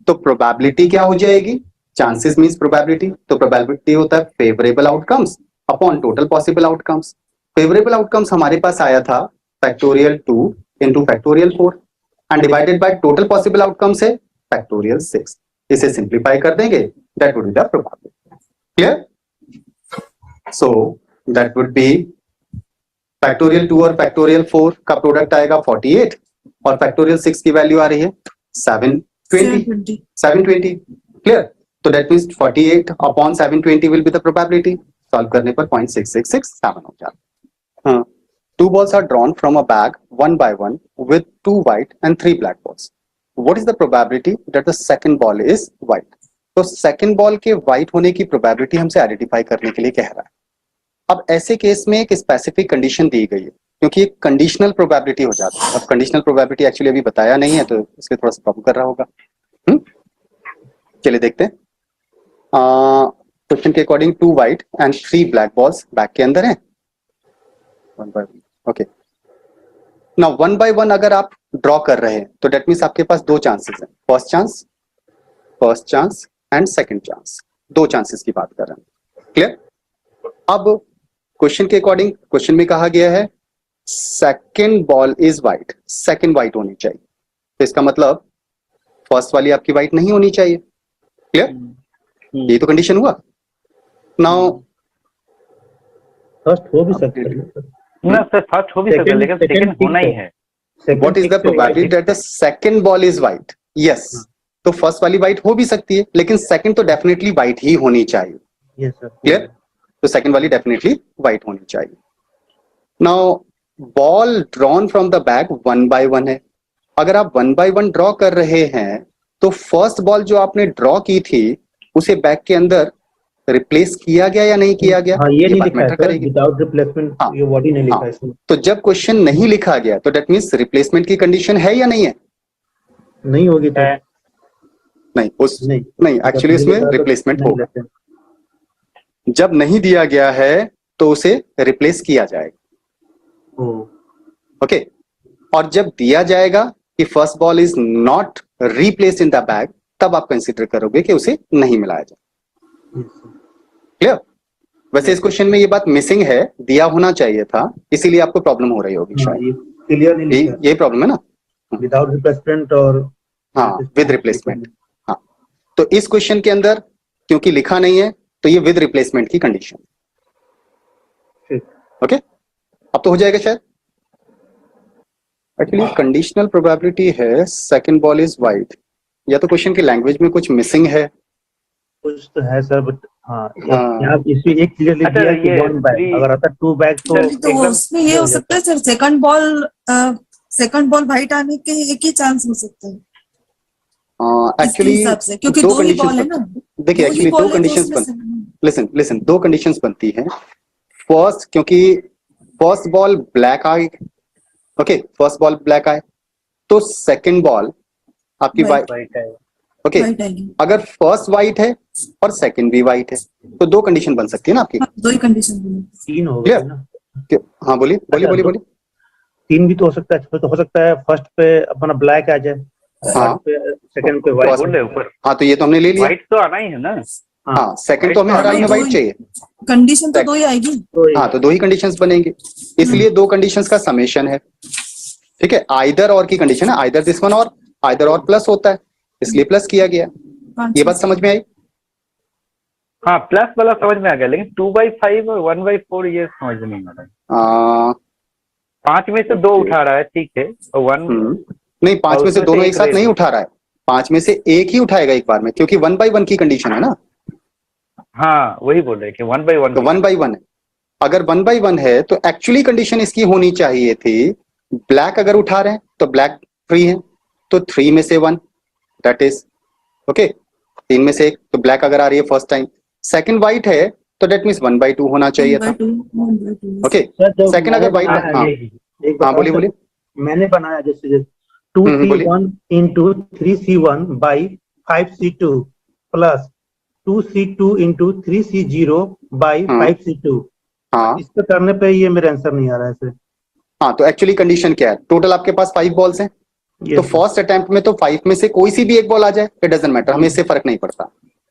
तो प्रोबेबिलिटी क्या हो जाएगी? चांसेस मींस प्रोबेबिलिटी, तो प्रोबेबिलिटी होता है favourable outcomes upon total possible outcomes. Favourable outcomes हमारे पास आया था factorial 2 into factorial 4 and divided by total possible outcomes है फैक्टोरियल 6। इसे सिंप्लीफाई कर देंगे, that would be the probability. Clear? So that would be factorial 2 और फैक्टोरियल 4 का product आएगा 48 और फैक्टोरियल 6 की वैल्यू आ रही है 720। 720। क्लियर? तो that means 48 upon 720 will be the probability. Solve करने पर 0.6667 हो जाता है। 2 balls are drawn from a bag one by one with 2 white and 3 black balls. What is the probability that the second ball is white? तो second ball के white होने की probability हमसे आइडेंटिफाई करने के लिए कह रहा है। अब ऐसे केस में एक स्पेसिफिक कंडीशन दी गई है, क्योंकि एक कंडीशनल प्रोबेबिलिटी हो जाती है। अब कंडीशनल प्रोबेबिलिटी एक्चुअली अभी बताया नहीं है, तो इसलिए थोड़ा सा प्रॉब्लम कर रहा होगा। चलिए देखते हैं। क्वेश्चन के according 2 white and 3 black balls bag के अंदर है। ओके, नाउ 1 by 1 अगर आप ड्रॉ कर रहे हैं तो डेट मीन्स आपके पास 2 चांसेस हैं, first chance and second chance. 2 chances की बात कर रहे हैं। क्लियर? अब क्वेश्चन के अकॉर्डिंग क्वेश्चन में कहा गया है second ball is white, second white होनी चाहिए, तो इसका मतलब फर्स्ट वाली आपकी व्हाइट नहीं होनी चाहिए। क्लियर? ये तो कंडीशन हुआ। नाउ फर्स्ट हो भी सकता है, ना सर, फर्स्ट हो भी सकता है, लेकिन सेकंड होना ही है। What is the probability that the second ball is white? Yes, तो फर्स्ट वाली व्हाइट हो भी सकती है, लेकिन सेकंड तो डेफिनेटली व्हाइट ही होनी चाहिए। Yes sir. क्लियर? तो सेकंड वाली डेफिनेटली व्हाइट होनी चाहिए। Now ball drawn from the bag 1 by 1 है। अगर आप 1 by 1 ड्रॉ कर रहे हैं तो फर्स्ट बॉल जो आपने ड्रॉ की थी उसे बैग के अंदर रिप्लेस किया गया या नहीं किया गया? हाँ, ये नहीं बात लिखा है मैटर सर, करेगी। विदाउट रिप्लेसमेंट हाँ, ये वर्ड ही नहीं लिखा हाँ, है इसमें। तो जब क्वेश्चन नहीं लिखा गया तो दैट मींस रिप्लेसमेंट की कंडीशन है या नहीं है? नहीं होगी तो नहीं, उस नहीं, नहीं एक्चुअली इसमें रिप्लेसमेंट नहीं होगा। लेते हैं। जब नहीं दिया गया है तो उसे रिप्लेस किया जाएगा। ओके, और जब दिया जाएगा कि first ball is not replaced in the bag, तब आप कंसीडर करोगे कि उसे नहीं मिलाया जाए। क्लियर? वैसे इस क्वेश्चन में ये बात मिसिंग है, दिया होना चाहिए था, इसीलिए आपको प्रॉब्लम हो रही होगी हाँ, शायद। ये क्लियर नहीं लिखा ये प्रॉब्लम है ना? है, विदाउट रिप्लेसमेंट और हाँ, विद रिप्लेसमेंट। हाँ, तो इस क्वेश्चन के अंदर क्योंकि लिखा नहीं है तो ये विद रिप्लेसमेंट की कंडीशन। ओके, अब तो हो जाएगा शायद। एक्चुअली कंडीशनल प्रोबेबिलिटी है सेकंड बॉल इज वाइट, या तो क्वेश्चन की लैंग्वेज में कुछ मिसिंग है। कुछ तो है सर, बट हाँ, हाँ। यहाँ इसमें एक क्लियर लिख अच्छा, दिया कि ये 1 बैग, three- अगर आता 2 बैग तो तो एकदम उसमें ये हो सकता है सर, सेकंड बॉल व्हाइट आने के एक ही चांस हो सकता है। इसके एक्चुअली हिसाब से, क्योंकि दो दो ही बॉल है कंडीशंस ना, देखिए दो ही एक्चुअली बॉल दो है तो कंडीशंस उसमें से लिसन दो कंडीशंस बनती हैं। फर्स्ट, क्योंकि फर्स्ट बॉल ब्लैक आए, ओके फर्स्ट बॉल ब्लैक आए तो सेकंड बॉल आपकी White. वाइट, वाइट है। ओके वाइट आएगी। अगर फर्स्ट वाइट है और सेकंड भी वाइट है तो दो कंडीशन बन सकती है ना आपकी। हाँ, दो ही कंडीशन बोले। 3 हो Clear? गई ना। हाँ बोलिए बोलिए अच्छा, बोलिए दो- बोलिए। 3 भी तो हो सकता है, तो हो सकता है फर्स्ट पे अपना ब्लैक आ जाए, हाँ। थर्ड पे, सेकंड पे First- व्हाइट। बोल रहे ऊपर हाँ तो ये तो हमने ले लिया। व्हाइट तो आना ही है ना। हाँ सेकंड तो हमें White हर हाल में तो वाइट दो ही- चाहिए। कंडीशन तो दो ही आएगी। हाँ तो दो ही कंडीशंस बनेंगे, इसलिए दो कंडीशंस का समेशन है। ठीक है, आइदर और की कंडीशन है, आइदर दिस वन और आइदर और प्लस होता है, इसलिए प्लस किया गया। पांच ये बात समझ में आई? हाँ प्लस वाला समझ में आ गया, लेकिन 2/5 और 1/4 ये समझ में नहीं आ रहा है। 5 में से 2 उठा रहा है, ठीक है, और 1 नहीं 5 और में से उसमें दोनों से एक एक साथ रह नहीं गई। उठा रहा है, 5 में से एक ही उठाएगा एक बार में, क्योंकि 1/1 की कंडीशन है ना। हाँ वही बोल रहे हैं कि 1/1 तो 1/1 है, अगर 1/1 है तो एक्चुअली कंडीशन इसकी होनी चाहिए थी ब्लैक अगर उठा रहे हैं तो ब्लैक 3 है तो 3 में से 1 दैट इज ओके, 3 में से 1 तो ब्लैक अगर आ रही है फर्स्ट टाइम, सेकंड व्हाइट है तो दैट मींस 1/2 होना चाहिए था। 1/2 ओके सर, जो सेकंड मैंने अगर व्हाइट, बनाया हाँ है, एक हाँ बताओ बोलिए सर, बोलिए। मैंने बनाया जैसे बोलिए। 2C1 into 3C1 by 5C2 plus 2C2 into 3C0 by 5C2। हाँ इस पे करने पे ये मेरा आंसर नहीं आ रहा है सर। हाँ तो एक्चुअली कंडीशन क्या है, टोटल आपके पास 5 बॉल्स हैं, तो फर्स्ट अटेम्प्ट में तो 5 में से कोई सी भी एक बॉल आ जाए इट डजंट मैटर, हमें इससे फर्क नहीं पड़ता।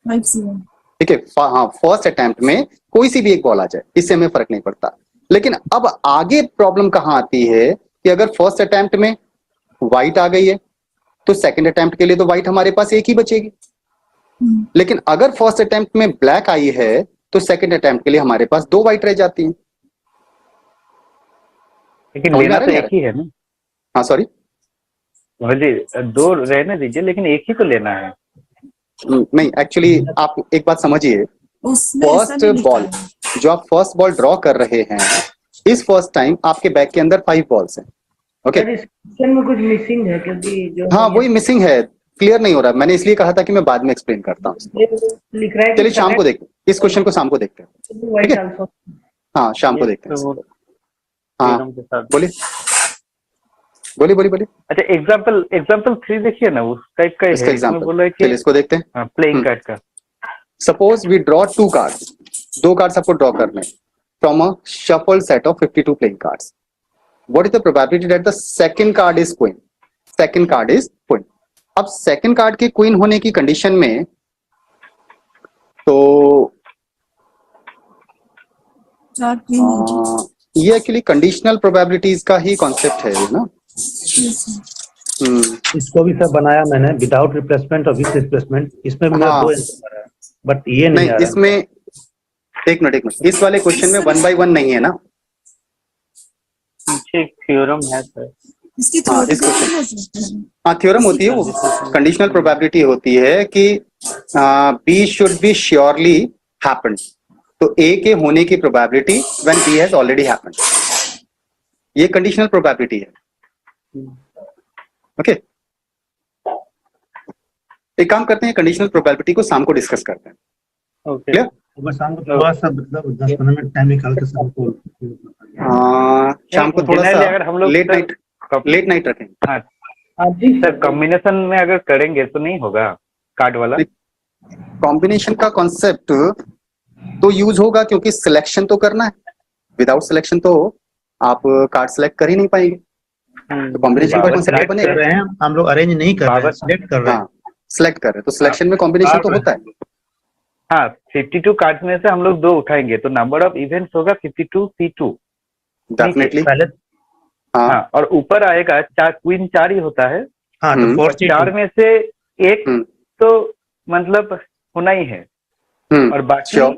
5/1 ठीक है, हाँ फर्स्ट अटेम्प्ट में कोई सी भी एक बॉल आ जाए इससे हमें फर्क नहीं पड़ता। लेकिन अब आगे प्रॉब्लम कहाँ आती है कि अगर फर्स्ट अटेम्प्ट में व्हाइट आ गई है तो सेकंड अटेम्प्ट के लिए तो व्हाइट हमारे पास एक ही बचेगी, लेकिन अगर फर्स्ट अटेम्प्ट में ब्लैक आई है तो सेकंड अटेम्प्ट के लिए हमारे पास 2 व्हाइट रह जाती हैं। लेकिन समझ में लेना आ रहा तो है एक ही है ना। हाँ सॉरी, जी 2 रहने दीजिए, लेकिन एक ही तो लेना है। नहीं एक्चुअली आप एक बात समझिए, उसमें ऐसा फर्स्ट नहीं लिखा बॉल है। जो आप फर्स्ट बॉल ड्रॉ कर रहे हैं इस फर्स्ट टाइम आपके बैग के अंदर 5 बॉल्स हैं। ओके सर, इस क्वेश्चन में कुछ मिसिंग है, क्योंकि जो हाँ वही मिसिंग है, क्लियर नहीं हो रहा, मैंने इसलिए कहा था कि मैं बाद में एक्सप्लेन करता हूँ। ये लिख रहा है चलिए शाम को देखते हैं इस क्वेश्चन को, शाम को देखते हैं। White also. हाँ शाम को ये देखते हैं तो इसको। हाँ थ्योरम के साथ। बोलिए बोलिए बोलिए बोलिए। अच्छा एग्जाम्पल 3 देखिए ना, उस टाइप का ही इसका है। इसमें एग्जाम्पल बोल रहा है चलिए कि इसको देखते हैं। प्लेइंग कार्ड का। Suppose we draw 2 cards, 2 cards आपको ड्रॉ करने from a shuffled set of 52 playing cards. What is the probability that the second card is queen? Second card is queen. अब सेकंड कार्ड के queen होने की condition में तो 4 queen होगी। ये एक्चुअली कंडीशनल प्रोबेबिलिटीज का ही कॉन्सेप्ट है ये ना। इसको भी सर बनाया मैंने विदाउट रिप्लेसमेंट और विथ रिप्लेसमेंट। इसमें भी मेरा हाँ। 2 आंसर आ रहा है, बट ये नहीं आ रहा है। इसमें एक मिनट, इस वाले क्वेश्चन में 1/1 नहीं है ना। पीछे एक थ्योरम है सर। इसकी हाँ, इस थ्योरेटिकल हो सकता है। हाँ थ्योरम होती है, वो कंडीशनल प्रोबेबिलिटी होती है कि B should be surely happened, तो ए के होने की probability when B has already happened, ये कंडीशनल प्रोबेबिलिटी है। ओके एक काम करते हैं, कंडीशनल प्रोबेबिलिटी को शाम को डिस्कस करते हैं। Okay Clear? बस शाम को थोड़ा सा मतलब 10-15 मिनट टाइम निकाल के शाम को शाम को थोड़ा Generally अगर हम सा लोग लेट नाइट रखेंगे। हाँ हाँ जी सर, कॉम्बिनेशन में अगर करेंगे तो नहीं होगा कार्ड वाला। कॉम्बिनेशन का कॉन्सेप्ट तो यूज होगा क्योंकि सिलेक्शन तो करना है, विदाउट सिलेक्शन तो आप कार्ड सेलेक्ट कर ही नहीं पाएंगे, तो कॉम्बिनेशन का कॉन्सेप्ट कर बनेगा। रहे हैं हम लोग, अरेंज नहीं कर रहे हैं, सिलेक्ट कर रहे हैं। हाँ सिलेक्ट कर रहे हैं तो सिलेक्शन में कॉम्बिनेशन तो होता है। हाँ 52 कार्ड में से हम लोग 2 उठाएंगे तो नंबर ऑफ इवेंट्स होगा 52C2। डेफिनेटली पहले हाँ और ऊपर आएगा 4 क्वीन 4 ही होता है, हाँ तो हम्म। 4 में से एक हम्म। तो मतलब होना ही है, और बाकी sure.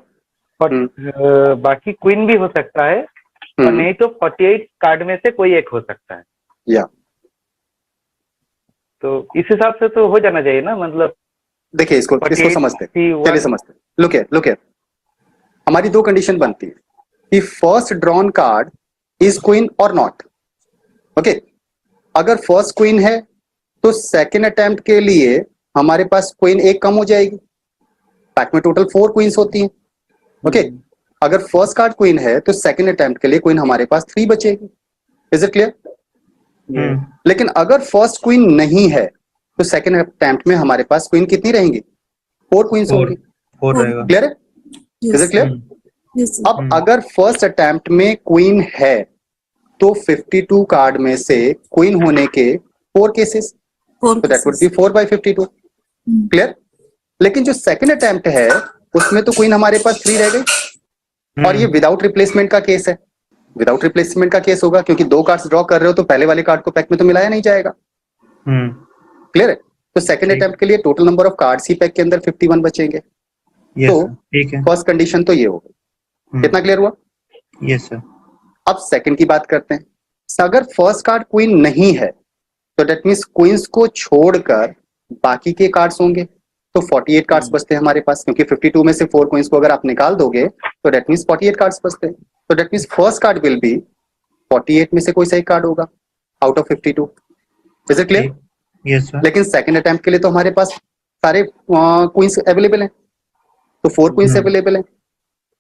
बाकी क्वीन भी हो सकता है, और नहीं तो 48 कार्ड में से कोई एक हो सकता है। या तो इस हिसाब से तो हो जाना चाहिए ना, मतलब देखिए इसको समझते हैं, चलिए समझते हैं। लुक हियर हमारी 2 कंडीशन बनती है कि first drawn card is queen और नॉट। ओके अगर फर्स्ट क्वीन है तो सेकंड अटेम्प्ट के लिए हमारे पास क्वीन एक कम हो जाएगी, पैक में टोटल 4 क्वींस होती हैं। ओके, अगर फर्स्ट कार्ड क्वीन है तो सेकंड अटेम्प्ट के लिए क्वीन हमारे पास 3 बचेगी। Is it clear? लेकिन अगर फर्स्ट क्वीन नहीं है तो सेकंड अटेम्प्ट में हमारे पास क्वीन कितनी रहेंगी? 4 क्वींस होंगी। 4 रहेगा। क्लियर है? Is it clear? Yes, sir. अब अगर फर्स्ट अटेम्प्ट में क्वीन है तो 52 कार्ड में से क्वीन होने के 4 केसेस, Four तो that would cases. Be 4/52। Clear? लेकिन जो सेकंड अटेम्प्ट है उसमें तो क्वीन हमारे पास 3 रह गई, और ये विदाउट रिप्लेसमेंट का केस है। विदाउट रिप्लेसमेंट का केस होगा क्योंकि 2 कार्ड्स ड्रॉ कर रहे हो तो पहले वाले कार्ड को पैक में तो मिलाया नहीं जाएगा। क्लियर है? तो सेकंड ठीक। अटेम्प्ट के लिए total number of cards he pack के अंदर 51 बचेंगे। यस तो सर, ठीक है। फर्स्ट कंडीशन तो ये हो गई। कितना क्लियर हुआ? Yes sir. अब सेकंड की बात करते हैं। अगर फर्स्ट कार्ड क्वीन नहीं है तो दैट मींस क्वींस को छोड़कर बाकी के कार्ड्स होंगे, तो 48 कार्ड्स बचते हैं हमारे पास, क्योंकि 52 में से 4 क्वींस को अगर आप निकाल दोगे तो दैट मींस 48 कार्ड्स बचते हैं। तो that means first card will be 48 में से कोई सही कार्ड होगा out of 52। Is it clear? Yes sir. लेकिन सेकंड अटेम्प्ट के लिए तो हमारे पास सारे क्वींस अवेलेबल हैं, तो 4 क्वींस अवेलेबल हैं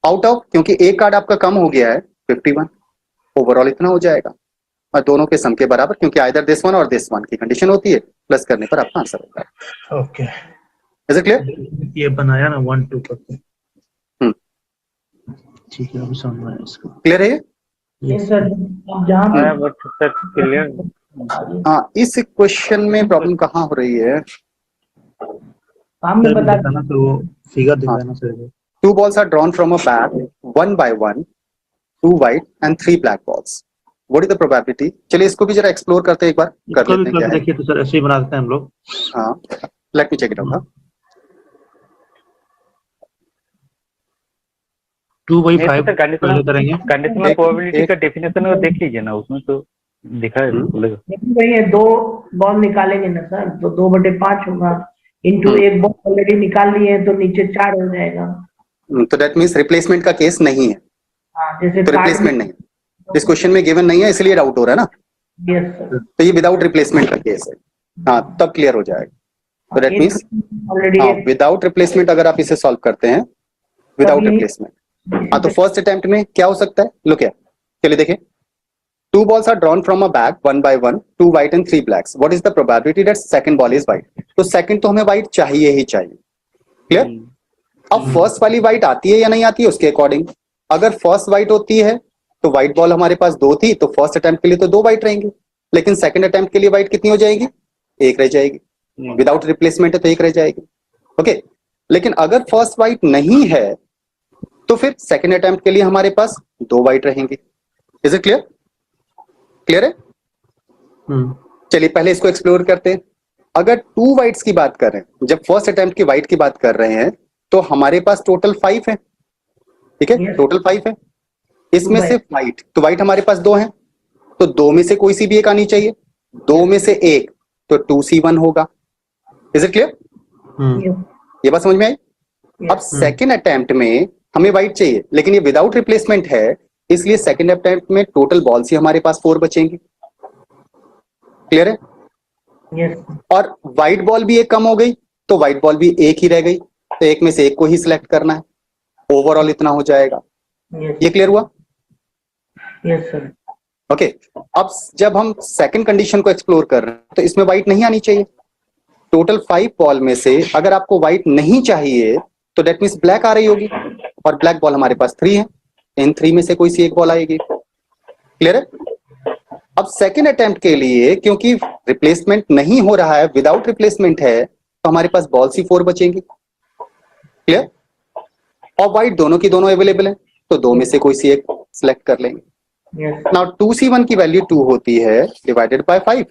आउट ऑफ, क्योंकि एक कार्ड आपका कम हो गया है 51, ओवरऑल इतना हो जाएगा, और दोनों के सम के बराबर, क्योंकि आइदर दिस वन और दिस वन की कंडीशन होती है, प्लस करने पर आपका आंसर होता है। Okay, is it clear? ये बनाया ना 1 2 करके। हम्म। ठीक है, अभी समझ में आया इसको। क्लियर है ये? यस सर, जहाँ हाँ बट सर क्लियर। हाँ, इस क्वेश्चन में प्रॉब्लम कहाँ हो रही है? सामने बता बताना तो वो फिगर दिखाना sir. 2 balls are drawn from a bag, 1 by 1, 2 white and 3 black balls. What is the probability? चलिए इसको भी जरा एक्सप्लोर करते हैं, एक बार कर इसको भी लेते हैं क्या करके है। देखिए तो सर, ऐसे ही बना देते हैं हम लोग। हाँ, let me check it out. 2/5 sir पहले करेंगे। कंडीशनल प्रोबेबिलिटी का डेफिनेशन वो देख लीजिए ना, उसमें तो दिखा है बिल्कुल। वही है, 2 बॉल निकालेंगे ना सर, तो 2/5 होगा इंटू एक बॉल ऑलरेडी निकाल लिए हैं तो नीचे 4 हो जाएगा। तो दैट मींस रिप्लेसमेंट का केस नहीं है, हाँ, जैसे तो रिप्लेसमेंट नहीं इस क्वेश्चन में गिवन नहीं है, इसलिए डाउट हो रहा है ना। यस सर, तो ये विदाउट रिप्लेसमेंट का केस है। हाँ, तब क्लियर हो जाएगा। तो दैट मींस ऑलरेडी हाँ, विदाउट रिप्लेसमेंट अगर आप इसे सॉल्व करते हैं, विदाउट तब ये- रिप्लेसमेंट, हाँ, तो फर्स्ट अटेम्प्ट में क्या हो सकता है? लुक हियर, चलिए देखें। 2 balls are drawn from a bag, 1 by 1, 2 white and 3 blacks. What is the probability that second ball is white? तो सेकंड तो हमें व्हाइट चाहिए ही चाहिए। क्लियर? अब फर्स्ट वाली व्हाइट आती है या नहीं आती है उसके अकॉर्डिंग। अगर फर्स्ट व्हाइट होती है तो व्हाइट बॉल हमारे पास 2 थी, तो फर्स्ट अटेम्प्ट के लिए तो 2 व्हाइट रहेंगी, लेकिन सेकंड अटेम्प्ट के लिए व्हाइट कितनी हो जाएगी? 1 रह जाएगी। विदाउट रिप्लेसमेंट है तो 1 रह जाएगी। ओके, लेकिन अगर फर्स्ट व्हाइट नहीं है तो फिर सेकंड अटेम्प्ट के लिए हमारे पास 2 व्हाइट रहेंगी। Is it clear? क्लियर है? चलिए पहले इसको एक्सप्लोर करते हैं। अगर 2 व्हाइट्स की बात कर रहे हैं, जब फर्स्ट अटेम्प्ट की व्हाइट की बात कर रहे हैं, तो हमारे पास टोटल 5 है। ठीक है, Yes. टोटल 5 है, इसमें Right. से व्हाइट, तो व्हाइट हमारे पास 2 है, तो 2 में से कोई सी भी एक आनी चाहिए। 2 में से एक तो 2C1 होगा। Is it clear? ये बात समझ में आई? अब सेकंड अटेम्प्ट में हमें व्हाइट चाहिए, लेकिन ये विदाउट रिप्लेसमेंट है, इसलिए सेकंड अटेम्प्ट में टोटल बॉल्स ही हमारे पास 4 बचेंगी। क्लियर है? यस और व्हाइट बॉल भी एक कम हो गई, तो व्हाइट बॉल भी एक ही रह गई, तो एक में से एक को ही सिलेक्ट करना है, ओवरऑल इतना हो जाएगा। ये क्लियर हुआ? यस सर, ओके, अब जब हम सेकंड कंडीशन को एक्सप्लोर कर रहे हैं तो इसमें व्हाइट नहीं आनी चाहिए। टोटल 5 बॉल में से अगर आपको व्हाइट नहीं चाहिए तो दैट मींस ब्लैक आ रही होगी, और ब्लैक बॉल हमारे पास 3 है, इन 3 में से कोई सी एक बॉल आएगी। क्लियर है? अब सेकंड अटेम्प्ट के लिए क्योंकि रिप्लेसमेंट नहीं हो रहा है, विदाउट रिप्लेसमेंट है, तो हमारे पास बॉल्स ही 4 बचेंगी। क्लियर? और व्हाइट दोनों की दोनों अवेलेबल है, तो 2 में से कोई सी एक सिलेक्ट कर लेंगे। यस नाउ 2C1 की वैल्यू 2 होती है डिवाइडेड बाय 5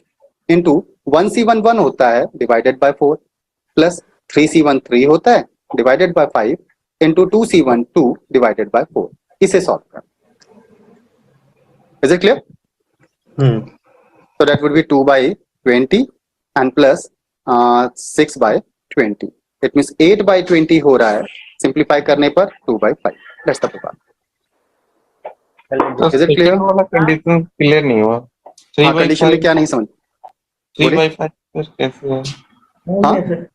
इंटू 1C1 1 होता है डिवाइडेड बाय 4 प्लस 3C1 3 होता है divided by 5 into 2C1 2 divided by 4। इसे सॉल्व कर। Is it clear? So that would be 2/20 and plus 6/20. It means 8/20 हो रहा है, सिंप्लीफाई करने पर 2/5. That's the program. तो Is it clear? second वाला कंडीशन क्लियर नहीं हुआ। कंडीशन में क्या नहीं समझ? 3/5 कैसे है? हाँ? सर,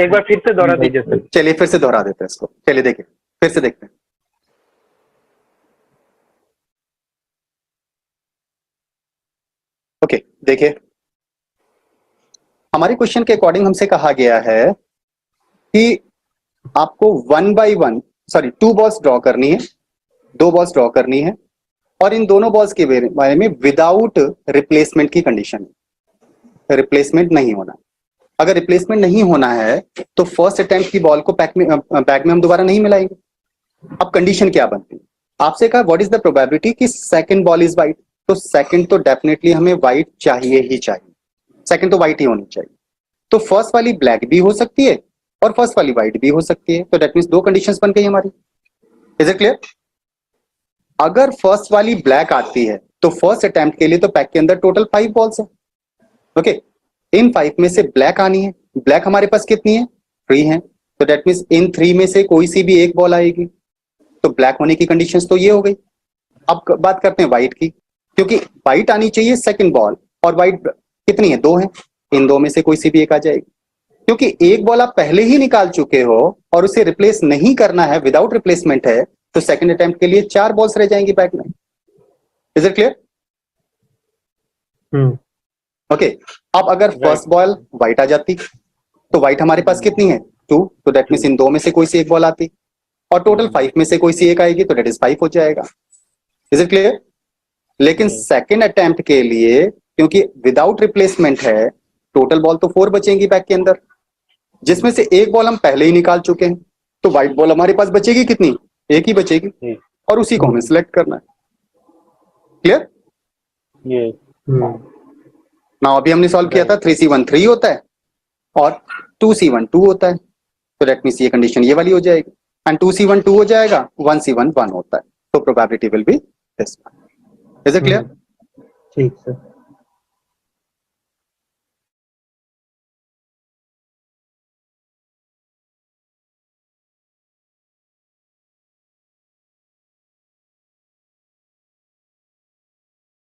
एक बार फिर से दोहरा दीजिए सर। चलिए फिर से दोहरा देते हैं इसको, चलिए देखिए फिर से देखते हैं। ओके देखिए, हमारे क्वेश्चन के अकॉर्डिंग हमसे कहा गया है कि आपको 1 by 1 सॉरी 2 बॉल्स ड्रॉ करनी है, 2 बॉल्स ड्रॉ करनी है, और इन दोनों बॉल्स के बारे में विदाउट रिप्लेसमेंट की कंडीशन है, रिप्लेसमेंट नहीं होना। अगर रिप्लेसमेंट नहीं होना है तो फर्स्ट अटेम्प्ट की बॉल को बैग में हम दोबारा नहीं मिलाएंगे। अब कंडीशन क्या बनती है, आपसे कहा व्हाट इज द प्रोबेबिलिटी कि सेकंड बॉल इज वाइट, तो सेकंड तो डेफिनेटली हमें वाइट चाहिए ही चाहिए, सेकंड तो वाइट ही होनी चाहिए। तो फर्स्ट वाली ब्लैक भी हो सकती है और फर्स्ट वाली वाइट भी हो सकती है, तो दैट मींस 2 कंडीशंस बन गई हमारी। Is it clear? अगर फर्स्ट वाली ब्लैक आती है तो फर्स्ट अटेम्प्ट के लिए तो पैक के अंदर टोटल 5 बॉल्स है। ओके, इन 5 में से ब्लैक आनी है, ब्लैक हमारे पास कितनी है? 3 है, तो दैट मींस इन 3 में से कोई सी भी एक बॉल आएगी, तो ब्लैक होने की कंडीशंस तो ये हो गई। अब बात करते हैं व्हाइट की, क्योंकि व्हाइट आनी चाहिए सेकंड बॉल, और व्हाइट कितनी है? 2 है, इन 2 में से कोई सी भी एक आ जाएगी। क्योंकि एक बॉल आप पहले ही निकाल चुके हो और उसे रिप्लेस नहीं करना है, विदाउट रिप्लेसमेंट है, तो सेकंड अटेम्प्ट के लिए 4 बॉल्स रह जाएंगी बैग में। Is it clear? ओके, अब अगर फर्स्ट बॉल व्हाइट आ जाती तो व्हाइट हमारे पास कितनी है? 2, तो दैट मींस इन 2 में से कोई सी एक बॉल आती, और टोटल 5 में से कोई सी एक आएगी, तो दैट इज 5 हो जाएगा। Is it clear? लेकिन सेकंड अटेम्प्ट के लिए क्योंकि विदाउट रिप्लेसमेंट है, टोटल बॉल तो 4 बचेंगी बैग के अंदर, जिसमें से एक बॉल हम पहले ही निकाल चुके हैं, तो व्हाइट बॉल हमारे पास बचेगी कितनी? एक ही बचेगी, और उसी को हमें सिलेक्ट करना है। क्लियर? ना अभी हमने सॉल्व किया था 3C1 3 होता है और 2C1 2 होता है, तो दैट मींस ये कंडीशन ये वाली हो जाएगी, एंड 2C1 2 हो जाएगा, 1C1 1 होता है, तो probability will be this. Is it clear? ठीक सर।